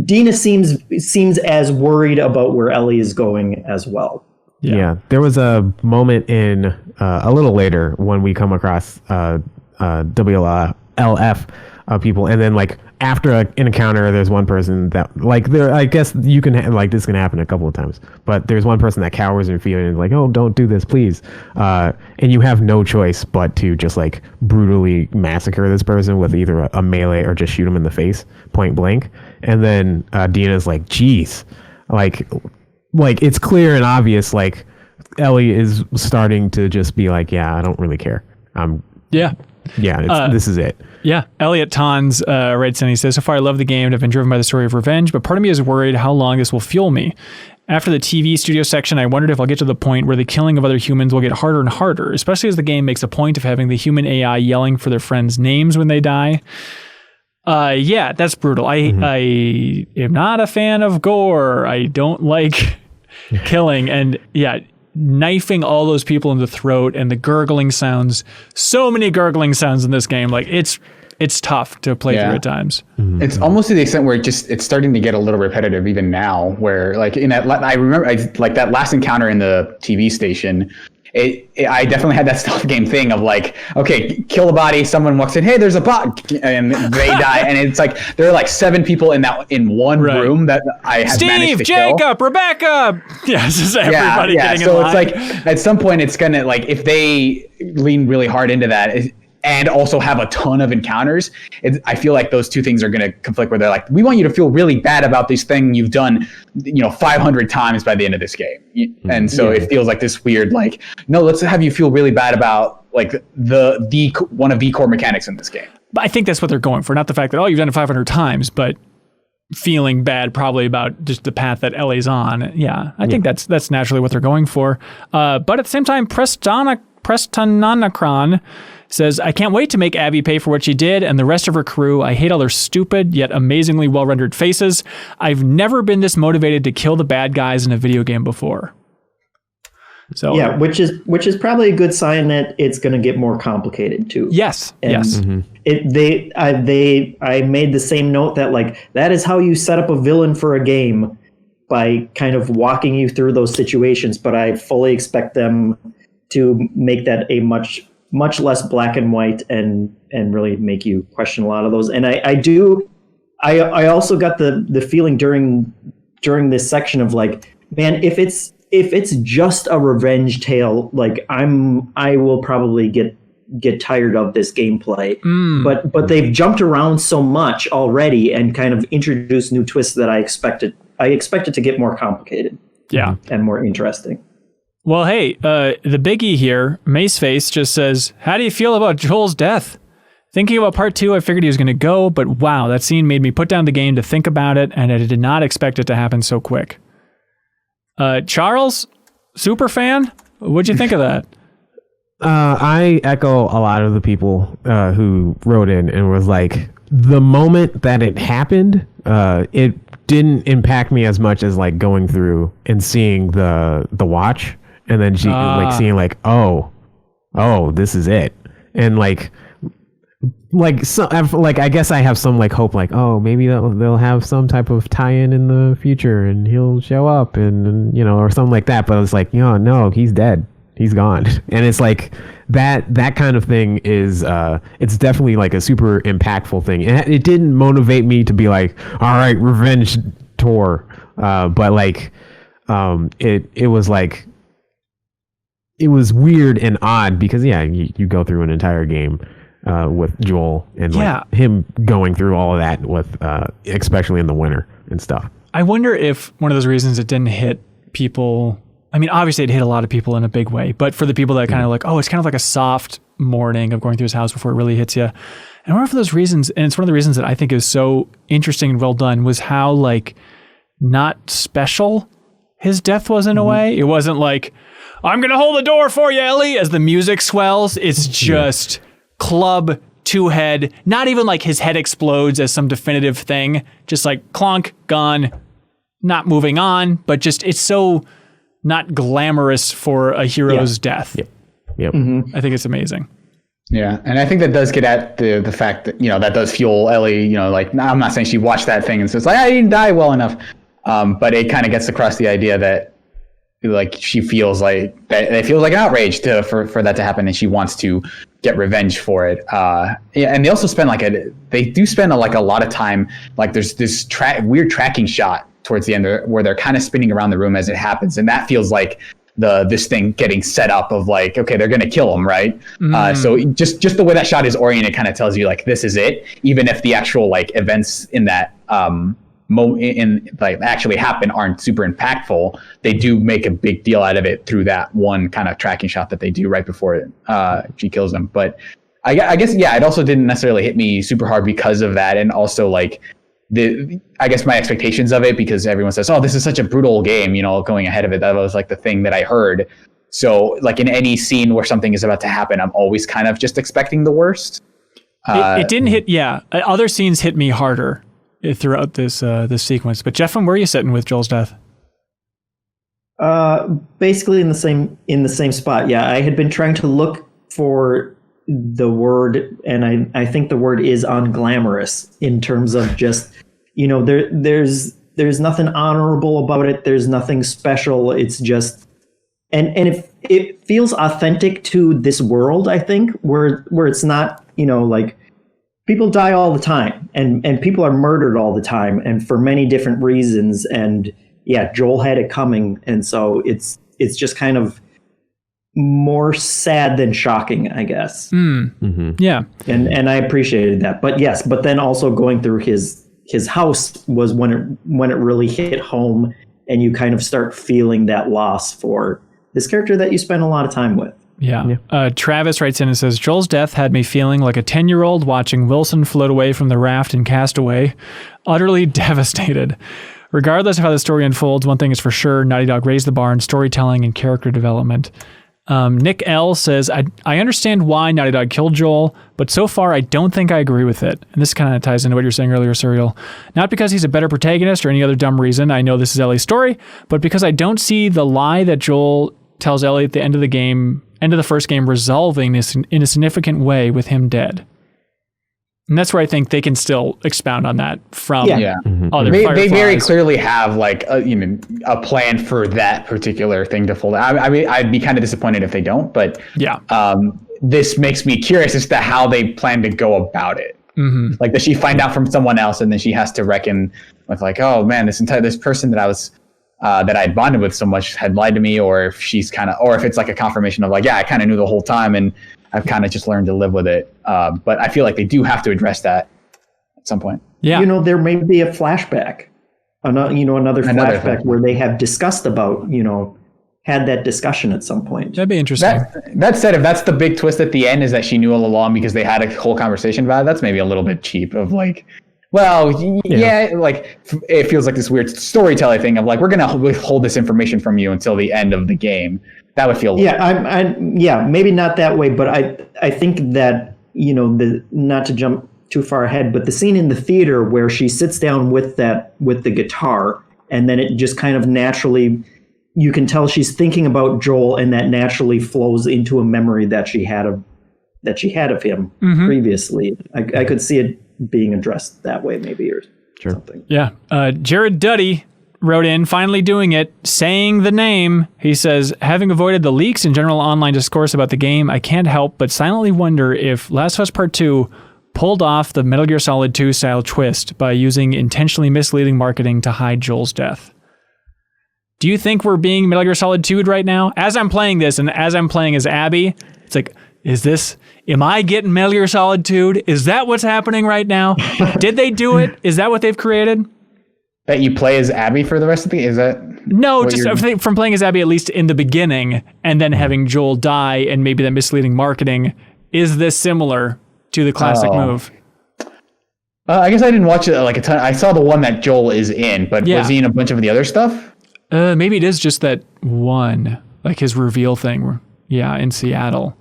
Dina seems as worried about where Ellie is going as well. Yeah. There was a moment in a little later when we come across WLF people, and then like after an encounter, there's one person that like there. I guess you can this can happen a couple of times, but there's one person that cowers in fear and is like, "Oh, don't do this, please," and you have no choice but to just like brutally massacre this person with either a melee or just shoot him in the face, point blank. And then Dina's like, "Geez, like it's clear and obvious. Like Ellie is starting to just be like, yeah, I don't really care. This is it." Yeah, Elliot Tons writes in, he says, so far I love the game and I've been driven by the story of revenge, but part of me is worried how long this will fuel me. After the TV studio section, I wondered if I'll get to the point where the killing of other humans will get harder and harder, especially as the game makes a point of having the human AI yelling for their friends' names when they die. Yeah, that's brutal. I am not a fan of gore. I don't like killing. And yeah, knifing all those people in the throat and the gurgling sounds. So many gurgling sounds in this game. Like it's tough to play through at times. It's almost to the extent where it's starting to get a little repetitive even now, where like I remember that last encounter in the TV station, I definitely had that stealth game thing of like, okay, kill a body, someone walks in, hey, there's a bot, and they die, and it's like there are like 7 people in one room that I have managed to kill. Steve, Jacob, Rebecca, yes, is everybody getting so in line. It's like at some point it's gonna like if they lean really hard into that. And also have a ton of encounters, I feel like those two things are going to conflict where they're like, we want you to feel really bad about this thing you've done, 500 times by the end of this game. And so it feels like this weird, like, no, let's have you feel really bad about like the one of the core mechanics in this game. But I think that's what they're going for. Not the fact that, you've done it 500 times, but feeling bad probably about just the path that Ellie's on. Yeah, I think that's naturally what they're going for. But at the same time, Prestonanacron says, I can't wait to make Abby pay for what she did and the rest of her crew. I hate all their stupid yet amazingly well-rendered faces. I've never been this motivated to kill the bad guys in a video game before. So yeah, which is probably a good sign that it's going to get more complicated too. Yes. And yes. I made the same note that like that is how you set up a villain for a game, by kind of walking you through those situations. But I fully expect them to make that a much less black and white and really make you question a lot of those. And I also got the feeling during this section of like, man, if it's just a revenge tale, like I will probably get get tired of this gameplay. But they've jumped around so much already and kind of introduced new twists that I expected to get more complicated. Yeah. And more interesting. Well, hey, the biggie here, Maceface, just says, how do you feel about Joel's death? Thinking about part 2, I figured he was going to go, but wow, that scene made me put down the game to think about it, and I did not expect it to happen so quick. Charles, super fan, what'd you think of that? I echo a lot of the people who wrote in and was like, the moment that it happened, it didn't impact me as much as like going through and seeing the watch, and then seeing like, oh, this is it, and like I guess I have some like hope, like, oh, maybe they'll have some type of tie-in in the future and he'll show up and or something like that. But I was like, no, he's dead. He's gone. And it's like that kind of thing is it's definitely like a super impactful thing. And it didn't motivate me to be like, all right, revenge tour. But like it was like, it was weird and odd because you go through an entire game with Joel and like him going through all of that with especially in the winter and stuff. I wonder if one of those reasons it didn't hit people, I mean, obviously it hit a lot of people in a big way, but for the people that kind of like, oh, it's kind of like a soft morning of going through his house before it really hits you. And I wonder for those reasons, and it's one of the reasons that I think is so interesting and well done, was how like not special his death was in a way. It wasn't like, I'm going to hold the door for you, Ellie, as the music swells. It's just... club to head, not even like his head explodes as some definitive thing, just like clunk, gone, not moving on, but just it's so not glamorous for a hero's death. Yep. I think it's amazing. Yeah, and I think that does get at the fact that that does fuel Ellie. Like, I'm not saying she watched that thing and says like, I didn't die well enough, but it kind of gets across the idea that like she feels like that it feels like an outrage for that to happen, and she wants to get revenge for it. And they also spend they do spend a lot of time, like there's this weird tracking shot towards the end where they're kind of spinning around the room as it happens, and that feels like this thing getting set up of like, okay, they're gonna kill him, right? So just the way that shot is oriented kind of tells you like this is it, even if the actual like events in that actually happen aren't super impactful. They do make a big deal out of it through that one kind of tracking shot that they do right before she kills him. But I guess it also didn't necessarily hit me super hard because of that, and also like I guess my expectations of it, because everyone says, oh, this is such a brutal game, going ahead of it. That was like the thing that I heard. So like in any scene where something is about to happen, I'm always kind of just expecting the worst. It didn't hit. Other scenes hit me harder throughout this sequence. But Jeffem, where are you sitting with Joel's death? Basically in the same spot. Yeah, I had been trying to look for the word, and I think the word is unglamorous in terms of just there's nothing honorable about it. There's nothing special. It's just and it feels authentic to this world. I think where it's not like. People die all the time, and people are murdered all the time, and for many different reasons. And Joel had it coming, and so it's just kind of more sad than shocking, I guess. Yeah, and I appreciated that. But then also going through his house was when it really hit home, and you kind of start feeling that loss for this character that you spend a lot of time with. Yeah. Travis writes in and says, Joel's death had me feeling like a 10-year-old watching Wilson float away from the raft in Castaway, utterly devastated. Regardless of how the story unfolds, one thing is for sure, Naughty Dog raised the bar in storytelling and character development. Nick L says, I understand why Naughty Dog killed Joel, but so far I don't think I agree with it. And this kind of ties into what you were saying earlier, Serial. Not because he's a better protagonist or any other dumb reason. I know this is Ellie's story, but because I don't see the lie that Joel tells Ellie at the end of the first game resolving this in a significant way with him dead. And that's where I think they can still expound on that from other They very clearly have like a plan for that particular thing to fold out. I mean, I'd be kind of disappointed if they don't, but this makes me curious as to how they plan to go about it. Like, does she find out from someone else and then she has to reckon with like, oh man, this person that I was that I'd bonded with so much had lied to me, or if she's or if it's like a confirmation of like, I kind of knew the whole time, and I've kind of just learned to live with it. But I feel like they do have to address that at some point. Yeah. There may be a flashback, another flashback where they have discussed about, had that discussion at some point. That'd be interesting. That said, if that's the big twist at the end is that she knew all along because they had a whole conversation about it, that's maybe a little bit cheap of like, well, yeah, like it feels like this weird storytelling thing of like, we're going to withhold this information from you until the end of the game. That would feel maybe not that way, but I think that, not to jump too far ahead, but the scene in the theater where she sits down with the guitar, and then it just kind of naturally, you can tell she's thinking about Joel, and that naturally flows into a memory that she had of him previously. I could see it being addressed that way, maybe, or something. Yeah. Jared Duddy wrote in, finally doing it, saying the name. He says, having avoided the leaks and general online discourse about the game, I can't help but silently wonder if Last of Us Part 2 pulled off the Metal Gear Solid 2 style twist by using intentionally misleading marketing to hide Joel's death. Do you think we're being Metal Gear Solid 2'd right now? As I'm playing this and as I'm playing as Abby, it's like, am I getting Metal Gear Solid 2'd? Is that what's happening right now? Did they do it? Is that what they've created? That you play as Abby for the rest of the game? Is that? No, just from playing as Abby, at least in the beginning, and then having Joel die and maybe that misleading marketing. Is this similar to the classic move? I guess I didn't watch it like a ton. I saw the one that Joel is in, but was he in a bunch of the other stuff? Maybe it is just that one, like his reveal thing. Yeah, in Seattle.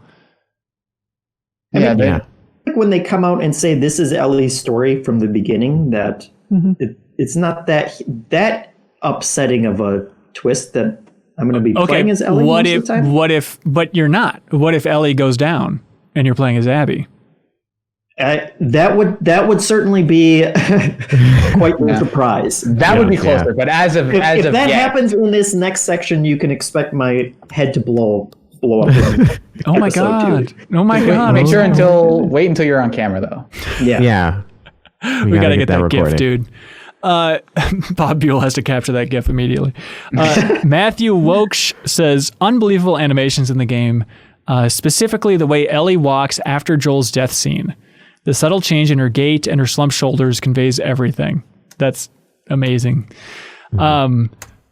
When they come out and say this is Ellie's story from the beginning, that it's not that upsetting of a twist that I'm going to be playing as Ellie most of the time. But you're not. What if Ellie goes down and you're playing as Abby? That would certainly be quite a surprise. That would be closer. But if that happens in this next section, you can expect my head to blow up. Oh my god! Oh my god! Wait until you're on camera though. Yeah. We gotta get that GIF, dude. Bob Buel has to capture that GIF immediately. Matthew Woksh says, unbelievable animations in the game, specifically the way Ellie walks after Joel's death scene. The subtle change in her gait and her slumped shoulders conveys everything. That's amazing.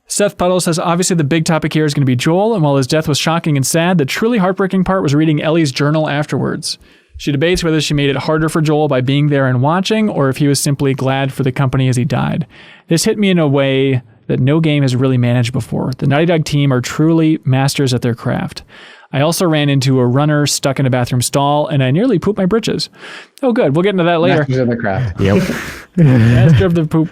Seth Puddle says, obviously the big topic here is going to be Joel, and while his death was shocking and sad, the truly heartbreaking part was reading Ellie's journal afterwards. She debates whether she made it harder for Joel by being there and watching, or if he was simply glad for the company as he died. This hit me in a way that no game has really managed before. The Naughty Dog team are truly masters at their craft. I also ran into a runner stuck in a bathroom stall, and I nearly pooped my britches. Oh, good. We'll get into that later. Masters of the craft. Yep. Master of the poop.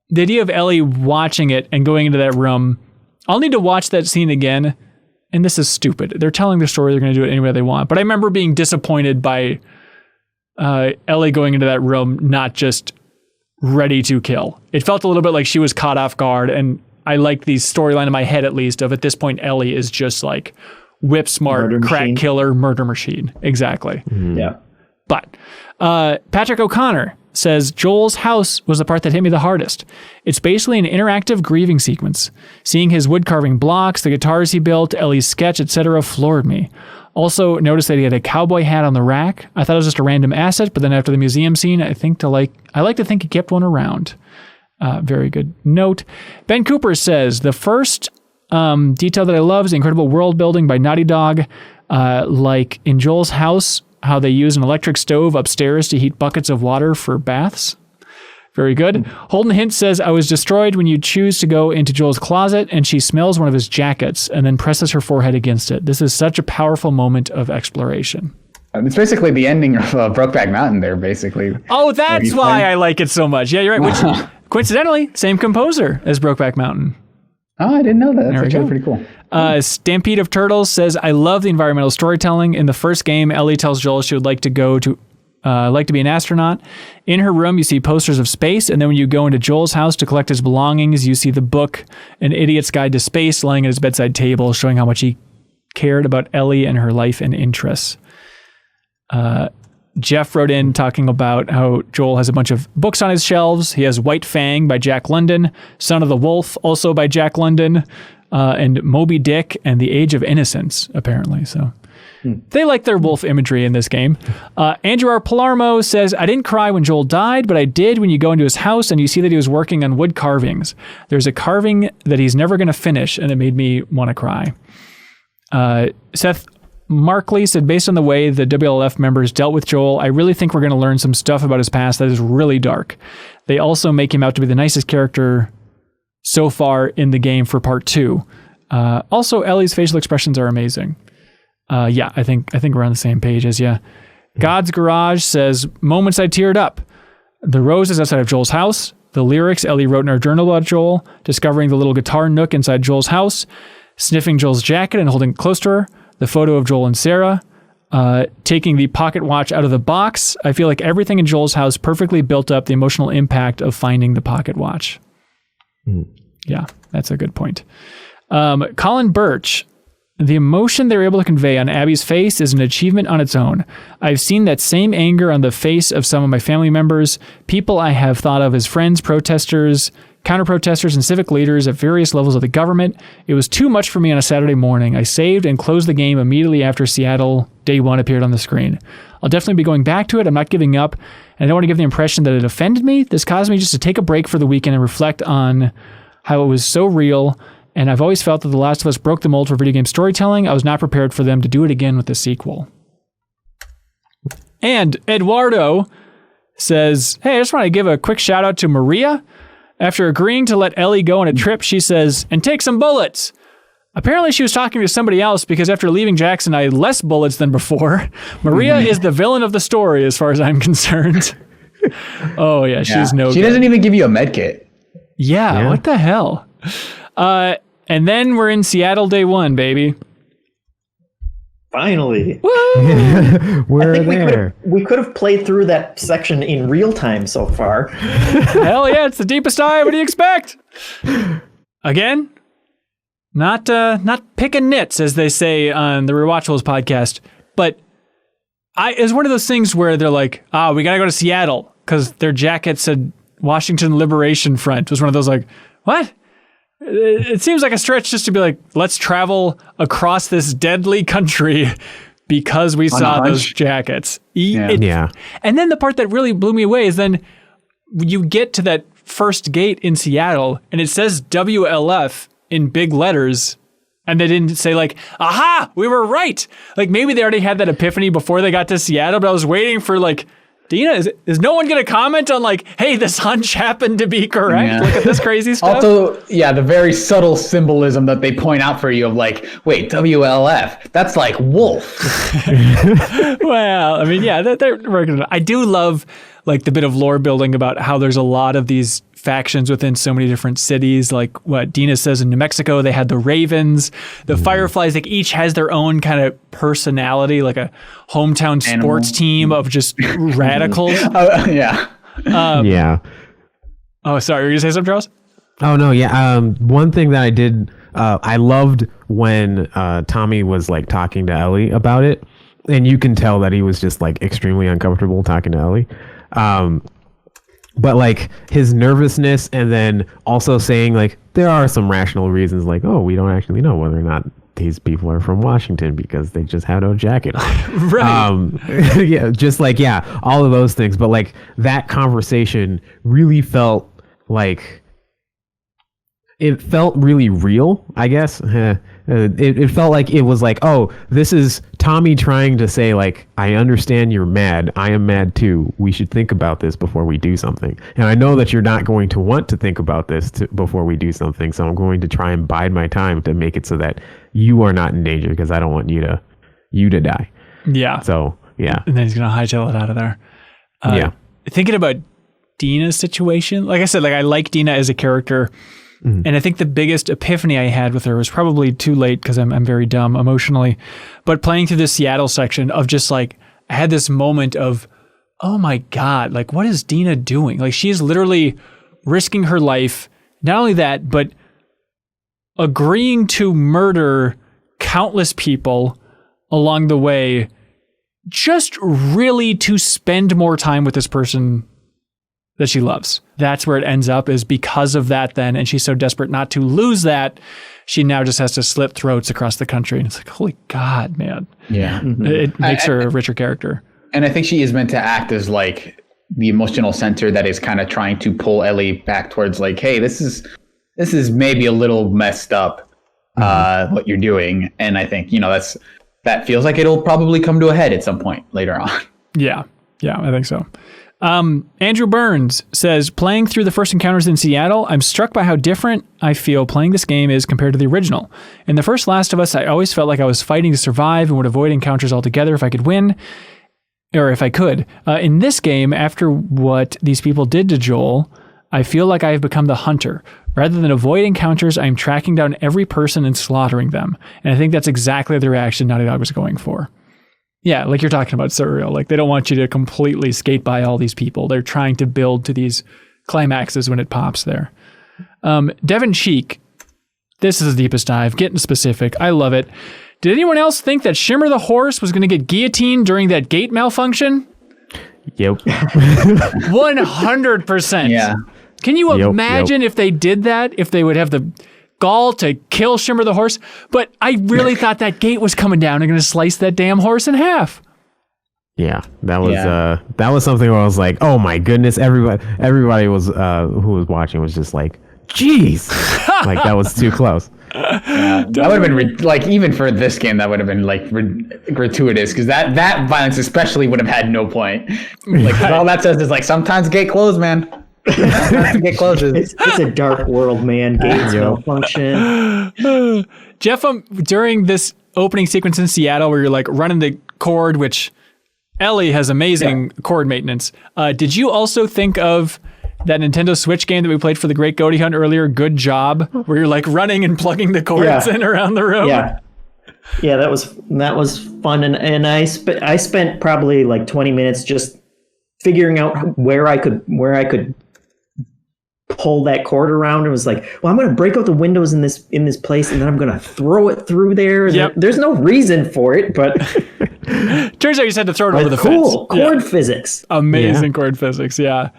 The idea of Ellie watching it and going into that room, I'll need to watch that scene again. And this is stupid. They're telling the story. They're going to do it any way they want. But I remember being disappointed by Ellie going into that room, not just ready to kill. It felt a little bit like she was caught off guard. And I liked the storyline in my head, at least, of at this point, Ellie is just like whip smart, crack killer, murder machine. Exactly. Mm-hmm. Yeah. But Patrick O'Connor says, Joel's house was the part that hit me the hardest. It's basically an interactive grieving sequence. Seeing his wood carving blocks, the guitars he built, Ellie's sketch, etc. floored me. Also, noticed that he had a cowboy hat on the rack. I thought it was just a random asset, but then after the museum scene, I like to think he kept one around. Very good note. Ben Cooper says, the first detail that I love is the incredible world building by Naughty Dog. Like in Joel's house, how they use an electric stove upstairs to heat buckets of water for baths. Very good. Holden Hint says, I was destroyed when you choose to go into Joel's closet and she smells one of his jackets and then presses her forehead against it. This is such a powerful moment of exploration. It's basically the ending of Brokeback Mountain there, basically. Oh, that's why I like it so much. Yeah, you're right. Which, coincidentally, same composer as Brokeback Mountain. Oh, I didn't know that. That's actually pretty cool. Stampede of Turtles says, I love the environmental storytelling. In the first game, Ellie tells Joel she would like to be an astronaut. In her room, you see posters of space, and then when you go into Joel's house to collect his belongings, you see the book, An Idiot's Guide to Space, laying at his bedside table, showing how much he cared about Ellie and her life and interests. Jeff wrote in talking about how Joel has a bunch of books on his shelves. He has White Fang by Jack London, Son of the Wolf, also by Jack London. and Moby Dick and the Age of Innocence, apparently. So they like their wolf imagery in this game. Andrew R. Palermo says, I didn't cry when Joel died, but I did when you go into his house and you see that he was working on wood carvings. There's a carving that he's never going to finish, and it made me want to cry. Seth Markley said, based on the way the WLF members dealt with Joel, I really think we're going to learn some stuff about his past that is really dark. They also make him out to be the nicest character so far in the game for part 2. Also, Ellie's facial expressions are amazing. Yeah, I think we're on the same page as you. God's Garage says, moments I teared up. The roses outside of Joel's house, the lyrics Ellie wrote in her journal about Joel, discovering the little guitar nook inside Joel's house, sniffing Joel's jacket and holding it close to her, the photo of Joel and Sarah, taking the pocket watch out of the box. I feel like everything in Joel's house perfectly built up the emotional impact of finding the pocket watch. Yeah, that's a good point. Colin Birch, the emotion they were able to convey on Abby's face is an achievement on its own. I've seen that same anger on the face of some of my family members, people I have thought of as friends, protesters, counter-protesters, and civic leaders at various levels of the government. It was too much for me on a Saturday morning. I saved and closed the game immediately after Seattle Day 1 appeared on the screen. I'll definitely be going back to it. I'm not giving up, and I don't want to give the impression that it offended me. This caused me just to take a break for the weekend and reflect on how it was so real. And I've always felt that The Last of Us broke the mold for video game storytelling. I was not prepared for them to do it again with the sequel. And Eduardo says, hey, I just want to give a quick shout out to Maria. After agreeing to let Ellie go on a trip, she says, and take some bullets. Apparently she was talking to somebody else because after leaving Jaques and I had less bullets than before. Maria is the villain of the story as far as I'm concerned. Oh yeah, she's no good. She doesn't even give you a med kit. Yeah, what the hell? And then we're in Seattle Day 1, baby. Finally. Woo! We're there. We could have played through that section in real time so far. Hell yeah, it's the deepest dive. What do you expect? Again, not picking nits, as they say on the Rewatchables podcast, but it's one of those things where they're like, we got to go to Seattle because their jacket said Washington Liberation Front. It was one of those like, what? It seems like a stretch just to be like, let's travel across this deadly country because we saw those jackets. Yeah. And then the part that really blew me away is then you get to that first gate in Seattle and it says WLF in big letters. And they didn't say like, aha, we were right. Like maybe they already had that epiphany before they got to Seattle, but I was waiting for like, Dina, is no one going to comment on like, hey, this hunch happened to be correct? Yeah. Look at this crazy stuff. Also, yeah, the very subtle symbolism that they point out for you of like, wait, WLF, that's like wolf. Well, I mean, yeah, they're working. I do love like the bit of lore building about how there's a lot of these factions within so many different cities. Like what Dina says in New Mexico, they had the Ravens, the Fireflies, like each has their own kind of personality, like a hometown sports team of just radicals. Yeah. Yeah. Oh, sorry. Were you going to say something, Charles? Oh, no. Yeah. One thing that I did, I loved when Tommy was like talking to Ellie about it. And you can tell that he was just like extremely uncomfortable talking to Ellie. But like his nervousness and then also saying like there are some rational reasons like, oh, we don't actually know whether or not these people are from Washington because they just had no jacket on. Right. Yeah, just like, yeah, all of those things. But like that conversation really felt like it felt really real, I guess. It felt like it was like, oh, this is Tommy trying to say like, I understand you're mad. I am mad too. We should think about this before we do something. And I know that you're not going to want to think about this before we do something. So I'm going to try and bide my time to make it so that you are not in danger because I don't want you to die. Yeah. So, yeah. And then he's going to hightail it out of there. Yeah. Thinking about Dina's situation, like I said, like I like Dina as a character. And I think the biggest epiphany I had with her was probably too late because I'm very dumb emotionally. But playing through the Seattle section of just like, I had this moment of, oh my God, like what is Dina doing? Like she's literally risking her life. Not only that, but agreeing to murder countless people along the way, just really to spend more time with this person that she loves. That's where it ends up, is because of that then. And she's so desperate not to lose that, she now just has to slit throats across the country. And it's like, holy God, man. Yeah. It makes her a richer character. And I think she is meant to act as like the emotional center that is kind of trying to pull Ellie back towards like, hey, this is maybe a little messed up, what you're doing. And I think, that feels like it'll probably come to a head at some point later on. Yeah, I think so. Andrew Burns says, playing through the first encounters in Seattle, I'm struck by how different I feel playing this game is compared to the original. In the first Last of Us, I always felt like I was fighting to survive and would avoid encounters altogether if I could win, or if I could. In this game, after what these people did to Joel, I feel like I have become the hunter. Rather than avoid encounters, I am tracking down every person and slaughtering them. And I think that's exactly the reaction Naughty Dog was going for. Yeah, like you're talking about, Surreal. Like, they don't want you to completely skate by all these people. They're trying to build to these climaxes when it pops there. Devin Cheek, this is the deepest dive, getting specific. I love it. Did anyone else think that Shimmer the horse was going to get guillotined during that gate malfunction? Yep. 100%. Yeah. Can you imagine if they did that, if they would have the gall to kill Shimmer the horse? But I really thought that gate was coming down and going to slice that damn horse in half. Yeah, that was something where I was like, oh my goodness, everybody was who was watching was just like, geez, like that was too close. Yeah, that would have been like, even for this game, that would have been like gratuitous, because that violence especially would have had no point. Like, all that says is like, sometimes gate closed, man. Gate closes. It's a dark world, man. Gates malfunction. Jeff, during this opening sequence in Seattle where you're like running the cord, which Ellie has amazing cord maintenance, did you also think of that Nintendo Switch game that we played for the Great Goaty Hunt earlier, Good Job, where you're like running and plugging the cords in around the room? Yeah, that was fun, and I spent probably like 20 minutes just figuring out where I could pull that cord around, and was like, well, I'm going to break out the windows in this place, and then I'm going to throw it through there. There's no reason for it, but turns out you just had to throw it over the fence. Cord physics. Amazing cord physics. Yeah.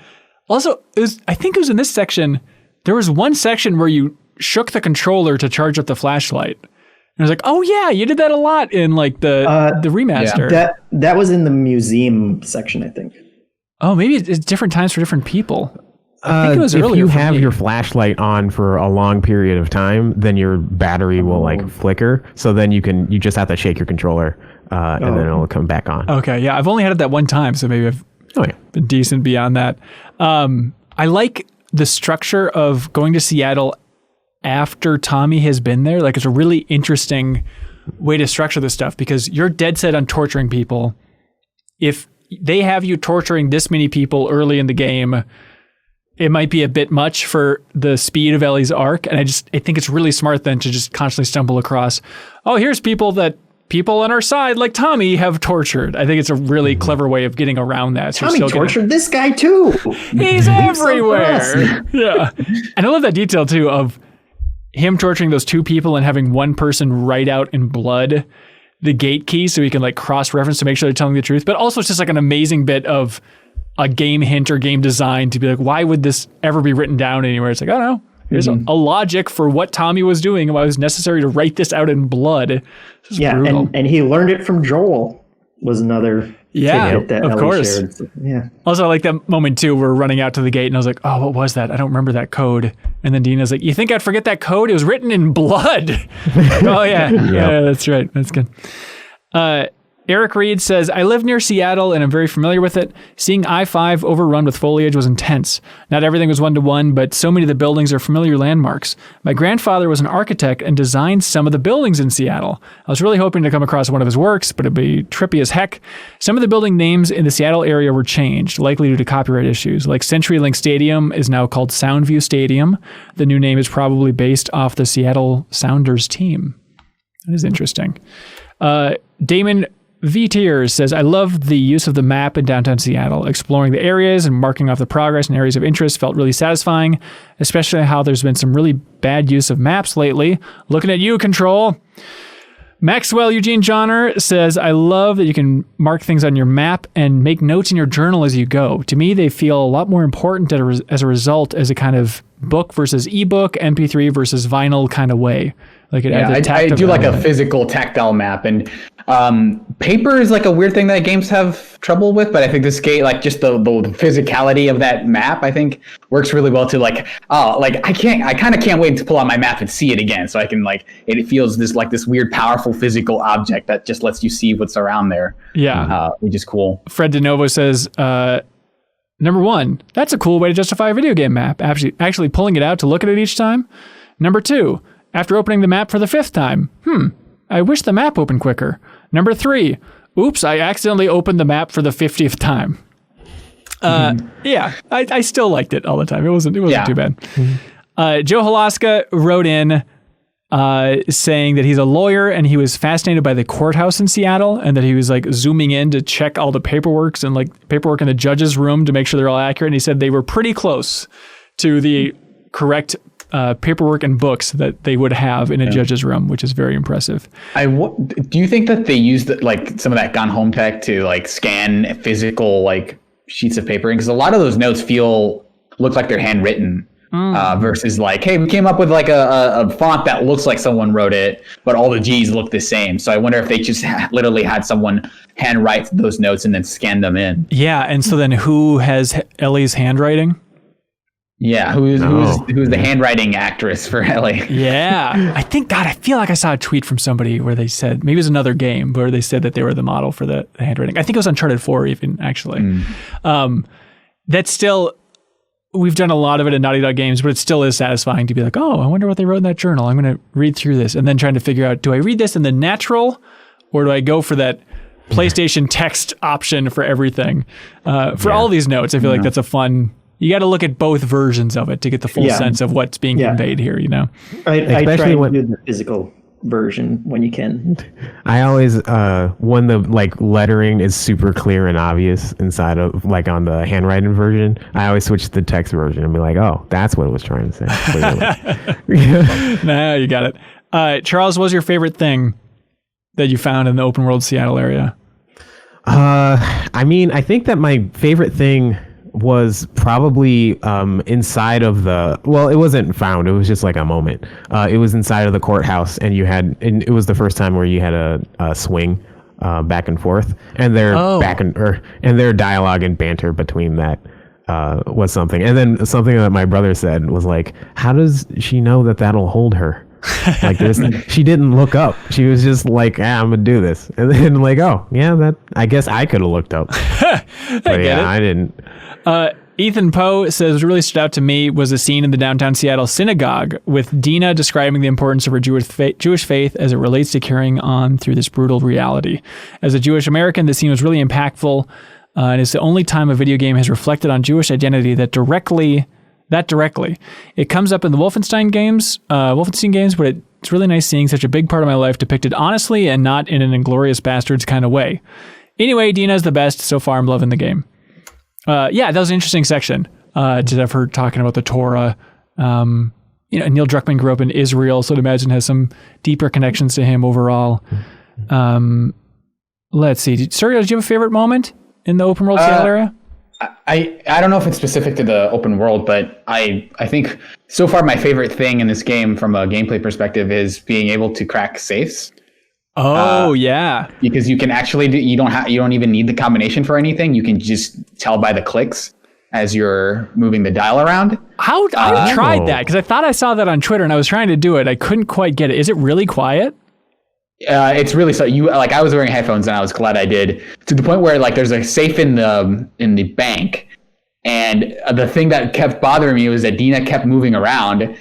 Also, I think it was in this section, there was one section where you shook the controller to charge up the flashlight. And I was like, oh yeah, you did that a lot in like the remaster. Yeah. That was in the museum section, I think. Oh, maybe it's different times for different people. I think it was earlier. If you have your flashlight on for a long period of time, then your battery will like flicker. So then you just have to shake your controller, and then it'll come back on. Okay, yeah, I've only had it that one time, so maybe I've been decent beyond that. I like the structure of going to Seattle after Tommy has been there. Like, it's a really interesting way to structure this stuff, because you're dead set on torturing people. If they have you torturing this many people early in the game, it might be a bit much for the speed of Ellie's arc. And I think it's really smart then to just constantly stumble across, oh, here's people that people on our side, like Tommy, have tortured. I think it's a really clever way of getting around that. So Tommy tortured this guy too. He's everywhere. Yeah. And I love that detail too of him torturing those two people and having one person write out in blood the gate key so he can like cross-reference to make sure they're telling the truth. But also it's just like an amazing bit of a game hint or game design to be like, why would this ever be written down anywhere? It's like, I don't know. Here's a logic for what Tommy was doing and why it was necessary to write this out in blood. Brutal. And he learned it from Joel, was another tidbit that Ellie shared. So, Also, I like that moment too. We're running out to the gate and I was like, oh, what was that? I don't remember that code. And then Dina's like, you think I'd forget that code? It was written in blood. Oh yeah. Yeah, that's right. That's good. Eric Reed says, I live near Seattle and I'm very familiar with it. Seeing I-5 overrun with foliage was intense. Not everything was one-to-one, but so many of the buildings are familiar landmarks. My grandfather was an architect and designed some of the buildings in Seattle. I was really hoping to come across one of his works, but it'd be trippy as heck. Some of the building names in the Seattle area were changed, likely due to copyright issues. Like CenturyLink Stadium is now called Soundview Stadium. The new name is probably based off the Seattle Sounders team. That is interesting. Damon V-Tears says, I love the use of the map in downtown Seattle. Exploring the areas and marking off the progress and areas of interest felt really satisfying, especially how there's been some really bad use of maps lately. Looking at you, Control. Maxwell Eugene Johnner says, I love that you can mark things on your map and make notes in your journal as you go. To me, they feel a lot more important as a result as a kind of book versus ebook, MP3 versus vinyl kind of way. Like I do like a physical tactile map, and paper is like a weird thing that games have trouble with, but I think this game, like just the physicality of that map, I think works really well to I kind of can't wait to pull out my map and see it again, so I can it feels this weird powerful physical object that just lets you see what's around there. Yeah, which is cool. Fred DeNovo says, number 1, that's a cool way to justify a video game map, actually pulling it out to look at it each time. Number 2, after opening the map for the 5th time, I wish the map opened quicker. Number 3, oops, I accidentally opened the map for the 50th time. Yeah, I still liked it all the time. It wasn't too bad. Joe Halaska wrote in saying that he's a lawyer and he was fascinated by the courthouse in Seattle, and that he was zooming in to check all the paperwork in the judge's room to make sure they're all accurate. And he said they were pretty close to the correct paperwork and books that they would have in a judge's room, which is very impressive. Do you think that they used some of that Gone Home tech to scan physical sheets of paper? Because a lot of those notes look like they're handwritten. Versus hey, we came up with a font that looks like someone wrote it, but all the G's look the same. So I wonder if they just literally had someone handwrite those notes and then scan them in. Yeah, and so then who has Ellie's handwriting? Yeah, who's the handwriting actress for Ellie? Yeah, I feel like I saw a tweet from somebody where they said, maybe it was another game, where they said that they were the model for the handwriting. I think it was Uncharted 4 even, actually. That's still... We've done a lot of it in Naughty Dog games, but it still is satisfying to be like, oh, I wonder what they wrote in that journal. I'm going to read through this, and then trying to figure out, do I read this in the natural, or do I go for that PlayStation text option for everything? All these notes, I feel like that's a fun... You got to look at both versions of it to get the full sense of what's being conveyed here, I try to do the physical version when you can. I always when the lettering is super clear and obvious inside of on the handwriting version, I always switch to the text version and be like, oh, that's what it was trying to say. Nah, you got it. Charles, what was your favorite thing that you found in the open world Seattle area? I think that my favorite thing was probably inside of the... Well, it wasn't found. It was just a moment. It was inside of the courthouse, and it was the first time where you had a swing back and forth, and their and their dialogue and banter between that was something. And then something that my brother said was how does she know that that'll hold her? She didn't look up. She was just I'm gonna do this, and then that I guess I could have looked up. But I didn't. Ethan Poe says what really stood out to me was a scene in the downtown Seattle synagogue with Dina describing the importance of her Jewish faith as it relates to carrying on through this brutal reality. As a Jewish American, the scene was really impactful, and it's the only time a video game has reflected on Jewish identity that directly. It comes up in the Wolfenstein games, but it's really nice seeing such a big part of my life depicted honestly and not in an Inglourious Bastards kind of way. Anyway, Dina's the best. So far, I'm loving the game. That was an interesting section to have her talking about the Torah. Neil Druckmann grew up in Israel, so I'd imagine has some deeper connections to him overall. Let's see. Sergio, did you have a favorite moment in the open world Seattle area? I don't know if it's specific to the open world, but I think so far my favorite thing in this game from a gameplay perspective is being able to crack safes. Oh yeah, because you can actually you don't even need the combination for anything. You can just tell by the clicks as you're moving the dial around. I tried that because I thought I saw that on Twitter and I was trying to do it. I couldn't quite get it. Is it really quiet? It's really so I was wearing headphones and I was glad I did, to the point where there's a safe in the bank, and the thing that kept bothering me was that Dina kept moving around.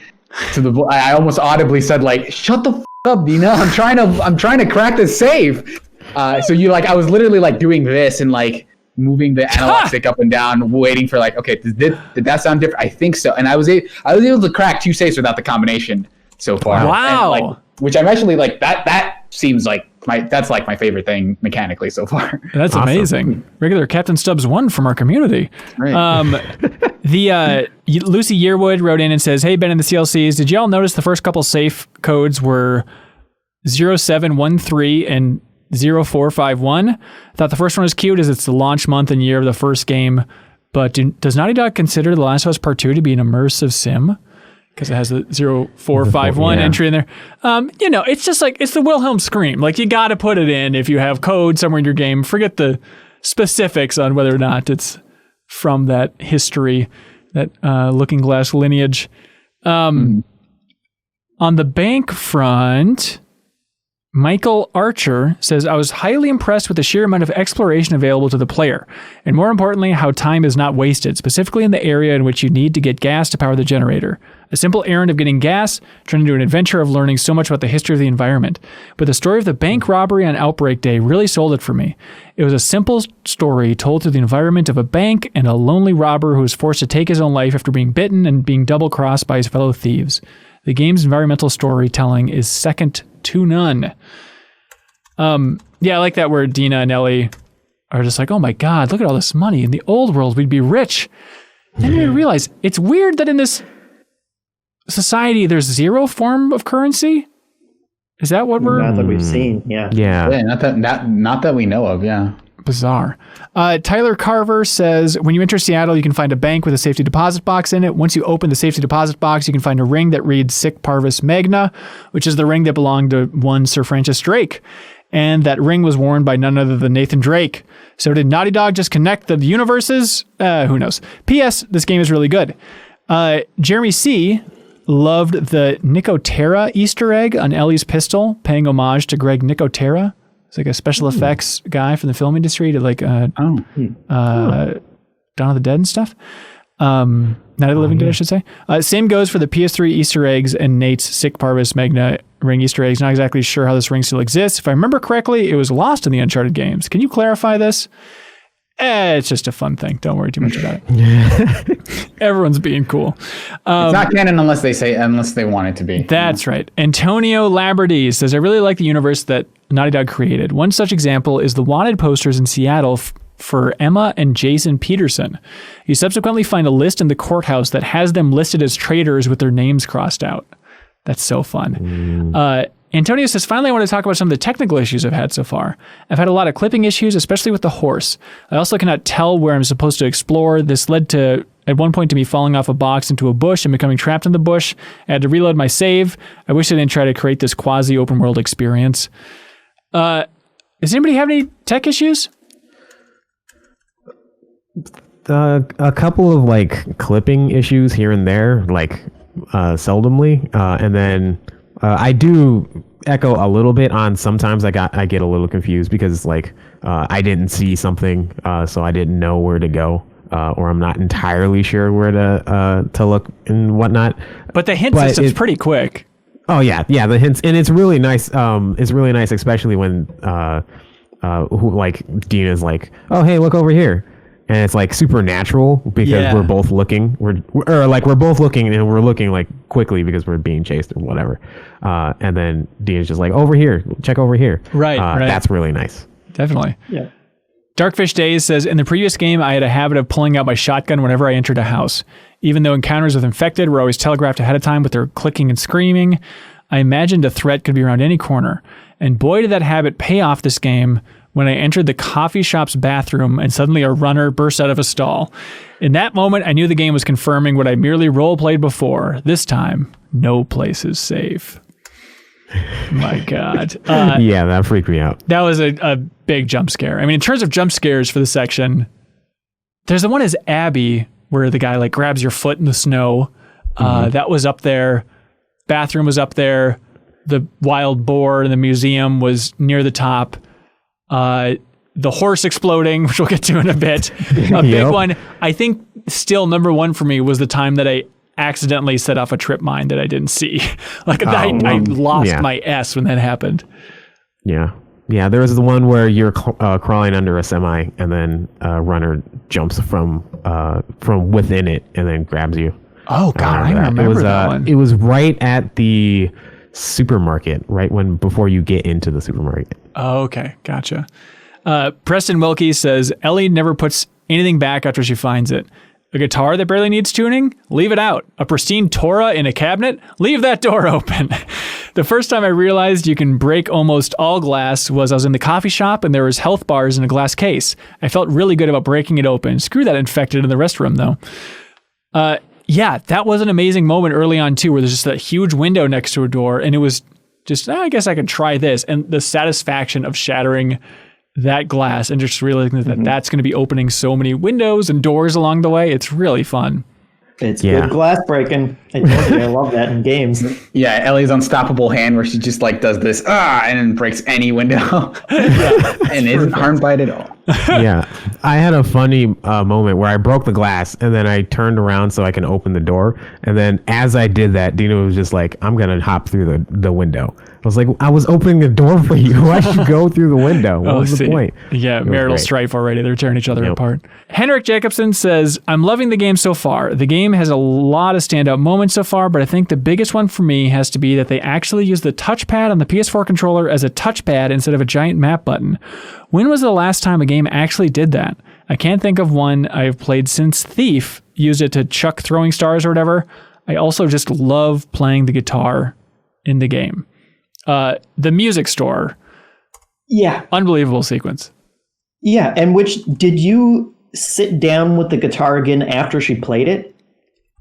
I almost audibly said shut the f*** up, Dina. I'm trying to crack the safe. I was literally doing this and moving the analog stick up and down, waiting for okay, did that sound different? I think so. And I was able to crack 2 safes without the combination so far. Wow. And, which I'm actually that seems that's my favorite thing mechanically so far. That's awesome. Amazing. Regular Captain Stubbs 1 from our community. Right. Lucy Yearwood wrote in and says, hey, Ben in the CLCs, did y'all notice the first couple safe codes were 0713 and 0451. Thought the first one was cute as it's the launch month and year of the first game. But does Naughty Dog consider The Last of Us Part 2 to be an immersive sim? Because it has the 0451 entry in there. It's just like, it's the Wilhelm scream. Like, you got to put it in if you have code somewhere in your game. Forget the specifics on whether or not it's from that history, that Looking Glass lineage. On the bank front, Michael Archer says, I was highly impressed with the sheer amount of exploration available to the player, and more importantly, how time is not wasted, specifically in the area in which you need to get gas to power the generator. A simple errand of getting gas turned into an adventure of learning so much about the history of the environment. But the story of the bank robbery on Outbreak Day really sold it for me. It was a simple story told through the environment of a bank and a lonely robber who was forced to take his own life after being bitten and being double-crossed by his fellow thieves. The game's environmental storytelling is second to none. I like that where Dina and Ellie are just like, oh my God, look at all this money. In the old world, we'd be rich. Then you realize it's weird that in this society, there's zero form of currency. Is that what we're... Not that we've seen, yeah. Yeah, not that we know of, yeah. Bizarre. Tyler Carver says, when you enter Seattle, you can find a bank with a safety deposit box in it. Once you open the safety deposit box, you can find a ring that reads Sic Parvis Magna, which is the ring that belonged to one Sir Francis Drake. And that ring was worn by none other than Nathan Drake. So did Naughty Dog just connect the universes? Who knows? P.S. This game is really good. Jeremy C. loved the Nicotera Easter egg on Ellie's pistol, paying homage to Greg Nicotera. It's like a special effects guy from the film industry to like Dawn of the Dead and stuff. Night of the Living Dead, I should say. Same goes for the PS3 Easter eggs and Nate's Sic Parvis Magna ring Easter eggs. Not exactly sure how this ring still exists. If I remember correctly, it was lost in the Uncharted games. Can you clarify this? It's just a fun thing. Don't worry too much about it. Everyone's being cool. It's not canon unless they want it to be. That's right. Antonio Labradee says, I really like the universe that Naughty Dog created. One such example is the wanted posters in Seattle for Emma and Jason Peterson. You subsequently find a list in the courthouse that has them listed as traitors with their names crossed out. That's so fun. Antonio says, finally, I want to talk about some of the technical issues I've had so far. I've had a lot of clipping issues, especially with the horse. I also cannot tell where I'm supposed to explore. This led to, at one point, to me falling off a box into a bush and becoming trapped in the bush. I had to reload my save. I wish I didn't try to create this quasi-open world experience. Does anybody have any tech issues? A couple of like clipping issues here and there, like seldomly, and then I do echo a little bit on sometimes I get a little confused because like I didn't see something, so I didn't know where to go, or I'm not entirely sure where to look and whatnot. But the hint system's pretty quick. Oh yeah, the hints, and it's really nice. It's really nice, especially when like Dina's like, oh hey, look over here. And it's like supernatural because we're both looking. We're both looking and we're looking like quickly because we're being chased or whatever. And then Dina's just like, over here, check over here. Right. That's really nice. Definitely. Yeah. Darkfish Days says, in the previous game, I had a habit of pulling out my shotgun whenever I entered a house. Even though encounters with infected were always telegraphed ahead of time with their clicking and screaming, I imagined a threat could be around any corner. And boy, did that habit pay off this game when I entered the coffee shop's bathroom and suddenly a runner burst out of a stall. In that moment, I knew the game was confirming what I merely role-played before. This time, no place is safe. My God. Yeah, that freaked me out. That was a big jump scare. I mean, in terms of jump scares for the section, there's the one as Abby where the guy like grabs your foot in the snow. That was up there. Bathroom was up there. The wild boar in the museum was near the top. The horse exploding, which we'll get to in a bit. A big one. I think still number one for me was the time that I accidentally set off a trip mine that I didn't see. I lost my S when that happened. Yeah. There was the one where you're crawling under a semi and then a runner jumps from within it and then grabs you. Oh God, I remember that one. It was right at the supermarket, before you get into the supermarket. Oh, okay. Gotcha. Preston Wilkie says, Ellie never puts anything back after she finds it. A guitar that barely needs tuning? Leave it out. A pristine Tora in a cabinet? Leave that door open. The first time I realized you can break almost all glass was I was in the coffee shop and there was health bars in a glass case. I felt really good about breaking it open. Screw that infected in the restroom, though. Yeah, that was an amazing moment early on, too, where there's just a huge window next to a door, and it was just, I guess I could try this. And the satisfaction of shattering that glass and just realizing that that's going to be opening so many windows and doors along the way. It's really fun. It's good glass breaking. I told you, I love that in games. Yeah, Ellie's unstoppable hand where she just like does this and then breaks any window and isn't harmed by it at all. Yeah, I had a funny moment where I broke the glass and then I turned around so I can open the door. And then as I did that, Dina was just like, I'm going to hop through the window. I was like, I was opening the door for you. Why should you go through the window? What was the point? Yeah, marital strife already. They're tearing each other apart. Henrik Jacobson says, I'm loving the game so far. The game has a lot of standout moments so far, but I think the biggest one for me has to be that they actually use the touchpad on the PS4 controller as a touchpad instead of a giant map button. When was the last time a game actually did that? I can't think of one I've played since Thief used it to chuck throwing stars or whatever. I also just love playing the guitar in the game. The music store. Yeah. Unbelievable sequence. Yeah. And did you sit down with the guitar again after she played it?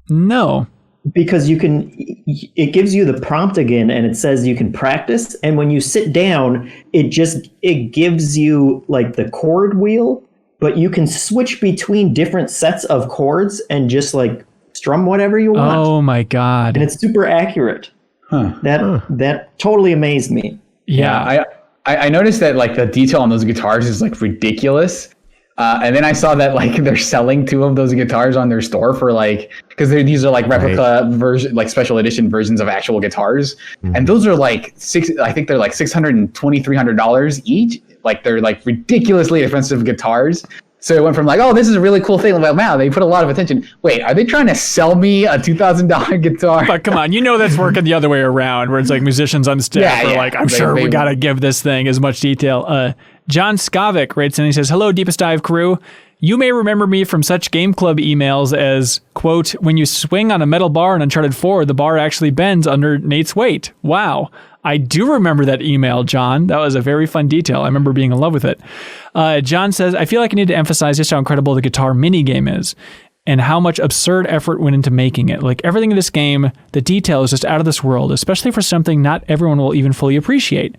No. Because it gives you the prompt again and it says you can practice. And when you sit down, it gives you like the chord wheel, but you can switch between different sets of chords and just like strum whatever you want. Oh my God. And it's super accurate. That totally amazed me. Yeah. I noticed that like the detail on those guitars is like ridiculous. And then I saw that like they're selling 2 of those guitars on their store for like, because these are like replica version, like special edition versions of actual guitars. And those are like I think they're like $620, $300 each. Like they're like ridiculously expensive guitars. So it went from like, oh, this is a really cool thing. I'm like, wow, they put a lot of attention. Wait, are they trying to sell me a $2,000 guitar? But come on, that's working the other way around, where it's like musicians on staff are like, I'm sure we got to give this thing as much detail. John Skovic writes in, he says, hello, Deepest Dive crew. You may remember me from such Game Club emails as, quote, when you swing on a metal bar in Uncharted 4, the bar actually bends under Nate's weight. Wow. I do remember that email, John. That was a very fun detail. I remember being in love with it. John says, I feel like I need to emphasize just how incredible the guitar minigame is and how much absurd effort went into making it. Like everything in this game, the detail is just out of this world, especially for something not everyone will even fully appreciate.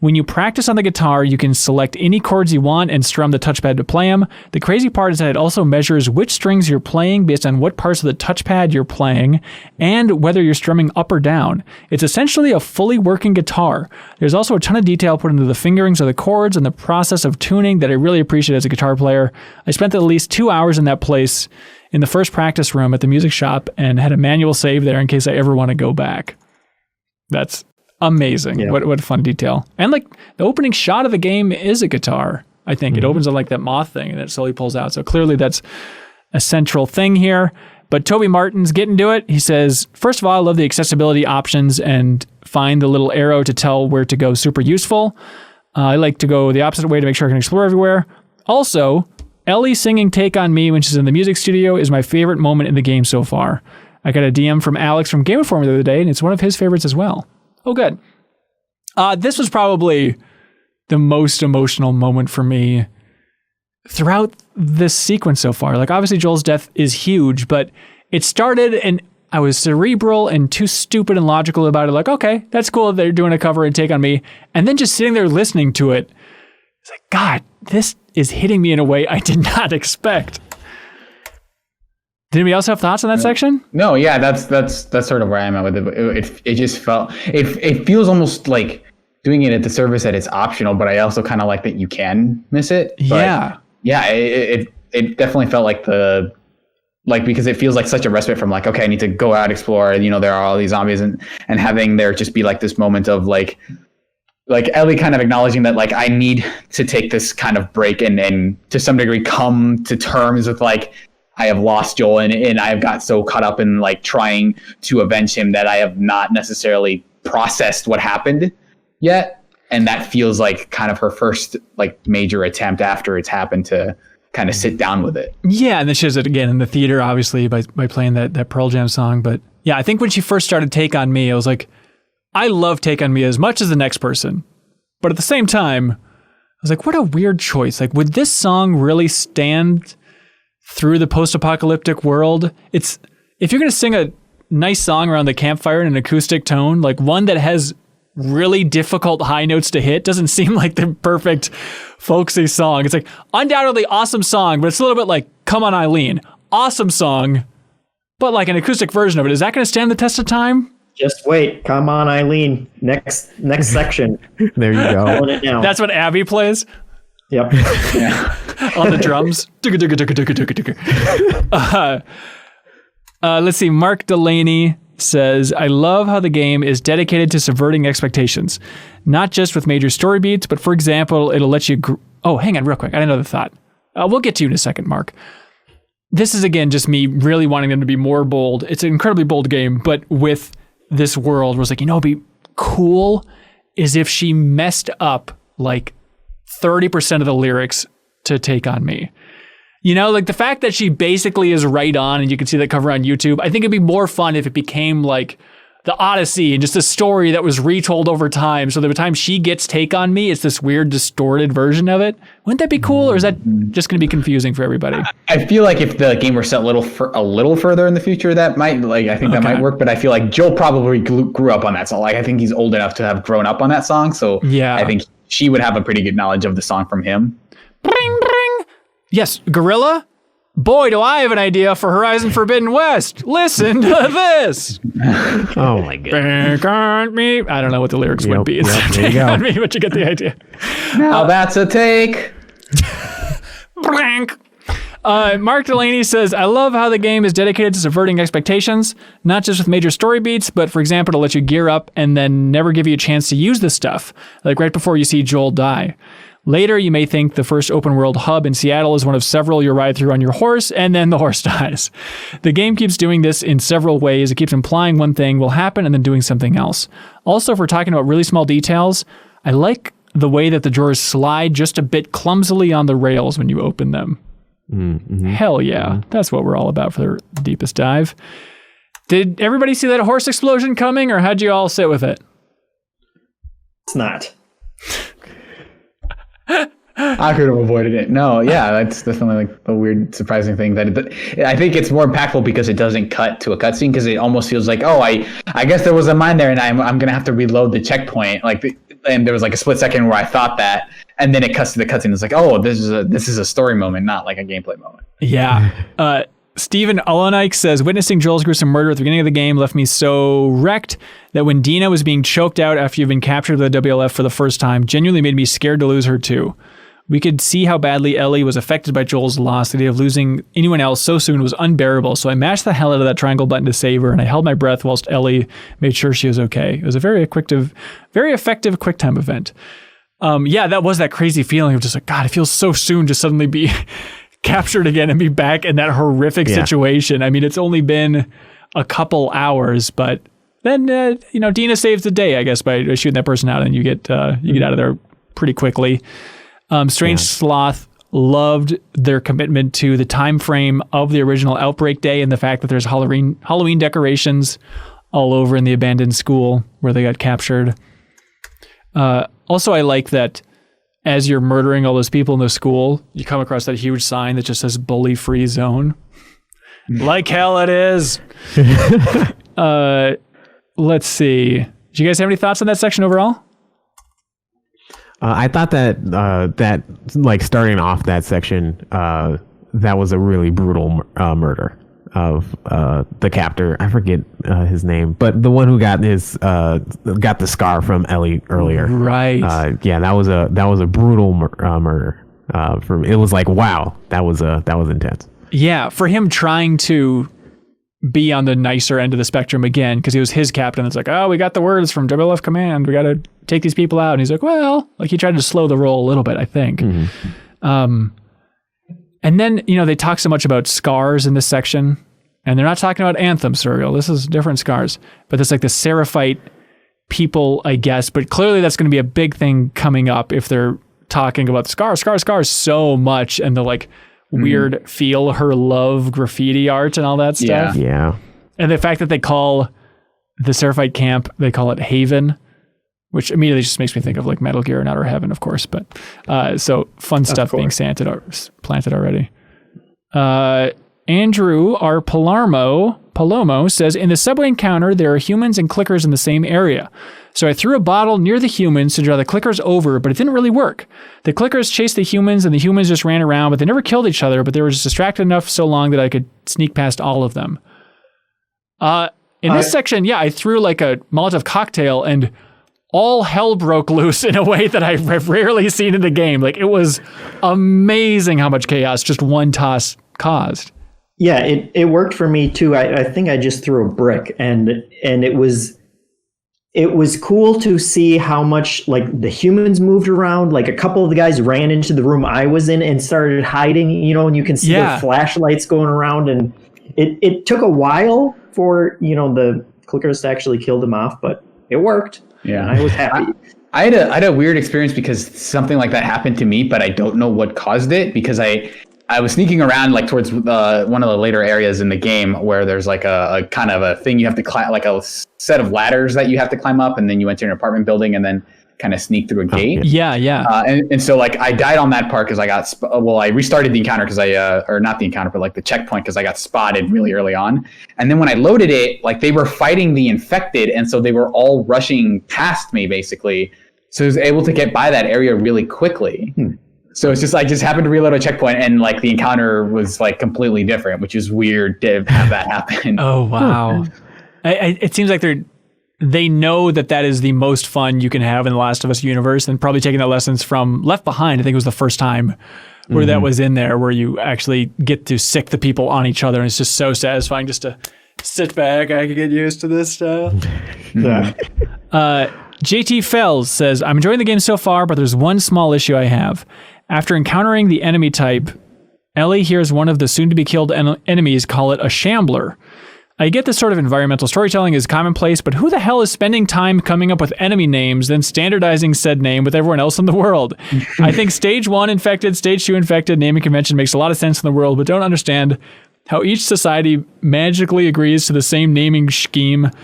When you practice on the guitar, you can select any chords you want and strum the touchpad to play them. The crazy part is that it also measures which strings you're playing based on what parts of the touchpad you're playing and whether you're strumming up or down. It's essentially a fully working guitar. There's also a ton of detail put into the fingerings of the chords and the process of tuning that I really appreciate as a guitar player. I spent at least 2 hours in that place in the first practice room at the music shop and had a manual save there in case I ever want to go back. That's amazing. Yeah. What a fun detail. And like the opening shot of the game is a guitar. I think it opens on like that moth thing and it slowly pulls out. So clearly that's a central thing here. But Toby Martin's getting to it. He says, first of all, I love the accessibility options and find the little arrow to tell where to go super useful. I like to go the opposite way to make sure I can explore everywhere. Also, Ellie singing Take On Me when she's in the music studio is my favorite moment in the game so far. I got a DM from Alex from Game Informer the other day and it's one of his favorites as well. Oh, good. This was probably the most emotional moment for me throughout this sequence so far. Like, obviously, Joel's death is huge, but it started and I was cerebral and too stupid and logical about it. Like, okay, that's cool. They're doing a cover and Take On Me. And then just sitting there listening to it, it's like, God, this is hitting me in a way I did not expect. Did anybody else have thoughts on that section? No, yeah, that's sort of where I'm at with it. It just felt it feels almost like doing it at the service that it's optional, but I also kind of like that you can miss it. But it definitely felt like because it feels like such a respite from like, okay, I need to go out, explore, there are all these zombies and having there just be like this moment of like Ellie kind of acknowledging that like I need to take this kind of break and to some degree come to terms with like I have lost Joel and I have got so caught up in like trying to avenge him that I have not necessarily processed what happened yet. And that feels like kind of her first like major attempt after it's happened to kind of sit down with it. Yeah, and then she does it again in the theater, obviously, by playing that Pearl Jam song. But yeah, I think when she first started Take On Me, I was like, I love Take On Me as much as the next person. But at the same time, I was like, what a weird choice. Like, would this song really stand through the post-apocalyptic world? If you're going to sing a nice song around the campfire in an acoustic tone, like one that has really difficult high notes to hit, doesn't seem like the perfect folksy song. It's like undoubtedly awesome song, but it's a little bit like Come On Eileen. Awesome song, but like an acoustic version of it. Is that going to stand the test of time? Just wait. Come on, Eileen. Next section. There you go. Pulling it down. That's what Abby plays? Yep. Yeah. On the drums. Let's see. Mark Delaney says, I love how the game is dedicated to subverting expectations, not just with major story beats, but for example, it'll let you... hang on real quick. I had another thought. We'll get to you in a second, Mark. This is, again, just me really wanting them to be more bold. It's an incredibly bold game, but with this world where it's like, it'd be cool is if she messed up like 30% of the lyrics to Take On Me. Like the fact that she basically is right on, and you can see that cover on YouTube. I think it'd be more fun if it became like the Odyssey and just a story that was retold over time. So by the time she gets Take On Me, it's this weird distorted version of it. Wouldn't that be cool, or is that just going to be confusing for everybody? I feel like if the game were set a little further in the future, that might that might work. But I feel like Joel probably grew up on that song. Like I think he's old enough to have grown up on that song. So yeah, I think she would have a pretty good knowledge of the song from him. Bring, bring. Yes, Gorilla. Boy, do I have an idea for Horizon Forbidden West. Listen to this. Oh my god. Back on me. I don't know what the lyrics would be. It's there you go. on me, but you get the idea. Now that's a take. Blank. Mark Delaney says, I love how the game is dedicated to subverting expectations, not just with major story beats, but for example, to let you gear up and then never give you a chance to use this stuff, like right before you see Joel die. Later, you may think the first open world hub in Seattle is one of several you ride through on your horse, and then the horse dies. The game keeps doing this in several ways. It keeps implying one thing will happen and then doing something else. Also, if we're talking about really small details, I like the way that the drawers slide just a bit clumsily on the rails when you open them. Mm-hmm. Hell yeah. That's what we're all about for the deepest dive. Did everybody see that horse explosion coming, or how'd you all sit with it? It's not. I could have avoided it. No, yeah, that's definitely like a weird, surprising thing. That I think it's more impactful because it doesn't cut to a cutscene, because it almost feels like, oh, I guess there was a mine there, and I'm gonna have to reload the checkpoint. And there was like a split second where I thought that, and then it cuts to the cutscene. It's like, oh, this is a story moment, not like a gameplay moment. Yeah. Stephen Olenik says, witnessing Joel's gruesome murder at the beginning of the game left me so wrecked that when Dina was being choked out after you've been captured by the WLF for the first time, genuinely made me scared to lose her too. We could see how badly Ellie was affected by Joel's loss. The idea of losing anyone else so soon was unbearable, so I mashed the hell out of that triangle button to save her, and I held my breath whilst Ellie made sure she was okay. It was a very effective QuickTime event. That was that crazy feeling of just like, God, it feels so soon to suddenly be captured again and be back in that horrific situation. I mean, it's only been a couple hours, but then Dina saves the day, I guess, by shooting that person out, and you get out of there pretty quickly. Strange Sloth loved their commitment to the time frame of the original Outbreak Day and the fact that there's Halloween decorations all over in the abandoned school where they got captured. Also, I like that as you're murdering all those people in the school, you come across that huge sign that just says bully free zone. Like hell it is. Let's see. Do you guys have any thoughts on that section overall? I thought that like starting off that section, that was a really brutal murder of the captor. I forget his name, but the one who got the scar from Ellie earlier. Right. That was a brutal murder. It was like, wow, that was intense. Yeah, for him trying to be on the nicer end of the spectrum again, because he was his captain. It's like, oh, we got the words from WLF Command. We got to take these people out. And he's like, well, like he tried to slow the roll a little bit, I think. Mm-hmm. And then, they talk so much about scars in this section, and they're not talking about Anthem Serial. This is different scars, but there's like the Seraphite people, I guess, but clearly that's going to be a big thing coming up if they're talking about scars so much. And the like weird feel, her love graffiti art and all that stuff. Yeah. And the fact that they call the Seraphite camp, they call it Haven, which immediately just makes me think of like Metal Gear and Outer Heaven, of course. But so fun stuff being planted already. Andrew R. Palomo says, in the subway encounter, there are humans and clickers in the same area. So I threw a bottle near the humans to draw the clickers over, but it didn't really work. The clickers chased the humans and the humans just ran around, but they never killed each other, but they were just distracted enough so long that I could sneak past all of them. In this section, I threw like a Molotov cocktail and all hell broke loose in a way that I've rarely seen in the game. Like, it was amazing how much chaos just one toss caused. Yeah, it worked for me too. I think I just threw a brick, and it was cool to see how much like the humans moved around. Like a couple of the guys ran into the room I was in and started hiding, and you can see their flashlights going around, and it took a while for the clickers to actually kill them off, but it worked. Yeah, and I was happy. I had a weird experience because something like that happened to me, but I don't know what caused it, because I was sneaking around like towards one of the later areas in the game where there's like a kind of a thing you have to climb, like a set of ladders that you have to climb up, and then you enter an apartment building and then kind of sneak through a gate. Yeah. And so like I died on that part because I got I restarted the encounter because or not the encounter, but like the checkpoint, because I got spotted really early on. And then when I loaded it, like they were fighting the infected, and so they were all rushing past me basically. So I was able to get by that area really quickly. So it's just, I just happened to reload a checkpoint, and like the encounter was like completely different, which is weird to have that happen. Oh, wow. It seems like they know that is the most fun you can have in the Last of Us universe, and probably taking the lessons from Left Behind. I think it was the first time where that was in there, where you actually get to sick the people on each other, and it's just so satisfying just to sit back. I can get used to this stuff. JT Fels says, I'm enjoying the game so far, but there's one small issue I have. After encountering the enemy type, Ellie hears one of the soon-to-be-killed enemies call it a shambler. I get this sort of environmental storytelling is commonplace, but who the hell is spending time coming up with enemy names, then standardizing said name with everyone else in the world? I think Stage 1 infected, Stage 2 infected naming convention makes a lot of sense in the world, but don't understand how each society magically agrees to the same naming scheme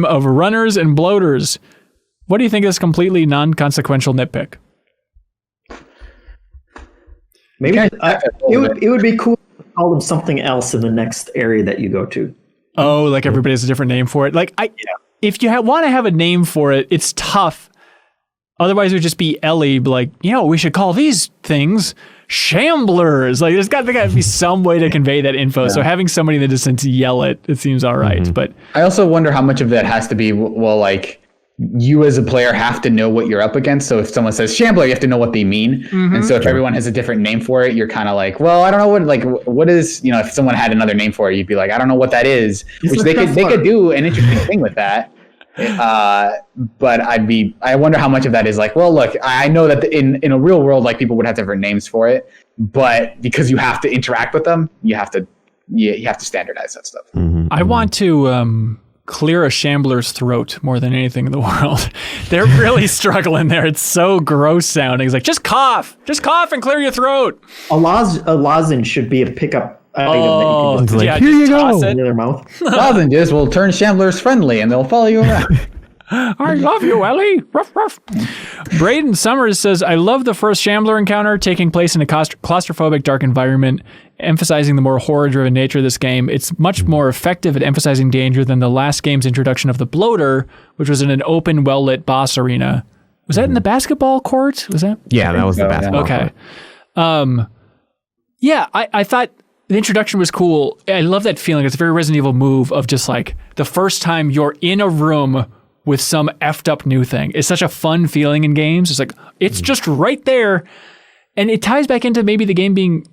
of runners and bloaters. What do you think of this completely non-consequential nitpick? Maybe it would be cool to call them something else in the next area that you go to. Oh, like everybody has a different name for it. Like if you want to have a name for it, it's tough. Otherwise, it would just be Ellie. Like, we should call these things shamblers. Like, there's got to be some way to convey that info. Yeah. So having somebody in the distance yell it seems all right. But I also wonder how much of that has to be like, you as a player have to know what you're up against. So if someone says shambler, you have to know what they mean. Mm-hmm. And so if everyone has a different name for it, you're kind of like, well, I don't know what is, if someone had another name for it, you'd be like, I don't know what that is, which they could do an interesting thing with that. But I wonder how much of that is like, well, look, I know that in a real world, like people would have different names for it, but because you have to interact with them, you have to standardize that stuff. Mm-hmm. I want to, clear a shambler's throat more than anything in the world. They're really struggling there. It's so gross sounding. It's like, just cough and clear your throat. A lozenge should be a pickup item that you can just here you go. In their mouth. Lozenges will turn shamblers friendly and they'll follow you around. I love you, Ellie. Ruff, ruff. Braden Summers says, I love the first Shambler encounter taking place in a claustrophobic, dark environment, emphasizing the more horror-driven nature of this game. It's much more effective at emphasizing danger than the last game's introduction of the Bloater, which was in an open, well-lit boss arena. Was that in the basketball court? Was that? Yeah, that was the basketball court. I thought the introduction was cool. I love that feeling. It's a very Resident Evil move of just like the first time you're in a room with some effed up new thing. It's such a fun feeling in games. It's like, it's just right there. And it ties back into maybe the game being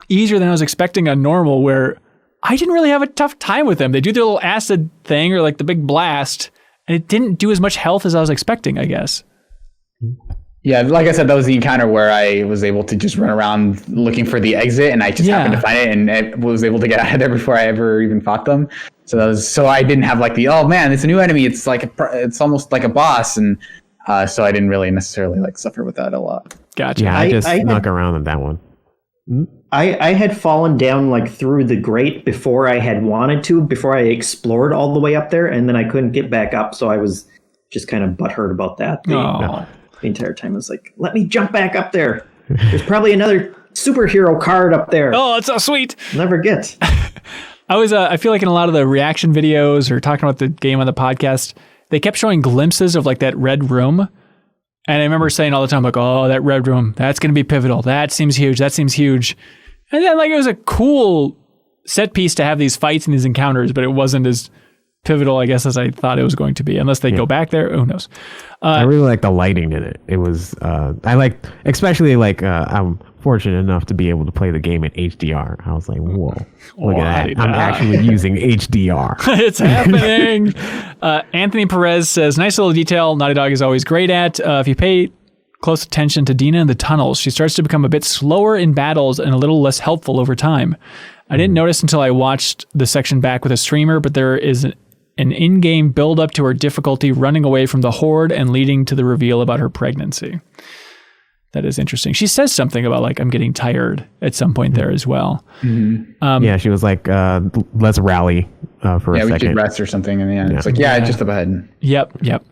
easier than I was expecting on normal, where I didn't really have a tough time with them. They do their little acid thing or like the big blast, and it didn't do as much health as I was expecting, I guess. Yeah, like I said, that was the encounter where I was able to just run around looking for the exit, and I just happened to find it, and I was able to get out of there before I ever even fought them. So I didn't have like oh man, it's a new enemy. It's like it's almost like a boss, and so I didn't really necessarily like suffer with that a lot. Gotcha. Yeah, I just snuck around on that one. I had fallen down like through the grate before I had wanted to, before I explored all the way up there, and then I couldn't get back up, so I was just kind of butthurt about that. The entire time I was like, let me jump back up there. There's probably another superhero card up there. Oh, it's so sweet. Never get. I feel like in a lot of the reaction videos or talking about the game on the podcast, they kept showing glimpses of like that red room. And I remember saying all the time, like, oh, that red room, that's going to be pivotal. That seems huge. That seems huge. And then like it was a cool set piece to have these fights and these encounters, but it wasn't as pivotal, I guess, as I thought it was going to be. Unless they go back there, who knows? I really like the lighting in it. It was, I like, especially like, I'm fortunate enough to be able to play the game in HDR. I was like, whoa, look at that. I'm actually using HDR. It's happening. Anthony Perez says, nice little detail Naughty Dog is always great at. If you pay close attention to Dina in the tunnels, she starts to become a bit slower in battles and a little less helpful over time. I didn't notice until I watched the section back with a streamer, but there is an in-game build-up to her difficulty running away from the horde and leading to the reveal about her pregnancy. That is interesting. She says something about like, I'm getting tired at some point there as well. Yeah, she was like, let's rally for a second. Yeah, we should rest or something. And yeah, it's like, just about. Yep.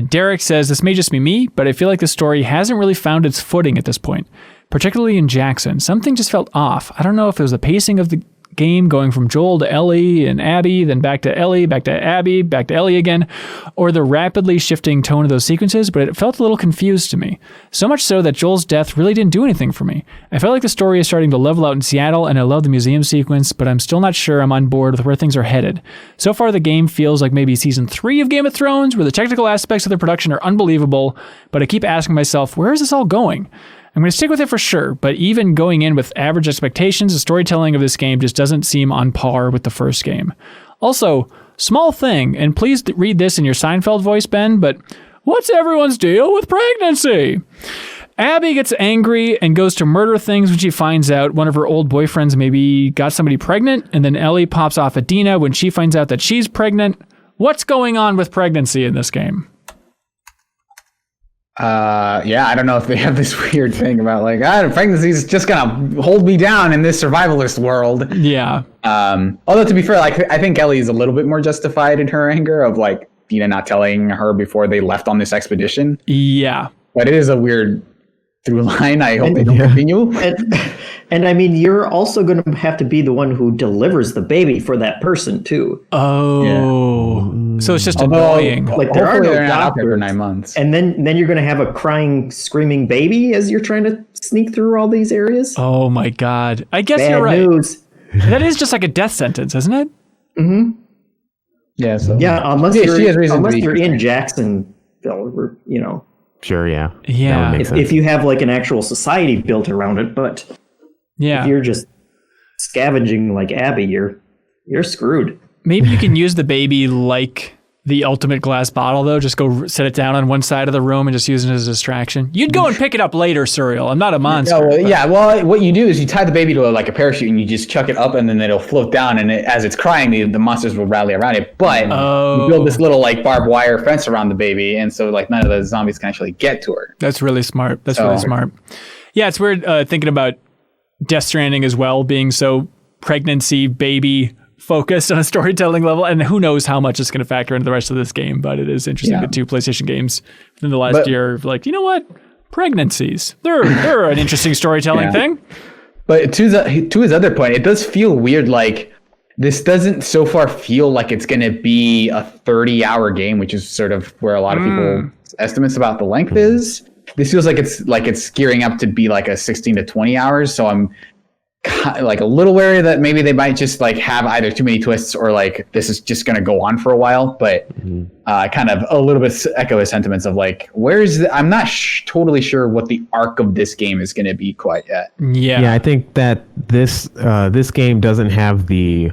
Derek says, this may just be me, but I feel like the story hasn't really found its footing at this point, particularly in Jackson. Something just felt off. I don't know if it was the pacing of the game going from Joel to Ellie and Abby, then back to Ellie, back to Abby, back to Ellie again, or the rapidly shifting tone of those sequences, but it felt a little confused to me. So much so that Joel's death really didn't do anything for me. I felt like the story is starting to level out in Seattle, and I love the museum sequence, but I'm still not sure I'm on board with where things are headed. So far, the game feels like maybe season 3 of Game of Thrones, where the technical aspects of the production are unbelievable, but I keep asking myself, where is this all going? I'm going to stick with it for sure, but even going in with average expectations, the storytelling of this game just doesn't seem on par with the first game. Also, small thing, and please read this in your Seinfeld voice, Ben, but what's everyone's deal with pregnancy? Abby gets angry and goes to murder things when she finds out one of her old boyfriends maybe got somebody pregnant, and then Ellie pops off at Dina when she finds out that she's pregnant. What's going on with pregnancy in this game? I don't know if they have this weird thing about like, pregnancy is just gonna hold me down in this survivalist world. Yeah. Although to be fair, like I think Ellie is a little bit more justified in her anger of like Dina not telling her before they left on this expedition. Yeah. But it is a weird through line. I hope they don't continue. And I mean, you're also going to have to be the one who delivers the baby for that person too. Oh, yeah. So it's just annoying. Like there are no doctors for 9 months, and then you're going to have a crying, screaming baby as you're trying to sneak through all these areas. Oh my God! I guess Bad you're right. News. That is just like a death sentence, isn't it? Mm-hmm. Yeah. So unless you're in Jacksonville, you know. Sure. Yeah. Yeah. If you have like an actual society built around it, but if you're just scavenging like Abby, you're screwed. Maybe you can use the baby like the ultimate glass bottle, though. Just go set it down on one side of the room and just use it as a distraction. You'd go and pick it up later, Surreal. I'm not a monster. Well, what you do is you tie the baby to a parachute and you just chuck it up and then it'll float down. And as it's crying, the monsters will rally around it. But you build this little barbed wire fence around the baby. And so none of the zombies can actually get to her. That's really smart. Really smart. Yeah, it's weird thinking about Death Stranding as well, being so pregnancy, baby focused on a storytelling level, and who knows how much it's going to factor into the rest of this game, but it is interesting that 2 PlayStation games within the last year, like, you know what? Pregnancies. They're an interesting storytelling thing. But to his other point, it does feel weird, like, this doesn't so far feel like it's going to be a 30-hour game, which is sort of where a lot of people's estimates about the length is. This feels like it's gearing up to be like a 16 to 20 hours, so I'm like a little wary that maybe they might just like have either too many twists or like this is just going to go on for a while. But kind of a little bit echo his sentiments of like, I'm not totally sure what the arc of this game is going to be quite yet. Yeah, I think that this game doesn't have the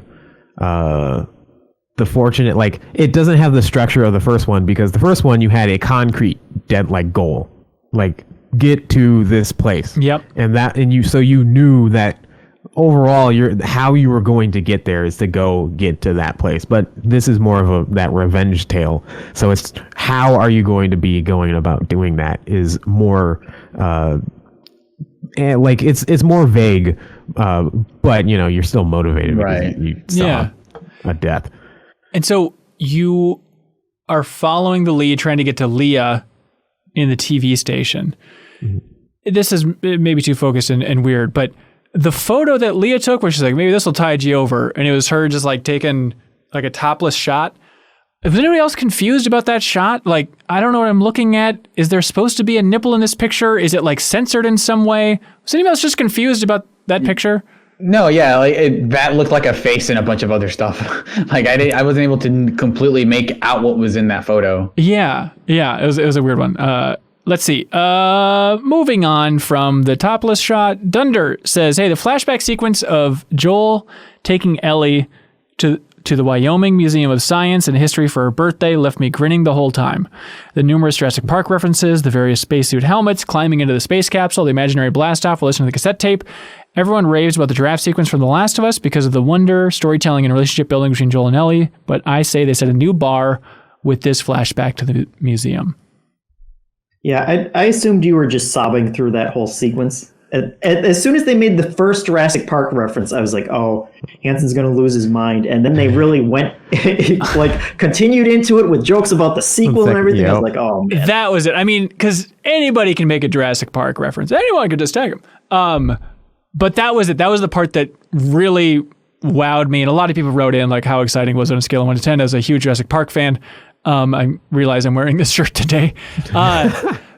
fortunate, like it doesn't have the structure of the first one, because the first one you had a concrete goal, like get to this place. Yep. And you knew that overall how you were going to get there is to go get to that place. But this is more of that revenge tale. So it's how are you going to be going about doing that is more like it's more vague, but you're still motivated because you saw a death. And so you are following the lead, trying to get to Leah in the TV station. Mm-hmm. This is maybe too focused and weird, but the photo that Leah took, where she's like, maybe this will tide you over, and it was her just like taking like a topless shot. Is anybody else confused about that shot? Like, I don't know what I'm looking at. Is there supposed to be a nipple in this picture? Is it like censored in some way? Was anybody else just confused about that picture? No, yeah, like that looked like a face and a bunch of other stuff. Like I wasn't able to completely make out what was in that photo. Yeah, it was a weird one. Let's see. Moving on from the topless shot, Dunder says, hey, the flashback sequence of Joel taking Ellie to the Wyoming Museum of Science and History for her birthday left me grinning the whole time. The numerous Jurassic Park references, the various spacesuit helmets, climbing into the space capsule, the imaginary blast-off while listening to the cassette tape. Everyone raves about the giraffe sequence from The Last of Us because of the wonder, storytelling, and relationship building between Joel and Ellie, but I say they set a new bar with this flashback to the museum. Yeah, I assumed you were just sobbing through that whole sequence. As soon as they made the first Jurassic Park reference, I was like, oh, Hanson's going to lose his mind. And then they really went, like, continued into it with jokes about the sequel and everything. Yep. I was like, oh, man. That was it. I mean, because anybody can make a Jurassic Park reference. Anyone could just tag them. But that was it. That was the part that really wowed me. And a lot of people wrote in, like, how exciting was it on a scale of 1 to 10 as a huge Jurassic Park fan. I realize I'm wearing this shirt today.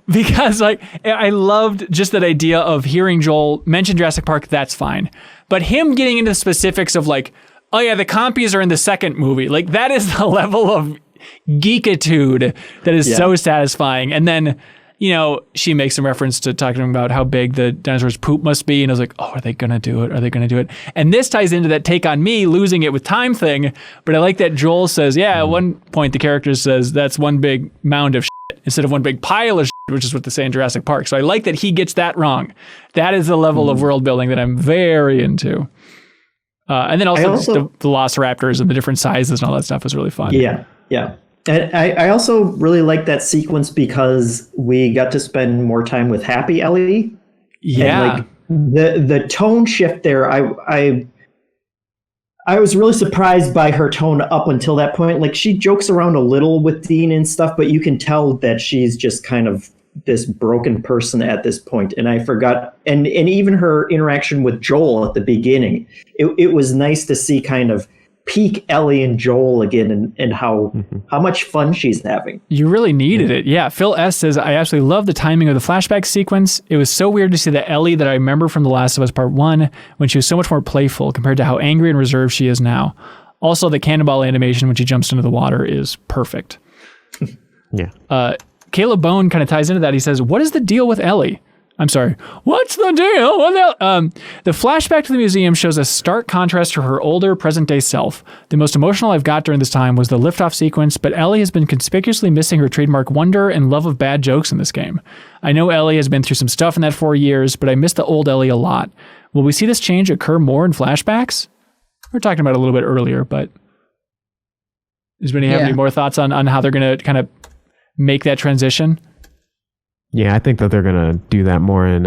Because like I loved just that idea of hearing Joel mention Jurassic Park, that's fine. But him getting into the specifics of like, oh yeah, the compies are in the second movie. Like that is the level of geekitude that is so satisfying. And then, she makes some reference to talking about how big the dinosaur's poop must be. And I was like, oh, are they going to do it? Are they going to do it? And this ties into that take on me losing it with time thing. But I like that Joel says, at one point the character says that's one big mound of shit instead of one big pile of shit, which is what they say in Jurassic Park. So I like that he gets that wrong. That is the level of world building that I'm very into. And then also the Velociraptors and the different sizes and all that stuff was really fun. Yeah. And I also really like that sequence because we got to spend more time with Happy Ellie. Yeah. And like the tone shift there, I was really surprised by her tone up until that point. Like she jokes around a little with Dean and stuff, but you can tell that she's just kind of this broken person at this point. And I forgot, and even her interaction with Joel at the beginning, it was nice to see kind of peak Ellie and Joel again and how much fun she's having. You really needed it. Yeah. Phil S. says, I absolutely love the timing of the flashback sequence. It was so weird to see the Ellie that I remember from The Last of Us Part 1 when she was so much more playful compared to how angry and reserved she is now. Also, the cannonball animation when she jumps into the water is perfect. Yeah. Caleb Bone kind of ties into that. He says, what is the deal with Ellie? I'm sorry. What's the deal with Ellie? The flashback to the museum shows a stark contrast to her older, present-day self. The most emotional I've got during this time was the liftoff sequence, but Ellie has been conspicuously missing her trademark wonder and love of bad jokes in this game. I know Ellie has been through some stuff in that 4 years, but I miss the old Ellie a lot. Will we see this change occur more in flashbacks? We were talking about it a little bit earlier, but does anybody have any more thoughts on how they're going to kind of make that transition? Yeah, I think that they're gonna do that more in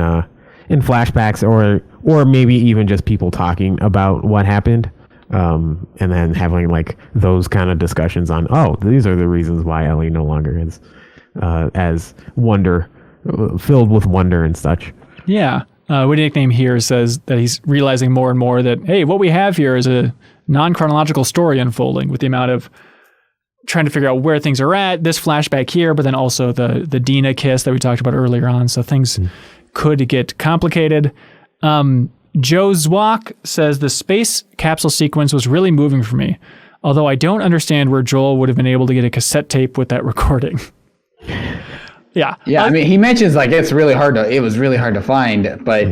flashbacks, or maybe even just people talking about what happened, and then having like those kind of discussions on, oh, these are the reasons why Ellie no longer is as filled with wonder and such. Yeah, Witty Nickname here says that he's realizing more and more that hey, what we have here is a non-chronological story unfolding with the amount of trying to figure out where things are at, this flashback here, but then also the Dina kiss that we talked about earlier on. So things could get complicated. Joe Zwok says the space capsule sequence was really moving for me, although I don't understand where Joel would have been able to get a cassette tape with that recording. Yeah. I mean, he mentions like it was really hard to find, but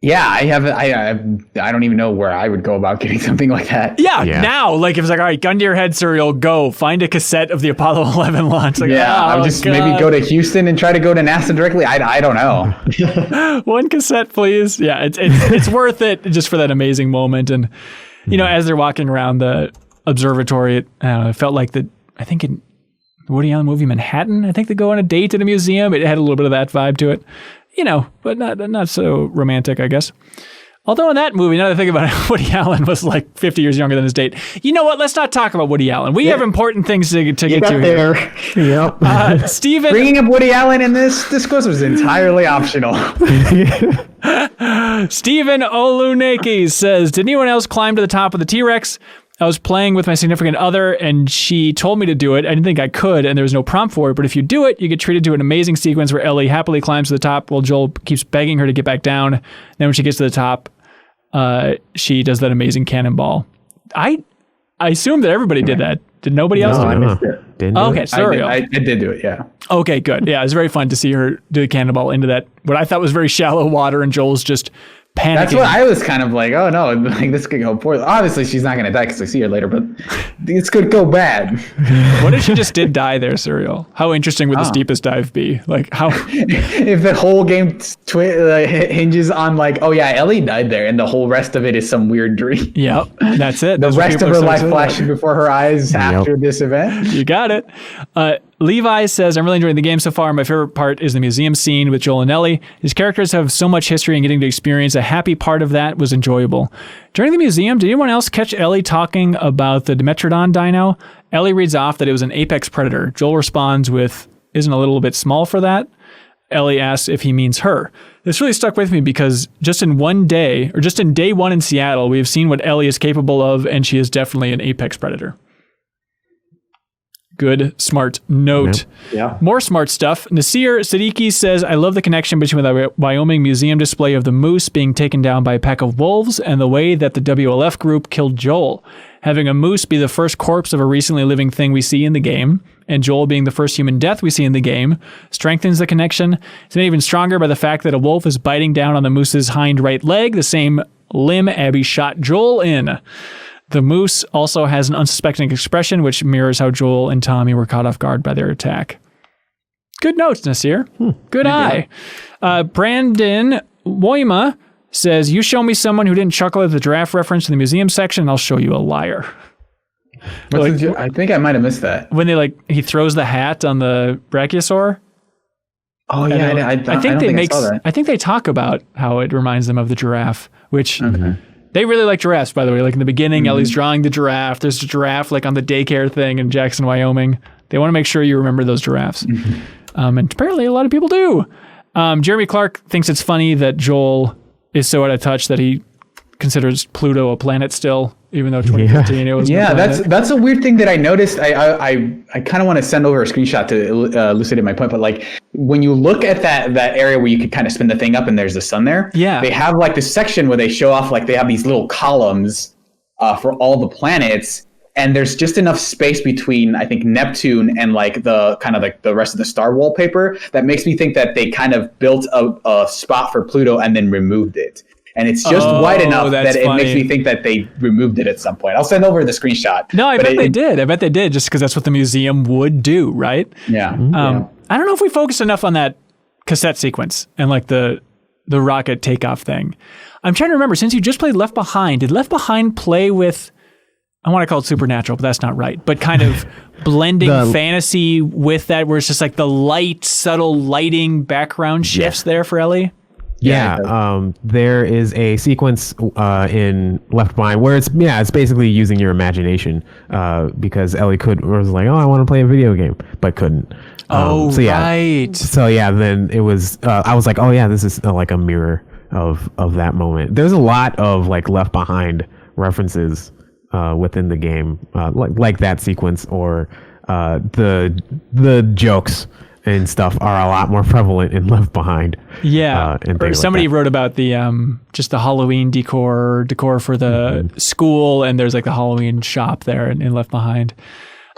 yeah, I don't even know where I would go about getting something like that. Yeah. Now, like, if it's like, all right, gun to your head, Serial, go find a cassette of the Apollo 11 launch. Like, I would just maybe go to Houston and try to go to NASA directly. I don't know. One cassette, please. Yeah, it's worth it just for that amazing moment. And, as they're walking around the observatory, it felt like I think in Woody Allen movie Manhattan, I think they go on a date at a museum. It had a little bit of that vibe to it. but not so romantic, I guess. Although in that movie, now that I think about it, Woody Allen was like 50 years younger than his date. You know what? Let's not talk about Woody Allen. We have important things to get to there. here. Yep. Steven. Bringing up Woody Allen in this discourse was entirely optional. Stephen Oluneki says, did anyone else climb to the top of the T-Rex? I was playing with my significant other and she told me to do it. I didn't think I could and there was no prompt for it, but if you do it, you get treated to an amazing sequence where Ellie happily climbs to the top while Joel keeps begging her to get back down. Then when she gets to the top, she does that amazing cannonball. I assume that everybody did that. Did nobody else do I it? missed it. Didn't do Okay, it. sorry. I did do it, yeah. Okay, good. Yeah, it was very fun to see her do the cannonball into that, what I thought was very shallow water, and Joel's just panicking. That's what I was kind of like, oh no, like this could go poorly. Obviously, she's not going to die because I see her later, but this could go bad. What if she just did die there, Serial? How interesting would the steepest dive be? Like, how... If the whole game hinges on like, oh yeah, Ellie died there, and the whole rest of it is some weird dream. Yep, that's it. The That's what rest of people her are life so flashing before her eyes after this event. You got it. Levi says, I'm really enjoying the game so far. My favorite part is the museum scene with Joel and Ellie. His characters have so much history and getting to experience a happy part of that was enjoyable. During the museum, did anyone else catch Ellie talking about the Dimetrodon dino? Ellie reads off that it was an apex predator. Joel responds with, isn't a little bit small for that? Ellie asks if he means her. This really stuck with me because just in day one in Seattle, we have seen what Ellie is capable of, and she is definitely an apex predator. Good, smart note. Yeah. More smart stuff. Nasir Siddiqui says, I love the connection between the Wyoming museum display of the moose being taken down by a pack of wolves and the way that the WLF group killed Joel. Having a moose be the first corpse of a recently living thing we see in the game, and Joel being the first human death we see in the game, strengthens the connection. It's made even stronger by the fact that a wolf is biting down on the moose's hind right leg, the same limb Abby shot Joel in. The moose also has an unsuspecting expression, which mirrors how Joel and Tommy were caught off guard by their attack. Good notes, Nasir. Good eye. Brandon Woima says, you show me someone who didn't chuckle at the giraffe reference in the museum section, and I'll show you a liar. I think I might have missed that. When he throws the hat on the brachiosaur. Oh yeah, I think they talk about how it reminds them of the giraffe, which... Okay. They really like giraffes, by the way. Like in the beginning, Ellie's drawing the giraffe. There's a giraffe like on the daycare thing in Jackson, Wyoming. They want to make sure you remember those giraffes. And apparently a lot of people do. Jeremy Clark thinks it's funny that Joel is so out of touch that he considers Pluto a planet still, even though 2015 it was. Yeah, that's a weird thing that I noticed. I kind of want to send over a screenshot to elucidate my point, but like when you look at that area where you could kind of spin the thing up and there's the sun there, they have like this section where they show off like they have these little columns for all the planets, and there's just enough space between I think Neptune and like the kind of like the rest of the star wallpaper that makes me think that they kind of built a spot for Pluto and then removed it. And it's just wide enough that it makes me think that they removed it at some point. I'll send over the screenshot. No, I bet they did. I bet they did, just because that's what the museum would do, right? Yeah. I don't know if we focused enough on that cassette sequence and like the rocket takeoff thing. I'm trying to remember, since you just played Left Behind, did Left Behind play with, I want to call it supernatural, but that's not right, but kind of blending fantasy with that, where it's just like the light, subtle lighting background shifts there for Ellie? Yeah, there is a sequence in Left Behind where it's basically using your imagination because Ellie was like, oh, I want to play a video game, but couldn't. Right. So then it was, I was like, oh yeah, this is like a mirror of that moment. There's a lot of like Left Behind references within the game, like that sequence, or the jokes and stuff are a lot more prevalent in Left Behind. Yeah. Or somebody wrote about the just the Halloween decor for the school, and there's like the Halloween shop there in Left Behind.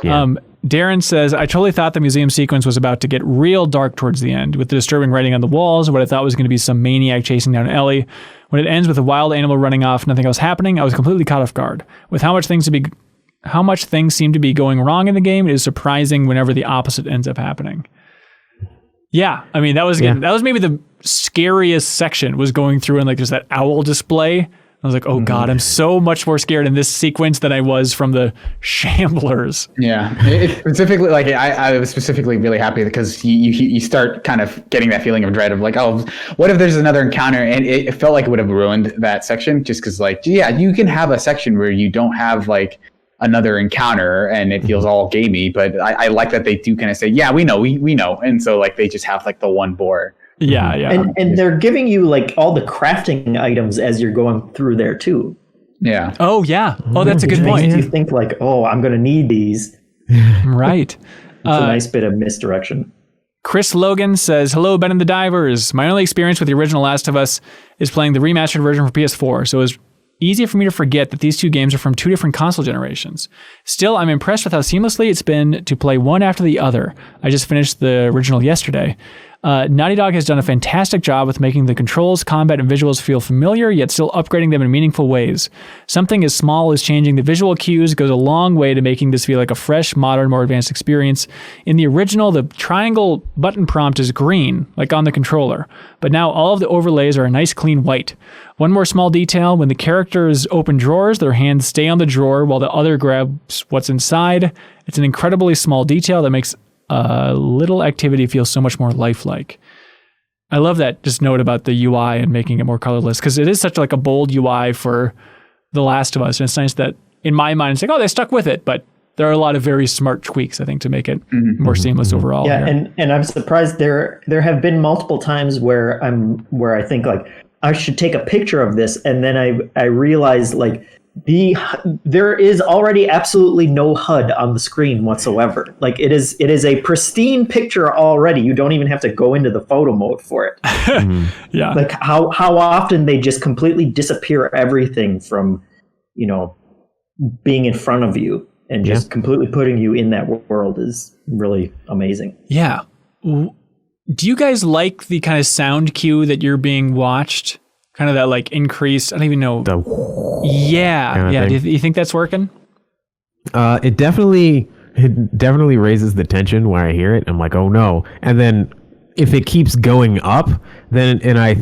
Yeah. Darren says, I totally thought the museum sequence was about to get real dark towards the end, with the disturbing writing on the walls, what I thought was going to be some maniac chasing down Ellie. When it ends with a wild animal running off, nothing else happening, I was completely caught off guard. With how much things seem to be going wrong in the game, it is surprising whenever the opposite ends up happening. Yeah, I mean, that was maybe the scariest section, was going through and like just that owl display. I was like, oh God, I'm so much more scared in this sequence than I was from the Shamblers. Yeah, it specifically, like I was specifically really happy because you start kind of getting that feeling of dread of like, oh, what if there's another encounter? And it felt like it would have ruined that section just because, like, yeah, you can have a section where you don't have like another encounter and it feels all gamey, but I like that they do kind of say, yeah, we know, and so like they just have like the one bore. Yeah. And they're giving you like all the crafting items as you're going through there too. Yeah. Oh yeah. Oh, that's a good point. You think like, oh, I'm going to need these. Right. It's a nice bit of misdirection. Chris Logan says, hello, Ben and the Divers. My only experience with the original Last of Us is playing the remastered version for PS4, so it was easy for me to forget that these two games are from two different console generations. Still, I'm impressed with how seamlessly it's been to play one after the other. I just finished the original yesterday. Naughty Dog has done a fantastic job with making the controls, combat, and visuals feel familiar, yet still upgrading them in meaningful ways. Something as small as changing the visual cues goes a long way to making this feel like a fresh, modern, more advanced experience. In the original, the triangle button prompt is green, like on the controller, but now all of the overlays are a nice clean white. One more small detail, when the characters open drawers, their hands stay on the drawer while the other grabs what's inside. It's an incredibly small detail that makes little activity feels so much more lifelike. I love that just note about the UI and making it more colorless, because it is such like a bold UI for The Last of Us, and it's nice that in my mind it's like, oh, they stuck with it, but there are a lot of very smart tweaks, I think, to make it more seamless overall. Yeah, and I'm surprised there have been multiple times where I think like I should take a picture of this, and then I realize like there is already absolutely no HUD on the screen whatsoever. Like it is a pristine picture already. You don't even have to go into the photo mode for it. Yeah. Like how often they just completely disappear everything from, being in front of you and just completely putting you in that world is really amazing. Yeah. Do you guys like the kind of sound cue that you're being watched? Kind of that like increased, I don't even know. Yeah. Do you think that's working? It definitely raises the tension when I hear it. I'm like, oh no. And then if it keeps going up, then I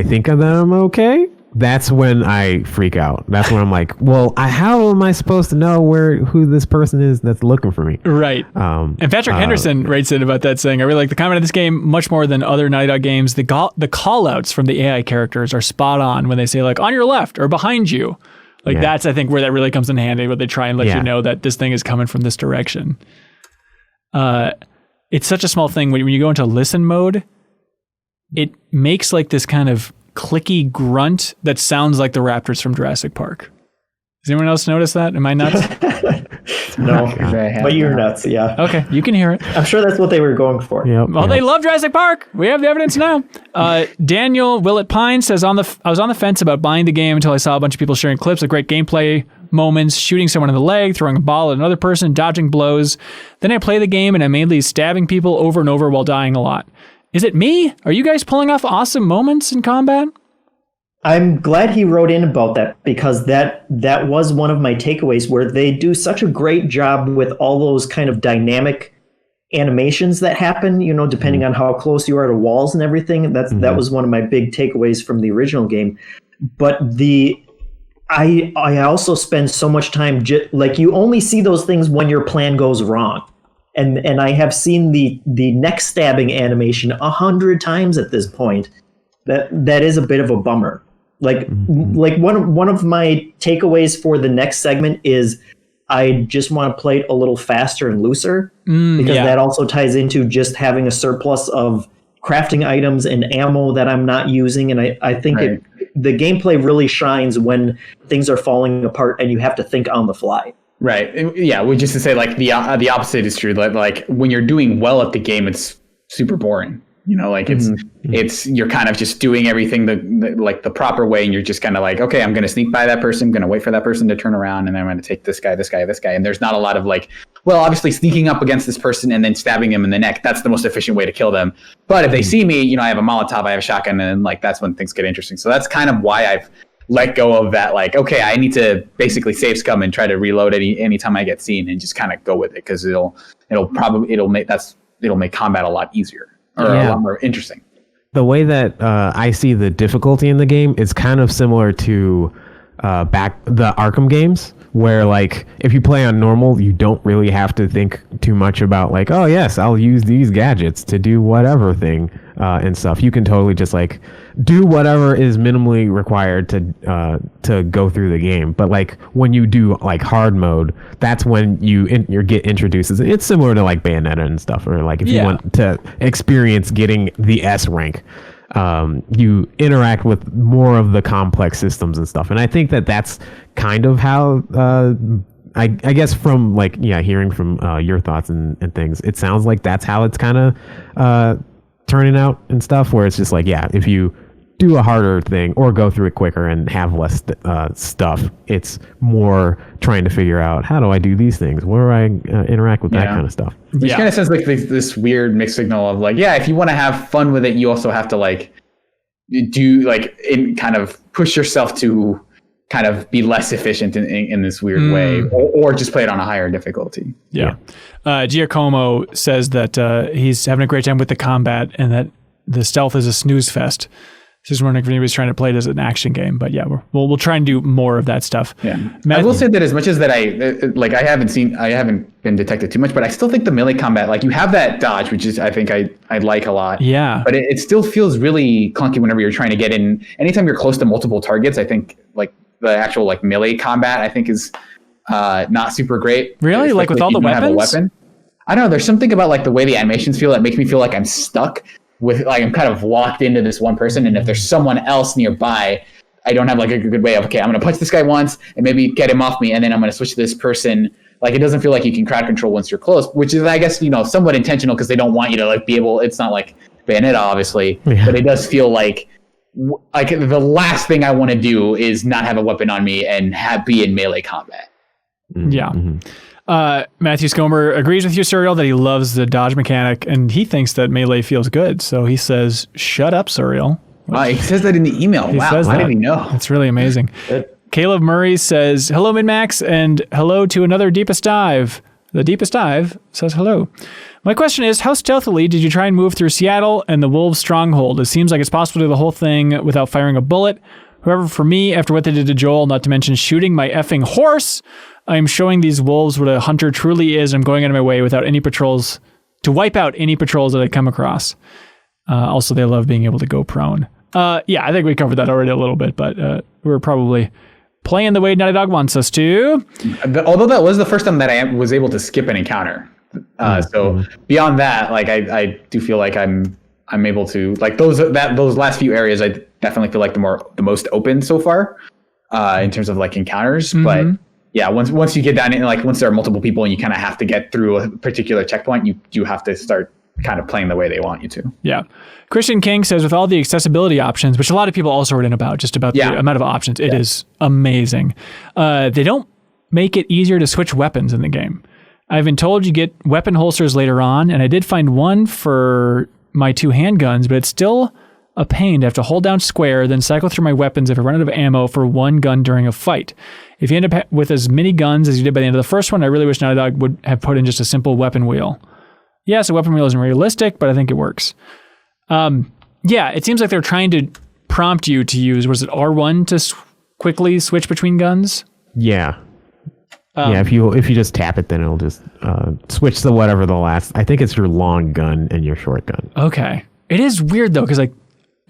think that I'm okay. That's when I freak out. That's when I'm like, well, how am I supposed to know who this person is that's looking for me? Right. And Patrick Henderson writes in about that, saying, I really like the comment of this game much more than other Naughty Dog games. The call outs from the AI characters are spot on when they say like on your left or behind you. Like that's, I think, where that really comes in handy, where they try and let you know that this thing is coming from this direction. It's such a small thing. When you go into listen mode, it makes like this kind of clicky grunt that sounds like the raptors from Jurassic Park. Does anyone else notice that? Am I nuts? No, but you're nuts. Yeah. Okay, you can hear it. I'm sure that's what they were going for. Well, they love Jurassic Park. We have the evidence now. Daniel Willett Pine says, I was on the fence about buying the game until I saw a bunch of people sharing clips of great gameplay moments, shooting someone in the leg, throwing a ball at another person, dodging blows. Then I play the game and I'm mainly stabbing people over and over while dying a lot. Is it me? Are you guys pulling off awesome moments in combat? I'm glad he wrote in about that, because that was one of my takeaways, where they do such a great job with all those kind of dynamic animations that happen, depending on how close you are to walls and everything. That was one of my big takeaways from the original game. But I also spend so much time like you only see those things when your plan goes wrong. And I have seen the neck stabbing animation 100 times at this point. That is a bit of a bummer. Like one of my takeaways for the next segment is I just want to play it a little faster and looser, because that also ties into just having a surplus of crafting items and ammo that I'm not using. And I think the gameplay really shines when things are falling apart and you have to think on the fly. Right. Yeah. Well, just to say, like the opposite is true. Like when you're doing well at the game, it's super boring. It's you're kind of just doing everything the proper way, and you're just kind of like, okay, I'm going to sneak by that person, I'm going to wait for that person to turn around, and then I'm going to take this guy, and there's not a lot of like, well, obviously sneaking up against this person and then stabbing them in the neck, that's the most efficient way to kill them. But if they see me, I have a Molotov, I have a shotgun, and like that's when things get interesting. So that's kind of why I've let go of that. Like, okay, I need to basically save scum and try to reload anytime I get seen, and just kind of go with it, because it'll make combat a lot easier. Or a lot more interesting. The way that I see the difficulty in the game is kind of similar to back the Arkham games, where like if you play on normal, you don't really have to think too much about like, oh yes, I'll use these gadgets to do whatever thing and stuff. You can totally just like do whatever is minimally required to go through the game. But like when you do like hard mode, that's when you get introduced. It's similar to like Bayonetta and stuff, or like if you want to experience getting the S rank. You interact with more of the complex systems and stuff. And I think that's kind of how, I guess from like, hearing from your thoughts and things, it sounds like that's how it's kind of turning out and stuff, where it's just like, if you do a harder thing or go through it quicker and have less stuff, it's more trying to figure out, how do I do these things? Where do I interact with that kind of stuff? Which kind of sounds like this weird mixed signal of like, if you want to have fun with it, you also have to like do like kind of push yourself to kind of be less efficient in this weird way, or just play it on a higher difficulty. Giacomo says that he's having a great time with the combat and that the stealth is a snooze fest. Just wondering if anybody's trying to play it as an action game, but we'll try and do more of that stuff. I will say that as much as that I haven't been detected too much, but I still think the melee combat, like you have that dodge, which is I think I like a lot. But it still feels really clunky whenever you're trying to get in. Anytime you're close to multiple targets, I think like the actual like melee combat, I think is not super great. Really, like with all the weapons. I don't know. There's something about like the way the animations feel that makes me feel like I'm stuck. With like I'm kind of locked into this one person, and if there's someone else nearby, I don't have like a good way of, okay, I'm gonna punch this guy once and maybe get him off me, and then I'm gonna switch to this person. Like it doesn't feel like you can crowd control once you're close, which is I guess somewhat intentional because they don't want you to like be able. It's not like Bayonetta obviously, but it does feel like the last thing I want to do is not have a weapon on me and be in melee combat. Matthew Scomer agrees with you, Suriel, that he loves the dodge mechanic, and he thinks that melee feels good. So he says, "Shut up, Suriel." He says that in the email. Wow, I didn't even know. It's really amazing. Caleb Murray says, "Hello, MinnMax, and hello to another Deepest Dive." The Deepest Dive says hello. My question is, how stealthily did you try and move through Seattle and the Wolves' stronghold? It seems like it's possible to do the whole thing without firing a bullet. However, for me, after what they did to Joel, not to mention shooting my effing horse, I am showing these wolves what a hunter truly is. I'm going out of my way without any patrols to wipe out any patrols that I come across. Also, they love being able to go prone. I think we covered that already a little bit, but we're probably playing the way Naughty Dog wants us to. Although that was the first time that I was able to skip an encounter. So beyond that, like I do feel like I'm able to like those last few areas. I definitely feel like the most open so far in terms of like encounters, but. Yeah, once you get down in, like once there are multiple people and you kind of have to get through a particular checkpoint, you have to start kind of playing the way they want you to. Yeah. Christian King says with all the accessibility options, which a lot of people also wrote in about, just about the amount of options, it is amazing. They don't make it easier to switch weapons in the game. I've been told you get weapon holsters later on, and I did find one for my 2 handguns, but it's still a pain to have to hold down square, then cycle through my weapons if I run out of ammo for one gun during a fight. If you end up with as many guns as you did by the end of the first one, I really wish Naughty Dog would have put in just a simple weapon wheel. Yes, a weapon wheel isn't realistic, but I think it works. It seems like they're trying to prompt you to use, was it R1 to quickly switch between guns? Yeah. If you just tap it, then it'll just switch to whatever the last, I think it's your long gun and your short gun. Okay. It is weird though, because like,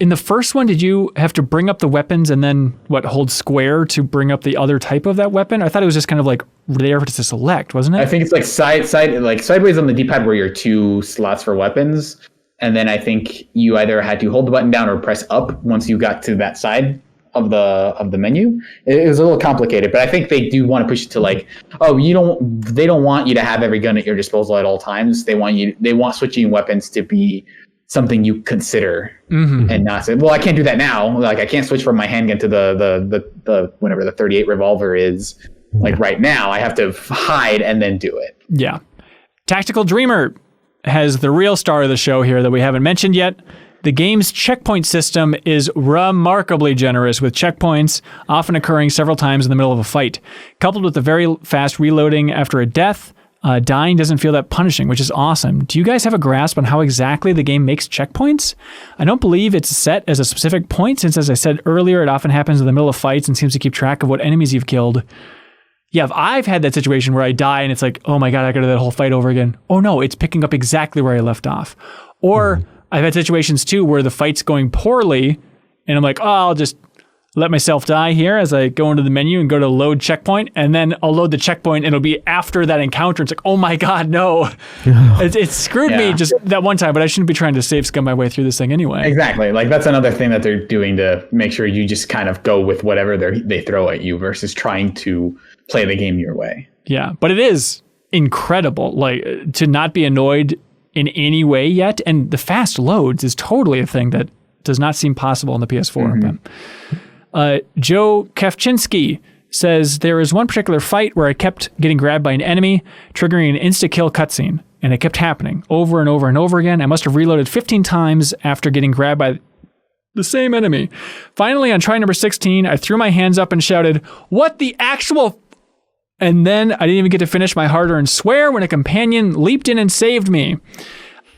in the first one, did you have to bring up the weapons and then hold square to bring up the other type of that weapon? I thought it was just kind of like there to select, wasn't it? I think it's like sideways on the D-pad were your 2 slots for weapons, and then I think you either had to hold the button down or press up once you got to that side of the menu. It was a little complicated, but I think they do want to push it to like, they don't want you to have every gun at your disposal at all times. They want switching weapons to be something you consider and not say, well, I can't do that now. Like I can't switch from my handgun to the whatever the 38 revolver is like right now. I have to hide and then do it. Yeah. Tactical Dreamer has the real star of the show here that we haven't mentioned yet. The game's checkpoint system is remarkably generous, with checkpoints often occurring several times in the middle of a fight. Coupled with the very fast reloading after a death, Dying doesn't feel that punishing, which is awesome. Do you guys have a grasp on how exactly the game makes checkpoints? I don't believe it's set as a specific point, since, as I said earlier, it often happens in the middle of fights and seems to keep track of what enemies you've killed. Yeah, I've had that situation where I die and it's like, oh my God, I got to do that whole fight over again. Oh no, it's picking up exactly where I left off. Or I've had situations too where the fight's going poorly and I'm like, oh, I'll just let myself die here as I go into the menu and go to load checkpoint, and then I'll load the checkpoint and it'll be after that encounter. It's like, oh my God, no. It screwed me just that one time, but I shouldn't be trying to save scum my way through this thing anyway. Exactly. Like that's another thing that they're doing to make sure you just kind of go with whatever they throw at you versus trying to play the game your way. Yeah, but it is incredible, like to not be annoyed in any way yet. And the fast loads is totally a thing that does not seem possible on the PS4. Joe Kefchinsky says, there is one particular fight where I kept getting grabbed by an enemy, triggering an insta-kill cutscene, and it kept happening over and over and over again. I must have reloaded 15 times after getting grabbed by the same enemy. Finally, on try number 16, I threw my hands up and shouted, what the actual... And then I didn't even get to finish my hard-earned swear when a companion leaped in and saved me.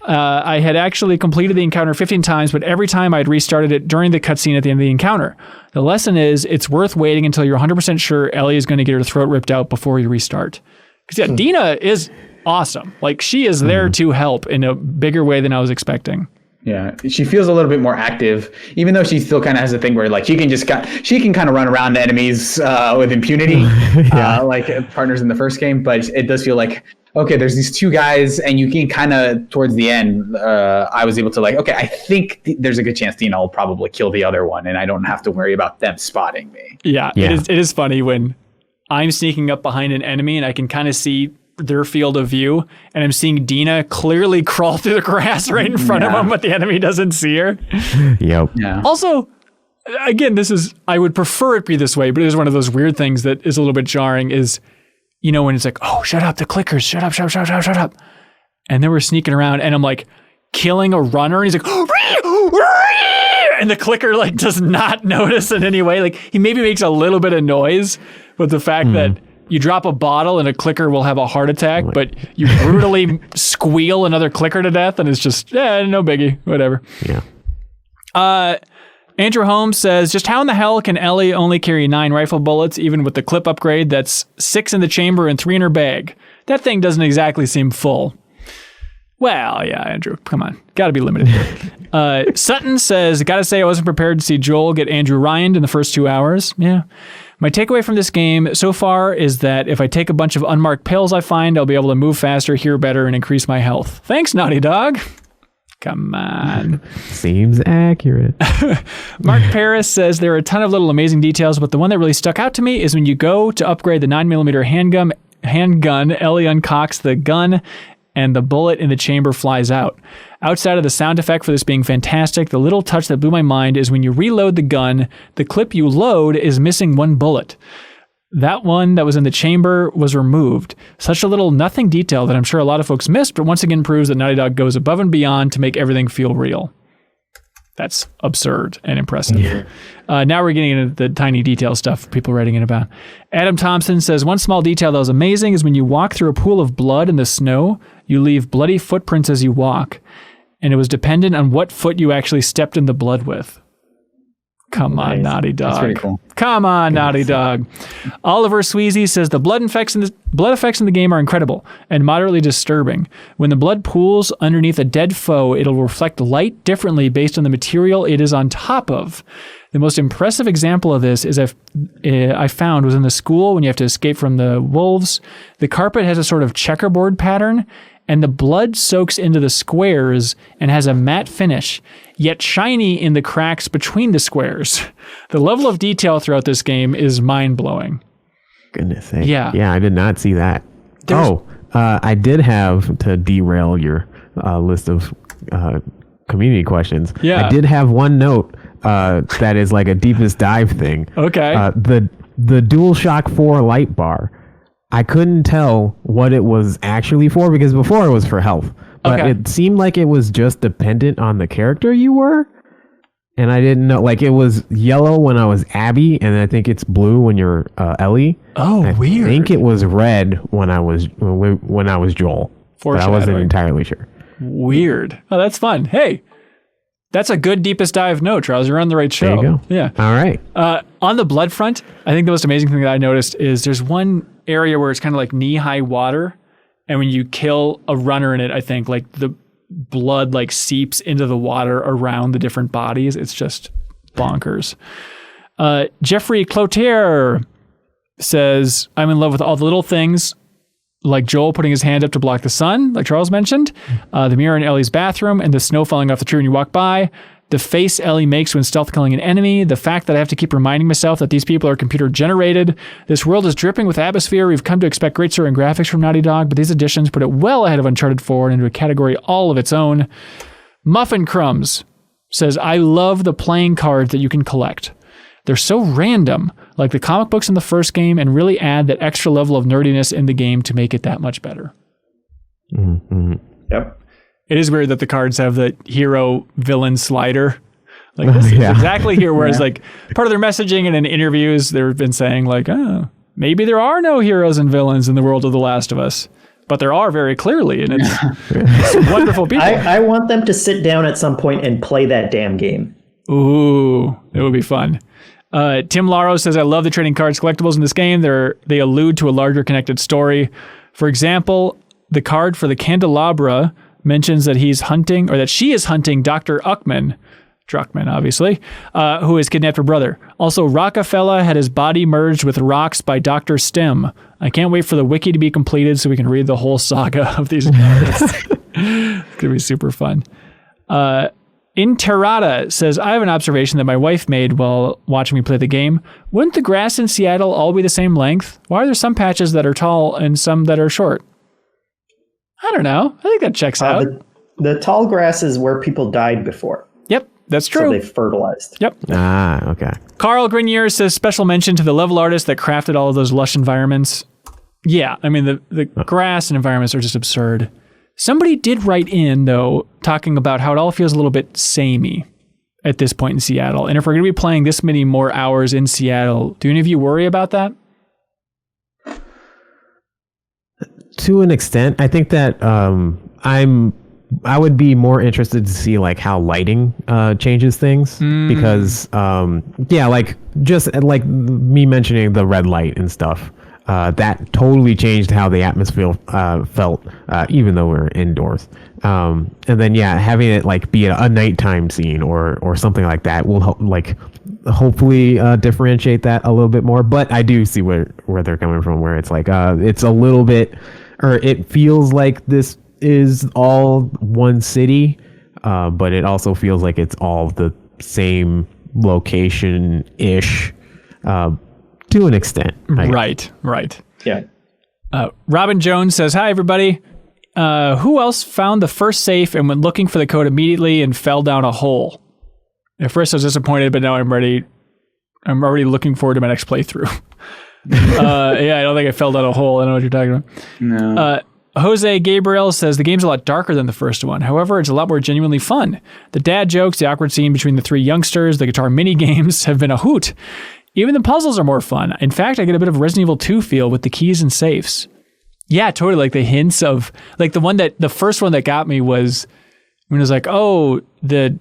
I had actually completed the encounter 15 times, but every time I'd restarted it during the cutscene at the end of the encounter. The lesson is it's worth waiting until you're 100% sure Ellie is going to get her throat ripped out before you restart. Because Dina is awesome. Like, she is there to help in a bigger way than I was expecting. Yeah, she feels a little bit more active, even though she still kind of has a thing where like she can kind of run around enemies with impunity, like partners in the first game. But it does feel like, okay, there's these two guys, and you can kind of towards the end, I was able to like, okay, I think there's a good chance Dina will probably kill the other one, and I don't have to worry about them spotting me. Yeah. It is funny when I'm sneaking up behind an enemy and I can kind of see their field of view, and I'm seeing Dina clearly crawl through the grass right in front of him, but the enemy doesn't see her. Yep. Yeah. Also, again, I would prefer it be this way, but it is one of those weird things that is a little bit jarring is, you know, when it's like, oh, shut up, the clickers, shut up. And then we're sneaking around and I'm like killing a runner and he's like, and the clicker like does not notice in any way. Like he maybe makes a little bit of noise, but the fact that you drop a bottle and a clicker will have a heart attack, but you brutally squeal another clicker to death and it's just, no biggie, whatever. Yeah. Andrew Holmes says, just how in the hell can Ellie only carry 9 rifle bullets, even with the clip upgrade that's 6 in the chamber and 3 in her bag? That thing doesn't exactly seem full. Well, yeah, Andrew, come on. Got to be limited. Sutton says, gotta say I wasn't prepared to see Joel get Andrew Ryan'd in the first 2 hours. Yeah. My takeaway from this game so far is that if I take a bunch of unmarked pills I find, I'll be able to move faster, hear better, and increase my health. Thanks, Naughty Dog. Come on. Seems accurate. Mark Paris says there are a ton of little amazing details, but the one that really stuck out to me is when you go to upgrade the 9mm handgun, Ellie uncocks the gun and the bullet in the chamber flies out. Outside of the sound effect for this being fantastic, the little touch that blew my mind is when you reload the gun, the clip you load is missing 1 bullet. That one that was in the chamber was removed. Such a little nothing detail that I'm sure a lot of folks missed, but once again proves that Naughty Dog goes above and beyond to make everything feel real. That's absurd and impressive. Yeah. Now we're getting into the tiny detail stuff people writing in about. Adam Thompson says, one small detail that was amazing is when you walk through a pool of blood in the snow, you leave bloody footprints as you walk, and it was dependent on what foot you actually stepped in the blood with. Come on, Naughty Dog. That's pretty cool. Come on, Naughty Dog. Oliver Sweezy says the blood effects in the game are incredible and moderately disturbing. When the blood pools underneath a dead foe, it'll reflect light differently based on the material it is on top of. The most impressive example of this is I found was in the school when you have to escape from the wolves. The carpet has a sort of checkerboard pattern, and the blood soaks into the squares and has a matte finish, yet shiny in the cracks between the squares. The level of detail throughout this game is mind-blowing. Goodness sake. Yeah. Yeah, I did not see that. I did have, to derail your list of community questions, I did have one note that is like a deepest dive thing. Okay. The DualShock 4 light bar. I couldn't tell what it was actually for because before it was for health. But it seemed like it was just dependent on the character you were. and I didn't know. Like, it was yellow when I was Abby, and I think it's blue when you're Ellie. Oh, weird. I think it was red when I was Joel, but I wasn't entirely sure. Weird. Oh, that's fun. Hey, that's a good deepest dive note, Charles. You're on the right show. There you go. Yeah. All right. On the blood front, I think the most amazing thing that I noticed is there's one area where it's kind of like knee-high water, and when you kill a runner in it, I think like the blood like seeps into the water around the different bodies. It's just bonkers. Jeffrey Cloutier says, I'm in love with all the little things, like Joel putting his hand up to block the sun, like Charles mentioned, the mirror in Ellie's bathroom, and the snow falling off the tree when you walk by, the face Ellie makes when stealth killing an enemy, the fact that I have to keep reminding myself that these people are computer generated. This world is dripping with atmosphere. We've come to expect great story and graphics from Naughty Dog, but these additions put it well ahead of Uncharted 4 and into a category all of its own. Muffin Crumbs says, I love the playing cards that you can collect. They're so random, like the comic books in the first game, and really add that extra level of nerdiness in the game to make it that much better. Mm-hmm. Yep. It is weird that the cards have the hero villain slider. Like, this is exactly here. Whereas like part of their messaging and in interviews, they've been saying like, oh, maybe there are no heroes and villains in the world of The Last of Us. But there are very clearly, and it's wonderful people. I want them to sit down at some point and play that damn game. Ooh, it would be fun. Tim Laro says, I love the trading cards collectibles in this game. They allude to a larger connected story. For example, the card for the candelabra mentions that he's hunting, or that she is hunting Dr. Druckmann, obviously, who has kidnapped her brother. Also, Rockefeller had his body merged with rocks by Dr. Stem. I can't wait for the wiki to be completed so we can read the whole saga of these cards. It's going to be super fun. Interrata says, I have an observation that my wife made while watching me play the game. Wouldn't the grass in Seattle all be the same length? Why are there some patches that are tall and some that are short? I don't know. I think that checks out. The tall grass is where people died before. Yep, that's true. So they fertilized. Yep. Okay. Carl Grenier says, special mention to the level artist that crafted all of those lush environments. Yeah, I mean, the grass and environments are just absurd. Somebody did write in, though, talking about how it all feels a little bit samey at this point in Seattle. And if we're going to be playing this many more hours in Seattle, do any of you worry about that? To an extent, I think that I would be more interested to see like how lighting changes things because like just like me mentioning the red light and stuff. That totally changed how the atmosphere felt, even though we were indoors. And then, having it like be a nighttime scene or something like that will hopefully differentiate that a little bit more. But I do see where they're coming from, where it's like it's a little bit, or it feels like this is all one city, but it also feels like it's all the same location-ish. To an extent. Right. Yeah. Robin Jones says, hi, everybody. Who else found the first safe and went looking for the code immediately and fell down a hole? At first I was disappointed, but now I'm ready. I'm already looking forward to my next playthrough. I don't think I fell down a hole. I don't know what you're talking about. No. Jose Gabriel says the game's a lot darker than the first one. However, it's a lot more genuinely fun. The dad jokes, the awkward scene between the three youngsters, the guitar mini games have been a hoot. Even the puzzles are more fun. In fact, I get a bit of Resident Evil 2 feel with the keys and safes. Yeah, totally. Like the hints of, like the first one that got me was when it was like, oh, the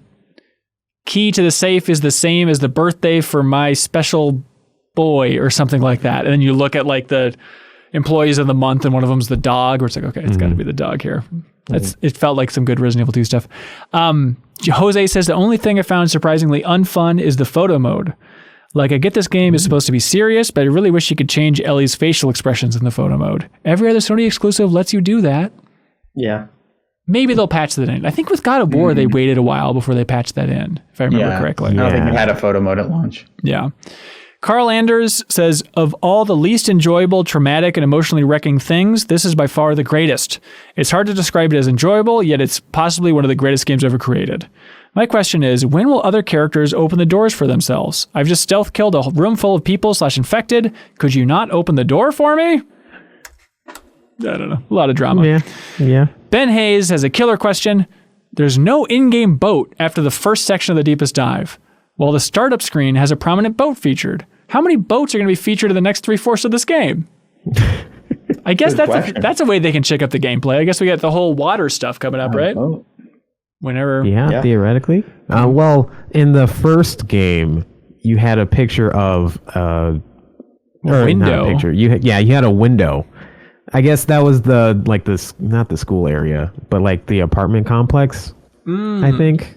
key to the safe is the same as the birthday for my special boy or something like that. And then you look at like the employees of the month and one of them's the dog, where it's like, okay, it's got to be the dog here. It felt like some good Resident Evil 2 stuff. Jose says the only thing I found surprisingly unfun is the photo mode. Like, I get this game is supposed to be serious, but I really wish you could change Ellie's facial expressions in the photo mode. Every other Sony exclusive lets you do that. Yeah. Maybe they'll patch that in. I think with God of War, they waited a while before they patched that in, if I remember correctly. I don't think they had a photo mode at launch. Yeah. Carl Anders says, of all the least enjoyable, traumatic, and emotionally wrecking things, this is by far the greatest. It's hard to describe it as enjoyable, yet it's possibly one of the greatest games ever created. My question is, when will other characters open the doors for themselves? I've just stealth killed a room full of people /infected. Could you not open the door for me? I don't know. A lot of drama. Yeah. Ben Hayes has a killer question. There's no in-game boat after the first section of the deepest dive. while the startup screen has a prominent boat featured. How many boats are going to be featured in the next 3/4 of this game? I guess that's a way they can shake up the gameplay. I guess we got the whole water stuff coming up, right? Whenever. Yeah, theoretically. Well, in the first game, you had a picture of a window. Not a picture. You had a window. I guess that was not the school area, but like the apartment complex. I think.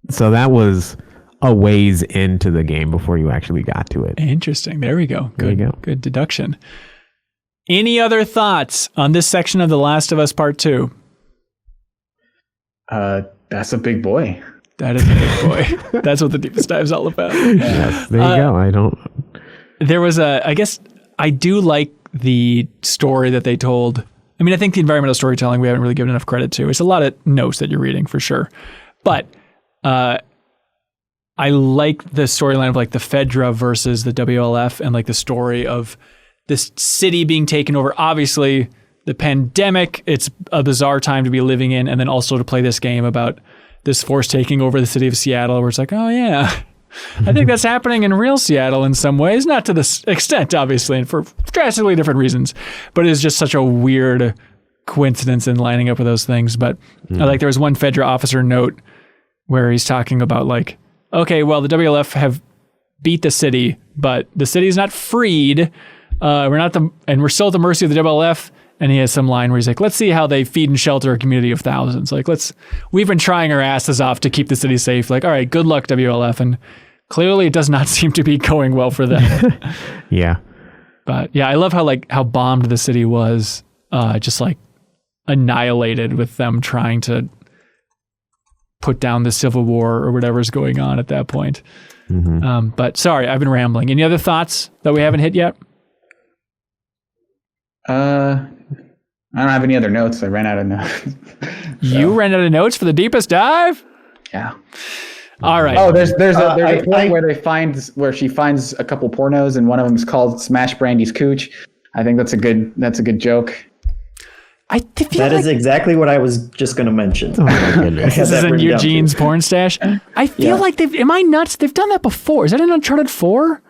So that was a ways into the game before you actually got to it. Interesting. There we go. Good. There you go. Good deduction. Any other thoughts on this section of The Last of Us Part 2? That's a big boy. That is a big boy. That's what the Deepest Dive is all about. Yes, there you go. There was I guess I do like the story that they told. I mean, I think the environmental storytelling we haven't really given enough credit to. It's a lot of notes that you're reading for sure. But I like the storyline of like the Fedra versus the WLF and like the story of this city being taken over. Obviously, the pandemic, it's a bizarre time to be living in, and then also to play this game about this force taking over the city of Seattle, where it's like, oh yeah, I think that's happening in real Seattle in some ways, not to this extent, obviously, and for drastically different reasons, but it's just such a weird coincidence in lining up with those things. But I like there was one Fedra officer note where he's talking about like, okay, well, the WLF have beat the city, but the city's not freed. We're still at the mercy of the WLF. And he has some line where he's like, let's see how they feed and shelter a community of thousands. Like, we've been trying our asses off to keep the city safe. Like, all right, good luck, WLF. And clearly it does not seem to be going well for them. Yeah. But yeah, I love how bombed the city was, just like annihilated with them trying to put down the civil war or whatever's going on at that point. Mm-hmm. But sorry, I've been rambling. Any other thoughts that we haven't hit yet? I don't have any other notes. I ran out of notes. You ran out of notes for the Deepest Dive? Yeah. All right. Oh, there's a point where she finds a couple pornos, and one of them is called "Smash Brandy's Cooch." I think that's a good joke. That is exactly what I was just going to mention. Oh my goodness. This is in Eugene's porn stash. I feel like am I nuts? They've done that before. Is that in Uncharted 4?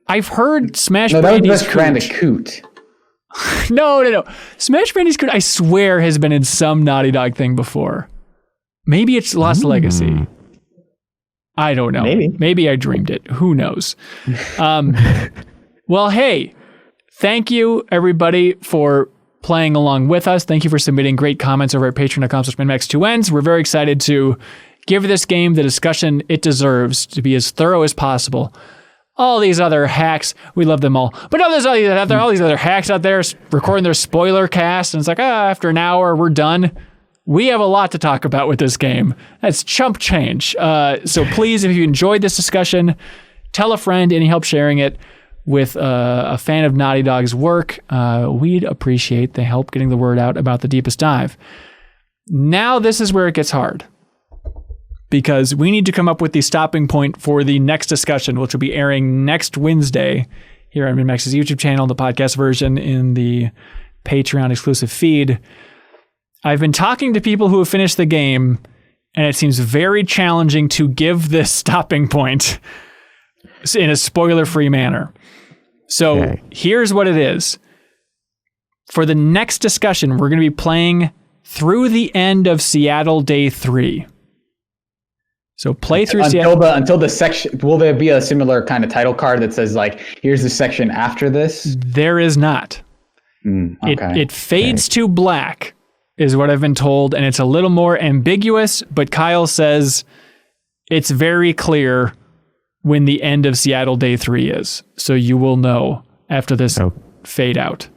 I've heard Smash Brandy's Coot. No. Smash Brandy's Cooch, I swear, has been in some Naughty Dog thing before. Maybe it's Lost Legacy. I don't know. Maybe I dreamed it. Who knows? Well, hey, thank you, everybody, for playing along with us. Thank you for submitting great comments over at patreon.com/MinnMax2ends. We're very excited to give this game the discussion it deserves, to be as thorough as possible. All these other hacks, we love them all. But no, there's all these other hacks out there recording their spoiler cast, and it's like, after an hour, we're done. We have a lot to talk about with this game. That's chump change. So please, if you enjoyed this discussion, tell a friend. Any help sharing it with a fan of Naughty Dog's work, we'd appreciate the help getting the word out about the Deepest Dive. Now this is where it gets hard, because we need to come up with the stopping point for the next discussion, which will be airing next Wednesday here on MinnMax's YouTube channel, the podcast version in the Patreon exclusive feed. I've been talking to people who have finished the game, and it seems very challenging to give this stopping point in a spoiler-free manner. So Here's what it is. For the next discussion, we're going to be playing through the end of Seattle Day 3. So play through until the section. Will there be a similar kind of title card that says like, here's the section after this? There is not. It fades to black is what I've been told, and it's a little more ambiguous, but Kyle says it's very clear when the end of Seattle Day 3 is. So you will know after this fade out.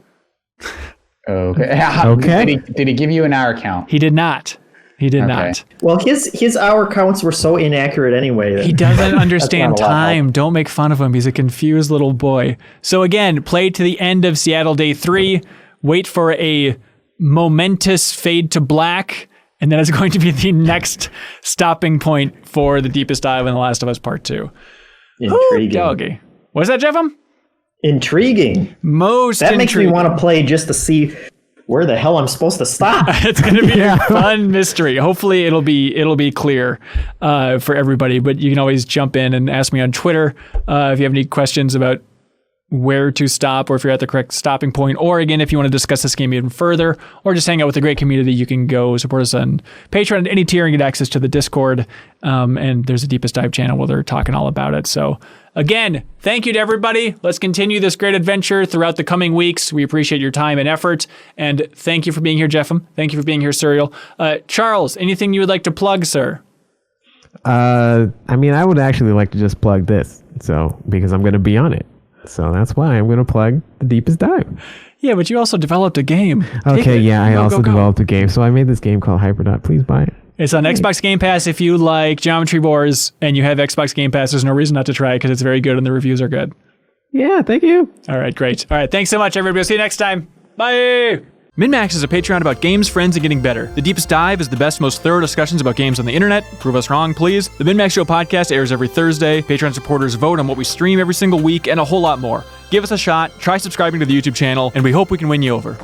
Okay. Did he give you an hour count? He did not. He did not. Well, his hour counts were so inaccurate anyway. He doesn't understand time. Don't make fun of him. He's a confused little boy. So again, play to the end of Seattle Day 3. Wait for a momentous fade to black. And then it's going to be the next stopping point for the Deepest Dive in The Last of Us Part 2. Intriguing. Doggy. What's that, Jeffem? Intriguing. Most that intriguing. Makes me want to play just to see where the hell I'm supposed to stop. It's going to be a fun mystery. Hopefully it'll be clear for everybody, but you can always jump in and ask me on Twitter if you have any questions about where to stop, or if you're at the correct stopping point, or again, if you want to discuss this game even further, or just hang out with a great community, you can go support us on Patreon at any tier and get access to the Discord. And there's a Deepest Dive channel where they're talking all about it. So again, thank you to everybody. Let's continue this great adventure throughout the coming weeks. We appreciate your time and effort. And thank you for being here, Jeffem. Thank you for being here, Serial. Charles, anything you would like to plug, sir? I mean, I would actually like to just plug this. So, because I'm going to be on it. So that's why I'm going to plug the Deepest Dive. Yeah, but you also developed a game. Okay, yeah, I also developed a game. So I made this game called Hyperdot. Please buy it. It's on Xbox Game Pass. If you like Geometry Wars and you have Xbox Game Pass, there's no reason not to try it because it's very good and the reviews are good. Yeah, thank you. All right, great. All right, thanks so much, everybody. We'll see you next time. Bye! MinnMax is a Patreon about games, friends, and getting better. The Deepest Dive is the best, most thorough discussions about games on the internet. Prove us wrong, please. The MinnMax Show podcast airs every Thursday. Patreon supporters vote on what we stream every single week, and a whole lot more. Give us a shot, try subscribing to the YouTube channel, and we hope we can win you over.